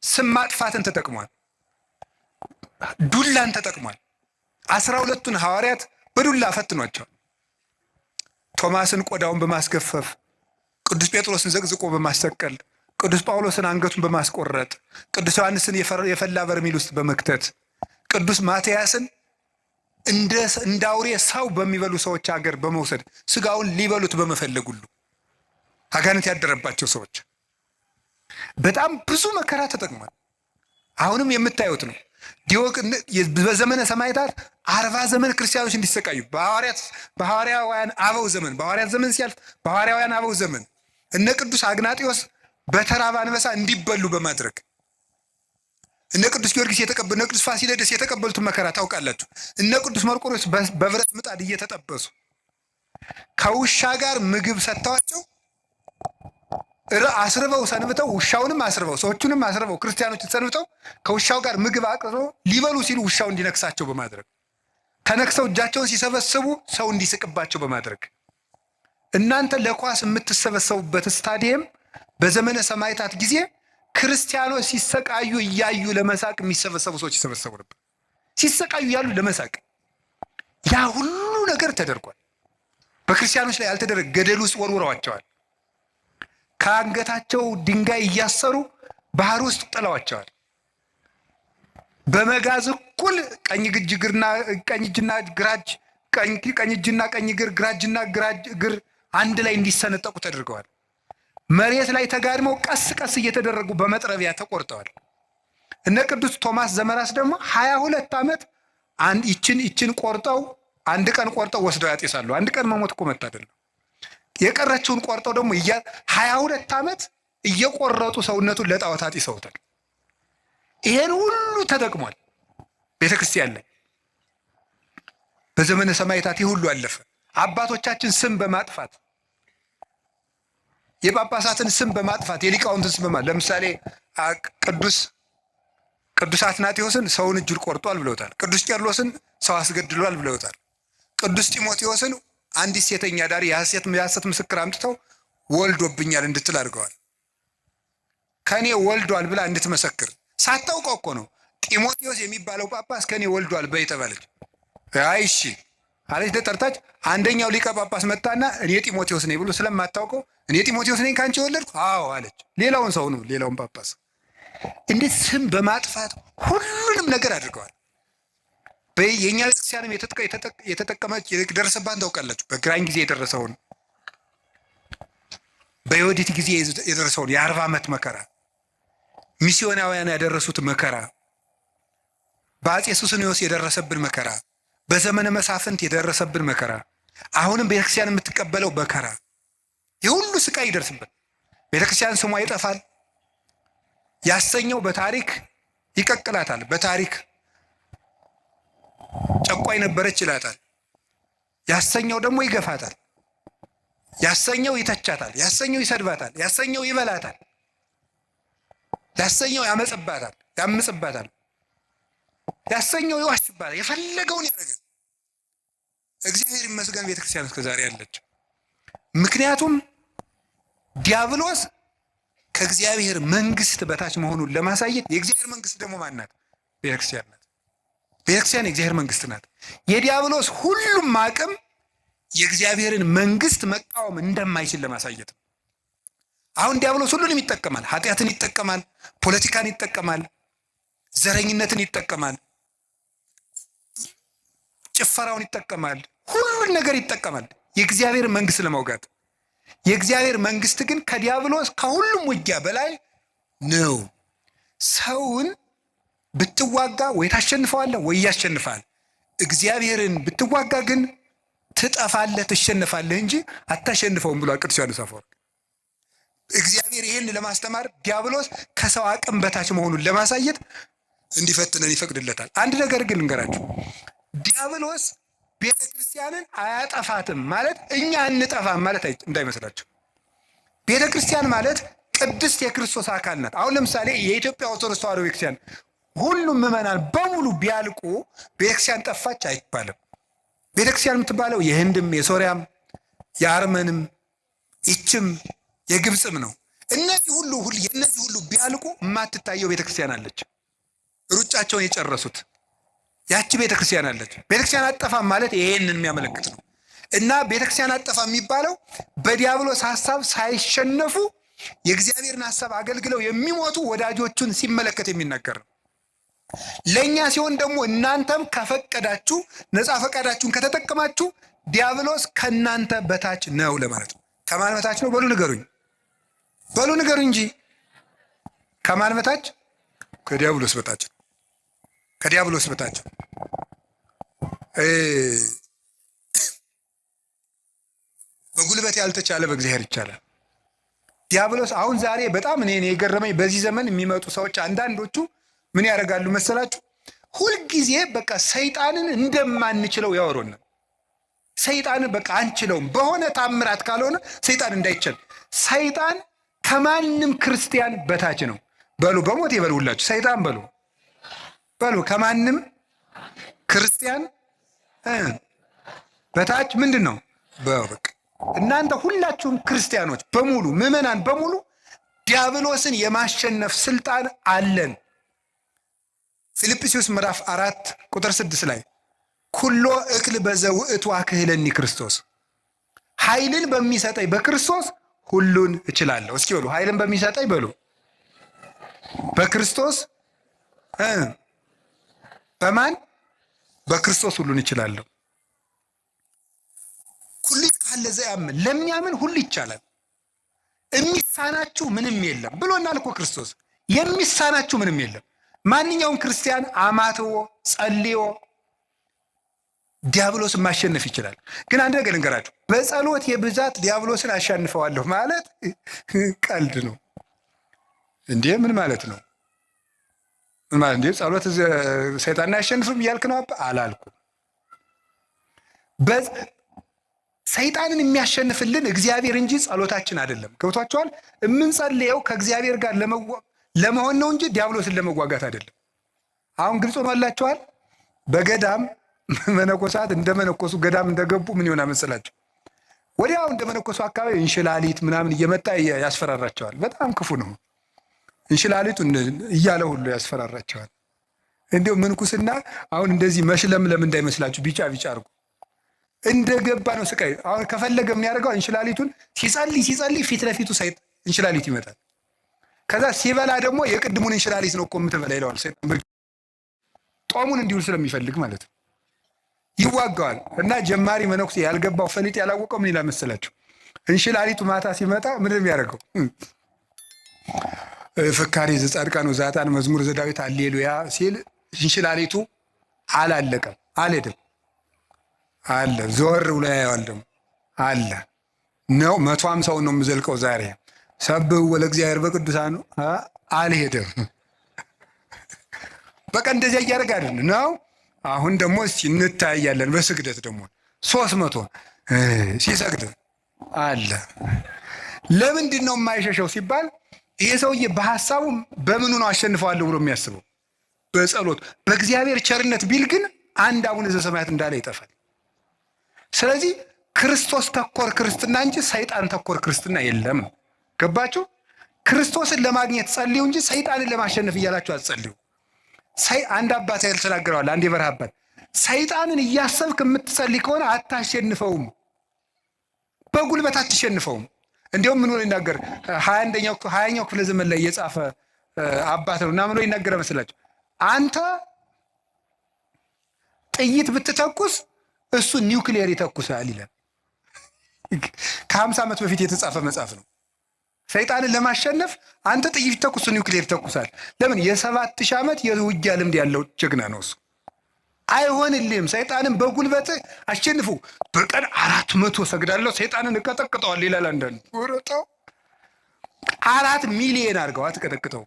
ስም ማጥፋትን ተጠቅሟል። ዱላን ተጠቅሟል። 12ቱን ሐዋርያት በዱላ ፈትኗቸዋል። ቶማስን ቆዳውን በማስገፈፍ፣ ቅዱስ ጴጥሮስን ዘቅዝቆ በማሰቀል፣ ቅዱስ ጳውሎስን አንገቱን በማስቆረጥ፣ ቅዱስ ዮሐንስን የፈላ በርሜል ውስጥ በመክተት፣ ቅዱስ ማትያስን እንደ አውሬ ሰው በሚበሉ ሰዎች ሀገር በመውሰድ ስጋውን ሊበሉት በመፈለግ ሁሉ አጋንንት ያደረባቸው ሰዎች በጣም ብዙ መከራ ተጠቅሟል። አሁንም የምታዩት ነው። በዘመነ ሰማዕታት 40 ዘመን ክርስቲያኖች እንዲሰቃዩ በሐዋርያውያን አበው ዘመን በሐዋርያት ዘመን ሲያልፍ በሐዋርያውያን አበው ዘመን እነ ቅዱስ አግናጢዮስ በተራበ አንበሳ እንዲበሉ በማድረግ እነ ቅዱስ ጊዮርጊስ እነ ቅዱስ ፋሲለደስ የተቀበሉትን መከራ ታውቃላችሁ። እነ ቅዱስ መርቆሬዎስ በብረት ምጣድ እየተጠበሱ ከውሻ ጋር ምግብ ሰጥተዋቸው አስርበው ሰንብተው ውሻውንም አስርበው ሰዎቹንም አስርበው ክርስቲያኖችን ሰንብተው ከውሻው ጋር ምግብ አቅርበው ሊበሉ ሲሉ ውሻው እንዲነክሳቸው በማድረግ ተነክሰው እጃቸውን ሲሰበስቡ ሰው እንዲስቅባቸው በማድረግ እናንተ ለኳስ የምትሰበሰቡበት ስታዲየም በዘመነ ሰማዕታት ጊዜ ክርስቲያኖች ሲሰቃዩ እያዩ ለመሳቅ የሚሰበሰቡ ሰዎች ይሰበሰቡ ነበር። ሲሰቃዩ እያሉ ለመሳቅ ያ ሁሉ ነገር ተደርጓል። በክርስቲያኖች ላይ ያልተደረገ ገደል ውስጥ ወርውረዋቸዋል። ከአንገታቸው ድንጋይ እያሰሩ ባህር ውስጥ ጥለዋቸዋል። በመጋዝ እኩል ቀኝ እጅና ቀኝ እግር ግራጅና እግር አንድ ላይ እንዲሰነጠቁ ተደርገዋል። መሬት ላይ ተጋድመው ቀስ ቀስ እየተደረጉ በመጥረቢያ ተቆርጠዋል። እነ ቅዱስ ቶማስ ዘመራስ ደግሞ 22 ዓመት ይችን ቆርጠው አንድ ቀን ቆርጠው ወስደው ያጤሳሉ። አንድ ቀን መሞት እኮ መታደል ነው። የቀረችውን ቆርጠው ደግሞ 22 ዓመት እየቆረጡ ሰውነቱን ለጣዖት አጢሰውታል። ይሄን ሁሉ ተጠቅሟል ቤተክርስቲያን ላይ። በዘመነ ሰማዕታት ይህ ሁሉ አለፈ። አባቶቻችን ስም በማጥፋት የጳጳሳትን ስም በማጥፋት የሊቃውንትን ስም በማጥፋት ለምሳሌ ቅዱስ አትናቴዎስን ሰውን እጁን ቆርጧል ብለውታል። ቅዱስ ቄርሎስን ሰው አስገድሏል ብለውታል። ቅዱስ ጢሞቴዎስን አንዲት ሴተኛ ዳሪ የሐሰት ምስክር አምጥተው ወልዶብኛል እንድትል አድርገዋል። ከኔ ወልዷል ብላ እንድትመሰክር ሳታውቀው እኮ ነው። ጢሞቴዎስ የሚባለው ጳጳስ ከኔ ወልዷል በይ ተባለች። አይ እሺ አለች፣ ተጠርታች። አንደኛው ሊቀ ጳጳስ መጣና እኔ ጢሞቴዎስ ነኝ ብሎ ስለማታውቀው እኔ ጢሞቴዎስ ነኝ ከአንቺ የወለድኩ አዎ አለች። ሌላውን ሰው ነው ሌላውን ጳጳስ እንዴት ስም በማጥፋት ሁሉንም ነገር አድርገዋል። የእኛ ቤተክርስቲያንም የተጠቀመች የደረሰባን ታውቃላችሁ። በግራኝ ጊዜ የደረሰውን በዮዲት ጊዜ የደረሰውን የ40 ዓመት መከራ፣ ሚስዮናውያን ያደረሱት መከራ፣ በአፄ ሱስንዮስ የደረሰብን መከራ፣ በዘመነ መሳፍንት የደረሰብን መከራ፣ አሁንም ቤተክርስቲያን የምትቀበለው መከራ፣ የሁሉ ስቃይ ይደርስብን። ቤተክርስቲያን ስሟ ይጠፋል። ያሰኘው በታሪክ ይቀቅላታል። በታሪክ ጨቋኝ ነበረች ይላታል። ያሰኘው ደግሞ ይገፋታል። ያሰኘው ይተቻታል። ያሰኘው ይሰድባታል። ያሰኘው ይበላታል። ያሰኘው ያምጽባታል። ያሰኘው ይዋሽባታል። የፈለገውን ያደርጋል። እግዚአብሔር ይመስገን ቤተክርስቲያን እስከዛሬ ያለች። ምክንያቱም ዲያብሎስ ከእግዚአብሔር መንግስት በታች መሆኑን ለማሳየት የእግዚአብሔር መንግስት ደግሞ ማን ናት? ቤተክርስቲያን ናት። ቤተክርስቲያን የእግዚአብሔር መንግስት ናት። የዲያብሎስ ሁሉም አቅም የእግዚአብሔርን መንግስት መቃወም እንደማይችል ለማሳየት ነው። አሁን ዲያብሎስ ሁሉንም ይጠቀማል። ኃጢአትን ይጠቀማል፣ ፖለቲካን ይጠቀማል፣ ዘረኝነትን ይጠቀማል፣ ጭፈራውን ይጠቀማል፣ ሁሉን ነገር ይጠቀማል የእግዚአብሔር መንግስት ለማውጋት። የእግዚአብሔር መንግስት ግን ከዲያብሎስ ከሁሉም ውጊያ በላይ ነው። ሰውን ብትዋጋ ወይ ታሸንፈዋለህ ወይ ያሸንፋል። እግዚአብሔርን ብትዋጋ ግን ትጠፋለህ፣ ትሸነፋለህ እንጂ አታሸንፈውም ብሏል ቅዱስ ዮሐንስ አፈወርቅ። እግዚአብሔር ይህን ለማስተማር ዲያብሎስ ከሰው አቅም በታች መሆኑን ለማሳየት እንዲፈትነን ይፈቅድለታል። አንድ ነገር ግን ልንገራችሁ፣ ዲያብሎስ ቤተ ክርስቲያንን አያጠፋትም ማለት እኛ እንጠፋም ማለት እንዳይመስላችሁ። ቤተ ክርስቲያን ማለት ቅድስት የክርስቶስ አካል ናት። አሁን ለምሳሌ የኢትዮጵያ ኦርቶዶክስ ተዋሕዶ ቤተክርስቲያን ሁሉም ምዕመናን በሙሉ ቢያልቁ ቤተክርስቲያን ጠፋች አይባልም። ቤተክርስቲያን የምትባለው የህንድም የሶሪያም የአርመንም ይችም የግብፅም ነው። እነዚህ ሁሉ ቢያልቁ የማትታየው ቤተክርስቲያን አለች። ሩጫቸውን የጨረሱት ያቺ ቤተክርስቲያን አለች። ቤተክርስቲያን አጠፋም ማለት ይሄንን የሚያመለክት ነው። እና ቤተክርስቲያን አጠፋ የሚባለው በዲያብሎስ ሐሳብ ሳይሸነፉ የእግዚአብሔርን ሐሳብ አገልግለው የሚሞቱ ወዳጆቹን ሲመለከት የሚናገር ነው። ለእኛ ሲሆን ደግሞ እናንተም ከፈቀዳችሁ ነፃ ፈቃዳችሁን ከተጠቀማችሁ ዲያብሎስ ከእናንተ በታች ነው ለማለት ነው። ከማን በታች ነው? በሉ ንገሩኝ እንጂ ከማን በታች? ከዲያብሎስ በታች። ከዲያብሎስ በታች በጉልበት ያልተቻለ በእግዚአብሔር ይቻላል። ዲያብሎስ አሁን ዛሬ በጣም እኔ የገረመኝ በዚህ ዘመን የሚመጡ ሰዎች አንዳንዶቹ ምን ያደርጋሉ መሰላችሁ? ሁልጊዜ በቃ ሰይጣንን እንደማንችለው ያወሩናል። ሰይጣንን በቃ አንችለውም፣ በሆነ ታምራት ካልሆነ ሰይጣን እንዳይችል። ሰይጣን ከማንም ክርስቲያን በታች ነው። በሉ በሞት ይበሉላችሁ። ሰይጣን በሉ ከማንም ክርስቲያን በታች ምንድን ነው? በቃ እናንተ ሁላችሁም ክርስቲያኖች በሙሉ ምዕመናን በሙሉ ዲያብሎስን የማሸነፍ ስልጣን አለን። ፊልጵስዩስ ምዕራፍ 4 ቁጥር 6 ላይ ኩሎ እክል በዘውእቱ አክህለኒ ክርስቶስ፣ ኃይልን በሚሰጠኝ በክርስቶስ ሁሉን እችላለሁ። እስኪ በሉ ኃይልን በሚሰጠኝ በሉ በክርስቶስ በማን? በክርስቶስ ሁሉን እችላለሁ። ሁሉ ካለ ዘያምን ለሚያምን ሁሉ ይቻላል፣ የሚሳናችሁ ምንም የለም ብሎናል እኮ ክርስቶስ። የሚሳናችሁ ምንም የለም። ማንኛውም ክርስቲያን አማትቦ ጸልዮ ዲያብሎስን ማሸነፍ ይችላል። ግን አንድ ነገር ልንገራችሁ፣ በጸሎት የብዛት ዲያብሎስን አሸንፈዋለሁ ማለት ቀልድ ነው እንዴ? ምን ማለት ነው? ምን ማለት እንዴ? ጸሎት ሰይጣንን አያሸንፍም እያልክ ነው? አላልኩም። ሰይጣንን የሚያሸንፍልን እግዚአብሔር እንጂ ጸሎታችን አይደለም። ገብቷችኋል? የምንጸልየው ከእግዚአብሔር ጋር ለመሆን ነው እንጂ ዲያብሎስን ለመዋጋት አይደለም። አሁን ግልጽ ሆኖላችኋል? በገዳም መነኮሳት እንደመነኮሱ ገዳም እንደገቡ ምን ይሆናል መሰላችሁ? ወዲያው እንደመነኮሱ አካባቢ እንሽላሊት ምናምን እየመጣ ያስፈራራቸዋል። በጣም ክፉ ነው። እንሽላሊቱ እያለ ሁሉ ያስፈራራቸዋል። እንዲሁ ምንኩስና አሁን እንደዚህ መሽለምለም እንዳይመስላችሁ፣ ቢጫ ቢጫ አድርጎ እንደገባ ነው ስቃይ። አሁን ከፈለገ ምን ያደርገው እንሽላሊቱን ሲጸልይ ፊት ለፊቱ እንሽላሊት ይመጣል። ከዛ ሲበላ ደግሞ የቅድሙን እንሽላሊት ነው እኮ የምትበላ ይለዋል ሰይጣን። ጦሙን እንዲውል ስለሚፈልግ ማለት ነው። ይዋጋዋል። እና ጀማሪ መነኩሴ ያልገባው ፈሊጥ ያላወቀው ምን ይላል መሰላችሁ? እንሽላሊቱ ማታ ሲመጣ ምንድን የሚያደርገው? ፍካሬ ዘጻድቃን ወዘኃጥአን መዝሙር ዘዳዊት ሃሌሉያ ሲል እንሽላሊቱ አላለቀም፣ አልሄድም አለ። ዞር ብሎ ያየዋል ደግሞ አለ ነው 150 ነው የምዘልቀው ዛሬ ሰብህ ወለእግዚአብሔር በቅዱሳኑ አልሄድም። በቃ እንደዚያ እያደረገ አይደል ነው። አሁን ደግሞ እስኪ እንታያለን። በስግደት ደግሞ 300 ሲሰግድ አለ። ለምንድን ነው የማይሸሸው ሲባል ይሄ ሰውዬ በሐሳቡ በምኑ ነው አሸንፈዋለሁ ብሎ የሚያስበው? በጸሎት በእግዚአብሔር ቸርነት ቢል ግን አንድ አቡነ ዘበሰማያት እንዳለ ይጠፋል። ስለዚህ ክርስቶስ ተኮር ክርስትና እንጂ ሰይጣን ተኮር ክርስትና የለም። ገባችሁ? ክርስቶስን ለማግኘት ጸልዩ እንጂ ሰይጣንን ለማሸነፍ እያላችሁ አትጸልዩ። አንድ አባት ያል ተናግረዋል። አንድ የበረሃ አባት ሰይጣንን እያሰብክ የምትጸልይ ከሆነ አታሸንፈውም፣ በጉልበት አትሸንፈውም። እንዲሁም ምን ብሎ ይናገር 20ኛው ክፍለ ዘመን ላይ የጻፈ አባት ነው እና ምን ብሎ ይናገረ መስላችሁ? አንተ ጥይት ብትተኩስ እሱ ኒውክሊየር ይተኩሳል ይላል። ከ50 ዓመት በፊት የተጻፈ መጽሐፍ ነው። ሰይጣንን ለማሸነፍ አንተ ጥይት ተኩስ ኒውክሌር ተኩሳል። ለምን? የ7000 ዓመት የውጊያ ልምድ ያለው ጀግና ነው እሱ። አይሆንልህም። ሰይጣንን በጉልበት አሸንፉ። በቀን 400 ሰግዳለሁ ሰይጣንን እቀጠቅጠዋል ይላል አንዳንዱ። ወረጣው 4 ሚሊዮን አድርገው አትቀጠቅጠው።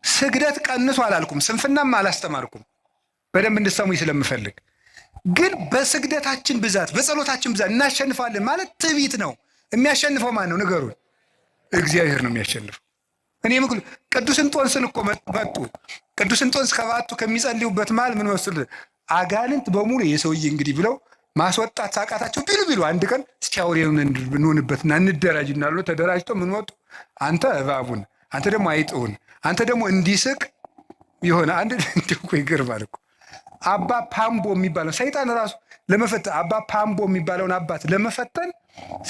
ስግደት ቀንሶ አላልኩም፣ ስንፍናም አላስተማርኩም። በደንብ እንድሰሙኝ ስለምፈልግ ግን በስግደታችን ብዛት በጸሎታችን ብዛት እናሸንፋለን ማለት ትዕቢት ነው። የሚያሸንፈው ማን ነው? ንገሩን። እግዚአብሔር ነው የሚያሸንፈው። እኔ ቅዱስ እንጦንስን እኮ መጡ። ቅዱስ እንጦንስ ከባቱ ከሚጸልዩበት መሃል ምን መስል አጋንንት በሙሉ የሰውዬ እንግዲህ ብለው ማስወጣት ሳቃታቸው ቢሉ አንድ ቀን እስኪ አውሬውን እንሆንበትና እንደራጅ እናሉ። ተደራጅተው ምን ወጡ? አንተ እባቡን፣ አንተ ደግሞ አይጥውን፣ አንተ ደግሞ እንዲስቅ የሆነ አንድ እንደው ይገርማል እኮ አባ ፓምቦ የሚባለው ሰይጣን ራሱ ለመፈተን አባ ፓምቦ የሚባለውን አባት ለመፈተን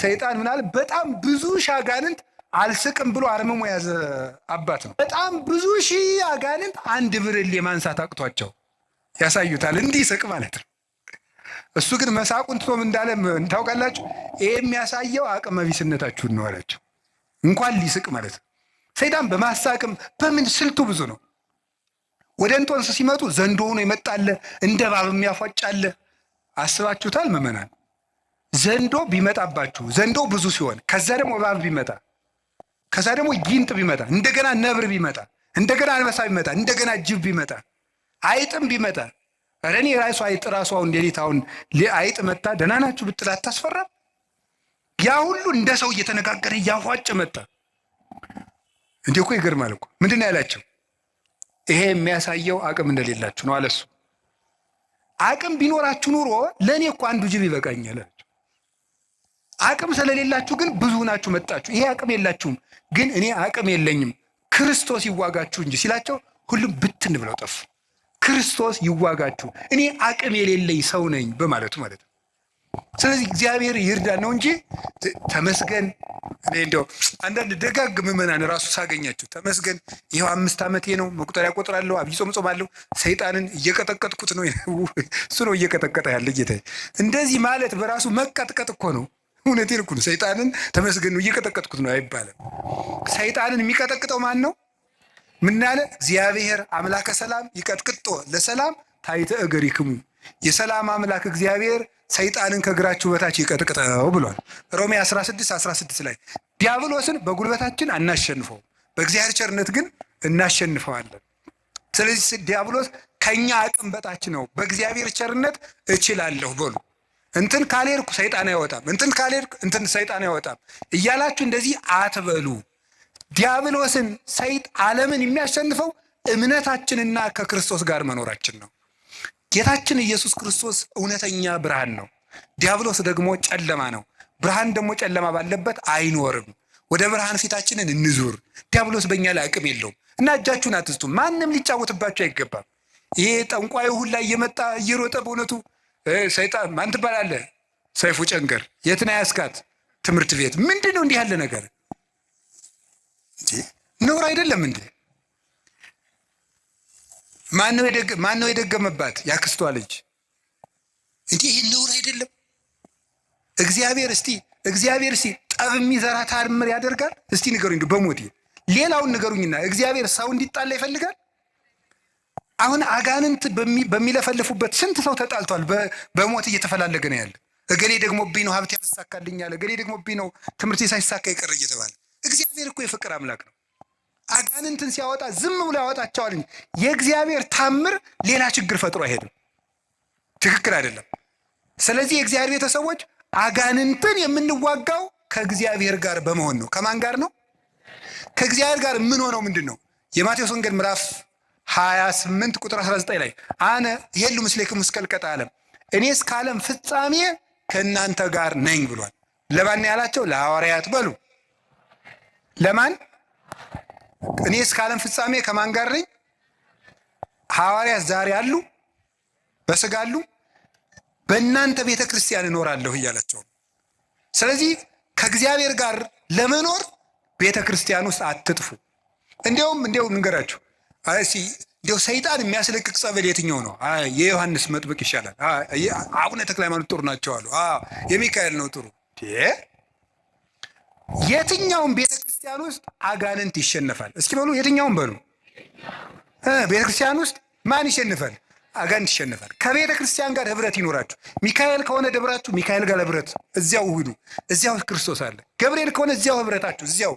ሰይጣን ምናል በጣም ብዙ ሺህ አጋንንት አልስቅም ብሎ አርምሞ የያዘ አባት ነው። በጣም ብዙ ሺህ አጋንንት አንድ ብርሌ ማንሳት አቅቷቸው ያሳዩታል፣ እንዲስቅ ማለት ነው። እሱ ግን መሳቁን ትቶም እንዳለ ታውቃላችሁ። ይሄ የሚያሳየው አቅመ ቢስነታችሁን ነው አላቸው። እንኳን ሊስቅ ማለት ነው። ሰይጣን በማሳቅም በምን ስልቱ ብዙ ነው። ወደ እንጦንስ ሲመጡ ዘንዶ ሆኖ ይመጣለ፣ እንደ እባብ የሚያፏጫለ። አስባችሁታል ምዕመናን? ዘንዶ ቢመጣባችሁ ዘንዶ ብዙ ሲሆን ከዛ ደግሞ እባብ ቢመጣ ከዛ ደግሞ ጊንጥ ቢመጣ እንደገና ነብር ቢመጣ እንደገና አንበሳ ቢመጣ እንደገና ጅብ ቢመጣ አይጥም ቢመጣ ረኔ ራሱ አይጥ ራሱ አሁን ሌሊት አሁን አይጥ መጣ ደህና ናችሁ ብትል አታስፈራም? ያ ሁሉ እንደ ሰው እየተነጋገረ እያፏጭ መጣ። እንዴ እኮ ይገርማል እኮ። ምንድን ነው ያላቸው? ይሄ የሚያሳየው አቅም እንደሌላችሁ ነው አለሱ። አቅም ቢኖራችሁ ኑሮ ለእኔ እኮ አንዱ ጅብ ይበቃኛል አላቸው። አቅም ስለሌላችሁ ግን ብዙ ናችሁ መጣችሁ። ይሄ አቅም የላችሁም፣ ግን እኔ አቅም የለኝም ክርስቶስ ይዋጋችሁ እንጂ ሲላቸው ሁሉም ብትን ብለው ጠፉ። ክርስቶስ ይዋጋችሁ፣ እኔ አቅም የሌለኝ ሰው ነኝ በማለቱ ማለት ነው። ስለዚህ እግዚአብሔር ይርዳን ነው እንጂ ተመስገን። እኔ እንደው አንዳንድ ደጋግ ምዕመናን ራሱ ሳገኛችሁ ተመስገን፣ ይኸው 5 ዓመቴ ነው መቁጠሪያ ቆጥራለሁ፣ አብይ ጾም ጾማለሁ፣ ሰይጣንን እየቀጠቀጥኩት ነው። እሱ ነው እየቀጠቀጠ ያለ ጌታ። እንደዚህ ማለት በራሱ መቀጥቀጥ እኮ ነው። እውነቴን እኮ ነው። ሰይጣንን ተመስገን ነው እየቀጠቀጥኩት ነው አይባልም። ሰይጣንን የሚቀጠቅጠው ማን ነው? ምን አለ? እግዚአብሔር አምላከ ሰላም ይቀጥቅጦ ለሰላም ታይተ እገሪክሙ። የሰላም አምላክ እግዚአብሔር ሰይጣንን ከእግራችሁ በታች ይቀጥቅጠው ብሏል። ሮሜ 16 ላይ ዲያብሎስን በጉልበታችን አናሸንፈው፣ በእግዚአብሔር ቸርነት ግን እናሸንፈዋለን። ስለዚህ ዲያብሎስ ከኛ አቅም በታች ነው፣ በእግዚአብሔር ቸርነት እችላለሁ በሉ። እንትን ካልሄድኩ ሰይጣን አይወጣም፣ እንትን ካልሄድኩ እንትን ሰይጣን አይወጣም እያላችሁ እንደዚህ አትበሉ። ዲያብሎስን ዓለምን የሚያሸንፈው እምነታችንና ከክርስቶስ ጋር መኖራችን ነው። ጌታችን ኢየሱስ ክርስቶስ እውነተኛ ብርሃን ነው። ዲያብሎስ ደግሞ ጨለማ ነው። ብርሃን ደግሞ ጨለማ ባለበት አይኖርም። ወደ ብርሃን ፊታችንን እንዙር። ዲያብሎስ በእኛ ላይ አቅም የለውም እና እጃችሁን አትስጡ። ማንም ሊጫወትባችሁ አይገባም። ይሄ ጠንቋዩ ሁላ እየመጣ እየሮጠ በእውነቱ ሰይጣን ማን ትባላለህ? ሰይፉ ጨንገር የት ነው ያስካት? ትምህርት ቤት ምንድን ነው እንዲህ ያለ ነገር? ነውር አይደለም እንዴ? ማነው የደገመባት? ያክስቷ ልጅ። እንዴ ይህ ነውር አይደለም? እግዚአብሔር እስቲ ጠብ የሚዘራ ታምር ያደርጋል? እስቲ ንገሩኝ በሞቴ ሌላውን ንገሩኝና እግዚአብሔር ሰው እንዲጣላ ይፈልጋል? አሁን አጋንንት በሚለፈልፉበት ስንት ሰው ተጣልቷል። በሞት እየተፈላለገ ነው ያለ። እገሌ ደግሞ ብኝ ነው ሀብት ያሳካልኛል፣ እገሌ ደግሞ ብኝ ነው ትምህርት ሳይሳካ የቀረ እየተባለ። እግዚአብሔር እኮ የፍቅር አምላክ ነው። አጋንንትን ሲያወጣ ዝም ብሎ ያወጣቸዋል እንጂ የእግዚአብሔር ታምር ሌላ ችግር ፈጥሮ አይሄድም። ትክክል አይደለም። ስለዚህ የእግዚአብሔር ቤተሰቦች አጋንንትን የምንዋጋው ከእግዚአብሔር ጋር በመሆን ነው። ከማን ጋር ነው? ከእግዚአብሔር ጋር የምንሆነው ምንድን ነው? የማቴዎስ ወንጌል ምዕራፍ 28 ቁጥር 19 ላይ አነ ይሄሉ ምስሌክሙ እስከ ዕልቀተ ዓለም፣ እኔ እስከ ዓለም ፍጻሜ ከእናንተ ጋር ነኝ ብሏል። ለማን ያላቸው? ለሐዋርያት በሉ። ለማን? እኔ እስከ ዓለም ፍጻሜ ከማን ጋር ነኝ? ሐዋርያት ዛሬ አሉ፣ በስጋ አሉ። በእናንተ ቤተ ክርስቲያን እኖራለሁ እያላቸው። ስለዚህ ከእግዚአብሔር ጋር ለመኖር ቤተ ክርስቲያን ውስጥ አትጥፉ። እንዲያውም ንገራችሁ እንዲያው ሰይጣን የሚያስለቅቅ ጸበል የትኛው ነው? የዮሐንስ መጥምቅ ይሻላል። አቡነ ተክለ ሃይማኖት ጥሩ ናቸው አሉ። የሚካኤል ነው ጥሩ። የትኛውም ቤተ ክርስቲያን ውስጥ አጋንንት ይሸነፋል። እስኪ በሉ የትኛውም በሉ። ቤተ ክርስቲያን ውስጥ ማን ይሸንፋል? አጋንንት ይሸነፋል። ከቤተ ክርስቲያን ጋር ህብረት ይኖራችሁ። ሚካኤል ከሆነ ደብራችሁ ሚካኤል ጋር ህብረት፣ እዚያው ሂዱ። እዚያው ክርስቶስ አለ። ገብርኤል ከሆነ እዚያው ህብረታችሁ፣ እዚያው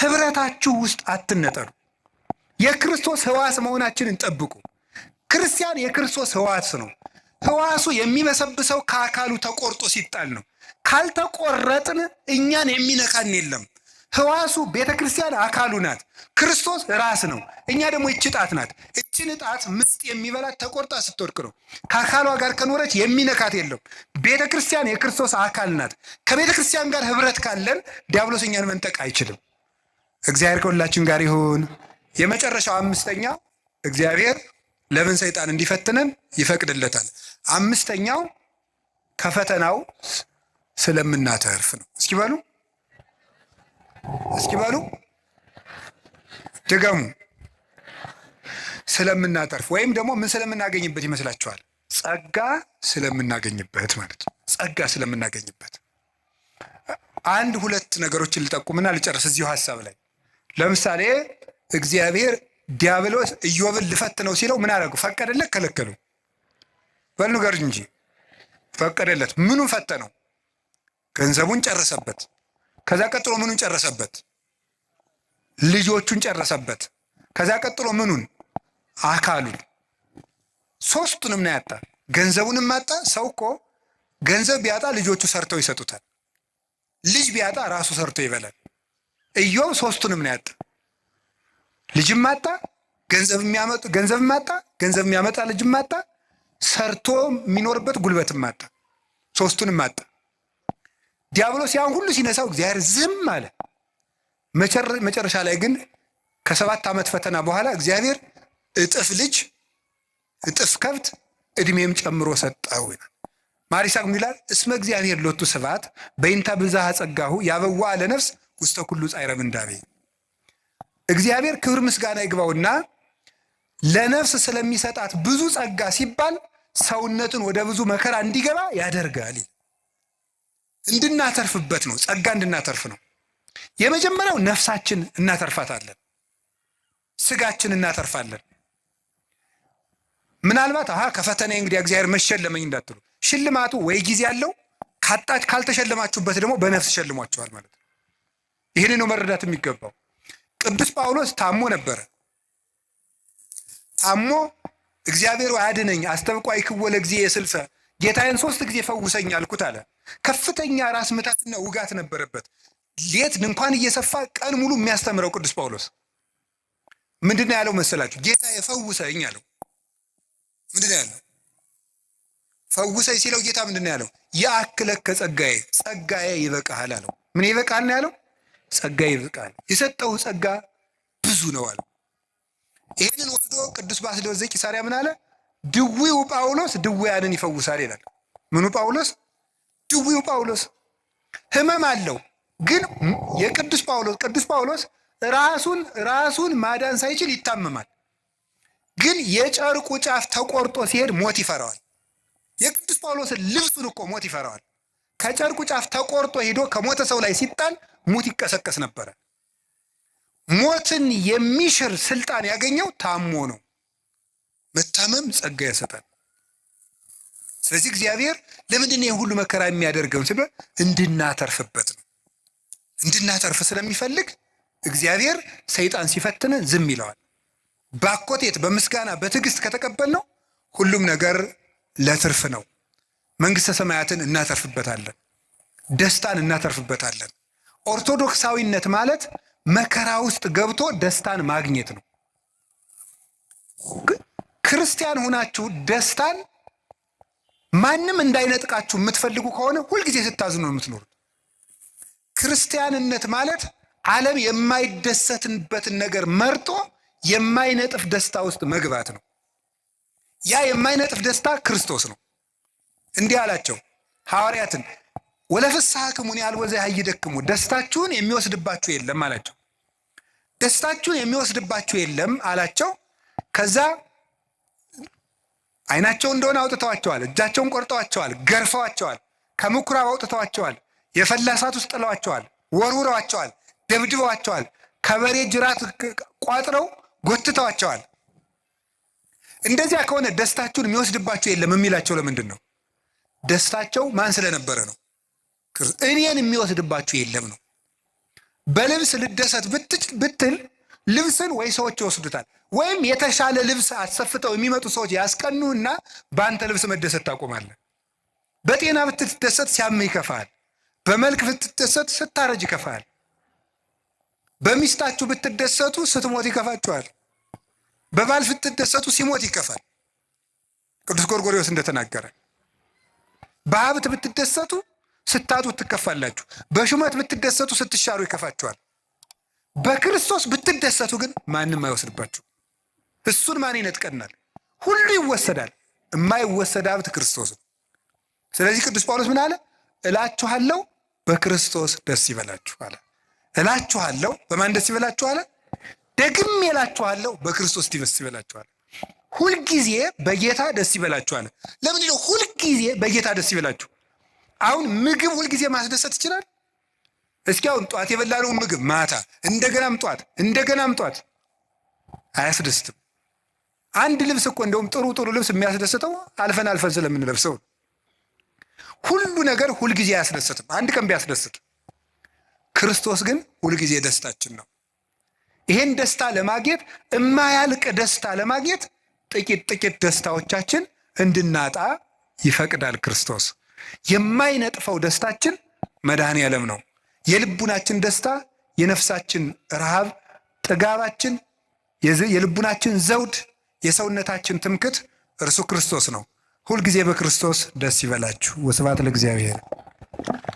ህብረታችሁ ውስጥ አትነጠሉ። የክርስቶስ ህዋስ መሆናችንን ጠብቁ። ክርስቲያን የክርስቶስ ህዋስ ነው። ህዋሱ የሚበሰብሰው ከአካሉ ተቆርጦ ሲጣል ነው። ካልተቆረጥን እኛን የሚነካን የለም። ህዋሱ ቤተ ክርስቲያን አካሉ ናት። ክርስቶስ ራስ ነው። እኛ ደግሞ ይህች ጣት ናት። እችን ጣት ምስጥ የሚበላት ተቆርጣ ስትወድቅ ነው። ከአካሏ ጋር ከኖረች የሚነካት የለም። ቤተ ክርስቲያን የክርስቶስ አካል ናት። ከቤተ ክርስቲያን ጋር ህብረት ካለን ዲያብሎስ እኛን መንጠቅ አይችልም። እግዚአብሔር ከሁላችን ጋር ይሁን። የመጨረሻው አምስተኛው እግዚአብሔር ለምን ሰይጣን እንዲፈትነን ይፈቅድለታል? አምስተኛው ከፈተናው ስለምናተርፍ ነው። እስኪ በሉ ድገሙ። ስለምናተርፍ ወይም ደግሞ ምን ስለምናገኝበት ይመስላችኋል? ጸጋ ስለምናገኝበት ማለት ነው። ጸጋ ስለምናገኝበት አንድ ሁለት ነገሮችን ልጠቁምና ልጨርስ እዚሁ ሀሳብ ላይ። ለምሳሌ እግዚአብሔር ዲያብሎስ ኢዮብን ልፈትነው ሲለው ምን አደረጉ? ፈቀደለት? ከለከሉ? በሉ ንገሩኝ እንጂ። ፈቀደለት። ምኑን ፈተነው? ገንዘቡን ጨረሰበት። ከዛ ቀጥሎ ምኑን ጨረሰበት? ልጆቹን ጨረሰበት። ከዛ ቀጥሎ ምኑን? አካሉን። ሶስቱንም ነው ያጣ። ገንዘቡንም አጣ። ሰው እኮ ገንዘብ ቢያጣ ልጆቹ ሰርተው ይሰጡታል። ልጅ ቢያጣ ራሱ ሰርቶ ይበላል። ኢዮብ ሶስቱንም ነው ያጣ። ልጅም አጣ፣ ገንዘብ ማጣ፣ ገንዘብ የሚያመጣ ልጅም አጣ፣ ሰርቶ የሚኖርበት ጉልበትም አጣ። ሶስቱንም አጣ። ዲያብሎስ ያን ሁሉ ሲነሳው እግዚአብሔር ዝም አለ። መጨረሻ ላይ ግን ከ7 ዓመት ፈተና በኋላ እግዚአብሔር እጥፍ ልጅ እጥፍ ከብት እድሜም ጨምሮ ሰጠው ይላል። ማሪሳቅ ይላል እስመ እግዚአብሔር ሎቱ ስብሐት በይንታ ብዝሃ ጸጋሁ ያበዋ ለነፍስ ውስተ ኩሉ ጻዕረ ምንዳቤ። እግዚአብሔር ክብር ምስጋና ይግባውና ለነፍስ ስለሚሰጣት ብዙ ጸጋ ሲባል ሰውነትን ወደ ብዙ መከራ እንዲገባ ያደርጋል። እንድናተርፍበት ነው። ጸጋ እንድናተርፍ ነው። የመጀመሪያው ነፍሳችን እናተርፋታለን፣ ስጋችን እናተርፋለን። ምናልባት ከፈተና እንግዲህ እግዚአብሔር መሸለመኝ እንዳትሉ፣ ሽልማቱ ወይ ጊዜ ያለው ካልተሸለማችሁበት ደግሞ በነፍስ ሸልሟቸዋል ማለት ነው። ይህን ነው መረዳት የሚገባው። ቅዱስ ጳውሎስ ታሞ ነበረ። ታሞ እግዚአብሔር አድነኝ አስተብቋይ ክወለ ጊዜ የስልሰ ጌታዬን 3 ጊዜ ፈውሰኝ አልኩት አለ። ከፍተኛ ራስ ምታትና ውጋት ነበረበት። ሌት ድንኳን እየሰፋ ቀን ሙሉ የሚያስተምረው ቅዱስ ጳውሎስ ምንድን ነው ያለው መሰላችሁ? ጌታዬ ፈውሰኝ አለው። ምንድን ነው ያለው? ፈውሰኝ ሲለው ጌታ ምንድን ነው ያለው? የአክለከ ጸጋዬ፣ ጸጋዬ ይበቃሃል አለው። ምን ይበቃል ነው ያለው? ጸጋዬ ይበቃል። የሰጠው ጸጋ ብዙ ነው አለው። ይህንን ወስዶ ቅዱስ ባስልዮስ ዘቂሳርያ ምን አለ? ድዊው ጳውሎስ ድውያንን ይፈውሳል ይላል። ምኑ ጳውሎስ? ድዊው ጳውሎስ ህመም አለው። ግን የቅዱስ ጳውሎስ ራሱን ማዳን ሳይችል ይታመማል። ግን የጨርቁ ጫፍ ተቆርጦ ሲሄድ ሞት ይፈራዋል። የቅዱስ ጳውሎስን ልብሱን እኮ ሞት ይፈራዋል። ከጨርቁ ጫፍ ተቆርጦ ሄዶ ከሞተ ሰው ላይ ሲጣል ሙት ይቀሰቀስ ነበረ። ሞትን የሚሽር ስልጣን ያገኘው ታሞ ነው። መታመም ጸጋ ያሰጣል። ስለዚህ እግዚአብሔር ለምንድን ነው ሁሉ መከራ የሚያደርገው ሲባል እንድናተርፍበት ነው። እንድናተርፍ ስለሚፈልግ እግዚአብሔር ሰይጣን ሲፈትን ዝም ይለዋል። ባኮቴት በምስጋና በትዕግስት ከተቀበልነው ሁሉም ነገር ለትርፍ ነው። መንግስተ ሰማያትን እናተርፍበታለን። ደስታን እናተርፍበታለን። ኦርቶዶክሳዊነት ማለት መከራ ውስጥ ገብቶ ደስታን ማግኘት ነው። ክርስቲያን ሆናችሁ ደስታን ማንም እንዳይነጥቃችሁ የምትፈልጉ ከሆነ ሁልጊዜ ስታዝኑ ነው የምትኖሩት። ክርስቲያንነት ማለት ዓለም የማይደሰትበትን ነገር መርጦ የማይነጥፍ ደስታ ውስጥ መግባት ነው። ያ የማይነጥፍ ደስታ ክርስቶስ ነው። እንዲህ አላቸው ሐዋርያትን፣ ወለፍስሐክሙኒ አልቦ ዘያህይደክሙ፣ ደስታችሁን የሚወስድባችሁ የለም አላቸው። ደስታችሁን የሚወስድባችሁ የለም አላቸው። ከዛ ዓይናቸው እንደሆነ አውጥተዋቸዋል፣ እጃቸውን ቆርጠዋቸዋል፣ ገርፈዋቸዋል፣ ከምኩራብ አውጥተዋቸዋል፣ የፈላ እሳት ውስጥ ጥለዋቸዋል፣ ወርውረዋቸዋል፣ ደብድበዋቸዋል፣ ከበሬ ጅራት ቋጥረው ጎትተዋቸዋል። እንደዚያ ከሆነ ደስታችሁን የሚወስድባችሁ የለም የሚላቸው ለምንድን ነው? ደስታቸው ማን ስለነበረ ነው? እኔን የሚወስድባችሁ የለም ነው። በልብስ ልደሰት ብትል ልብስን ወይ ሰዎች ይወስዱታል፣ ወይም የተሻለ ልብስ አሰፍተው የሚመጡ ሰዎች ያስቀኑና በአንተ ልብስ መደሰት ታቆማለህ። በጤና ብትደሰት ሲያምህ ይከፋል። በመልክ ብትደሰት ስታረጅ ይከፋል። በሚስታችሁ ብትደሰቱ ስትሞት ይከፋችኋል። በባል ብትደሰቱ ሲሞት ይከፋል። ቅዱስ ጎርጎርዮስ እንደተናገረ በሀብት ብትደሰቱ ስታጡ ትከፋላችሁ። በሹመት ብትደሰቱ ስትሻሩ ይከፋችኋል። በክርስቶስ ብትደሰቱ ግን ማንም አይወስድባችሁ። እሱን ማን ይነጥቀናል? ሁሉ ይወሰዳል። የማይወሰድ ሀብት ክርስቶስ ነው። ስለዚህ ቅዱስ ጳውሎስ ምን አለ? እላችኋለሁ በክርስቶስ ደስ ይበላችሁ አለ። እላችኋለሁ በማን ደስ ይበላችሁ አለ? ደግሜ እላችኋለሁ በክርስቶስ ደስ ይበላችሁ አለ። ሁልጊዜ በጌታ ደስ ይበላችሁ አለ። ለምንድን ነው ሁልጊዜ በጌታ ደስ ይበላችሁ? አሁን ምግብ ሁልጊዜ ማስደሰት ይችላል? እስኪ አሁን ጧት የበላነውን ምግብ ማታ እንደገናም ጧት እንደገናም ጧት አያስደስትም። አንድ ልብስ እኮ እንደውም ጥሩ ልብስ የሚያስደስተው አልፈን ስለምንለብሰው። ሁሉ ነገር ሁልጊዜ አያስደስትም። አንድ ቀን ቢያስደስት፣ ክርስቶስ ግን ሁልጊዜ ደስታችን ነው። ይሄን ደስታ ለማግኘት የማያልቅ ደስታ ለማግኘት ጥቂት ደስታዎቻችን እንድናጣ ይፈቅዳል ክርስቶስ። የማይነጥፈው ደስታችን መድኃኔ ዓለም ነው። የልቡናችን ደስታ፣ የነፍሳችን ረሃብ፣ ጥጋባችን፣ የልቡናችን ዘውድ፣ የሰውነታችን ትምክት እርሱ ክርስቶስ ነው። ሁልጊዜ በክርስቶስ ደስ ይበላችሁ። ወስብሐት ለእግዚአብሔር።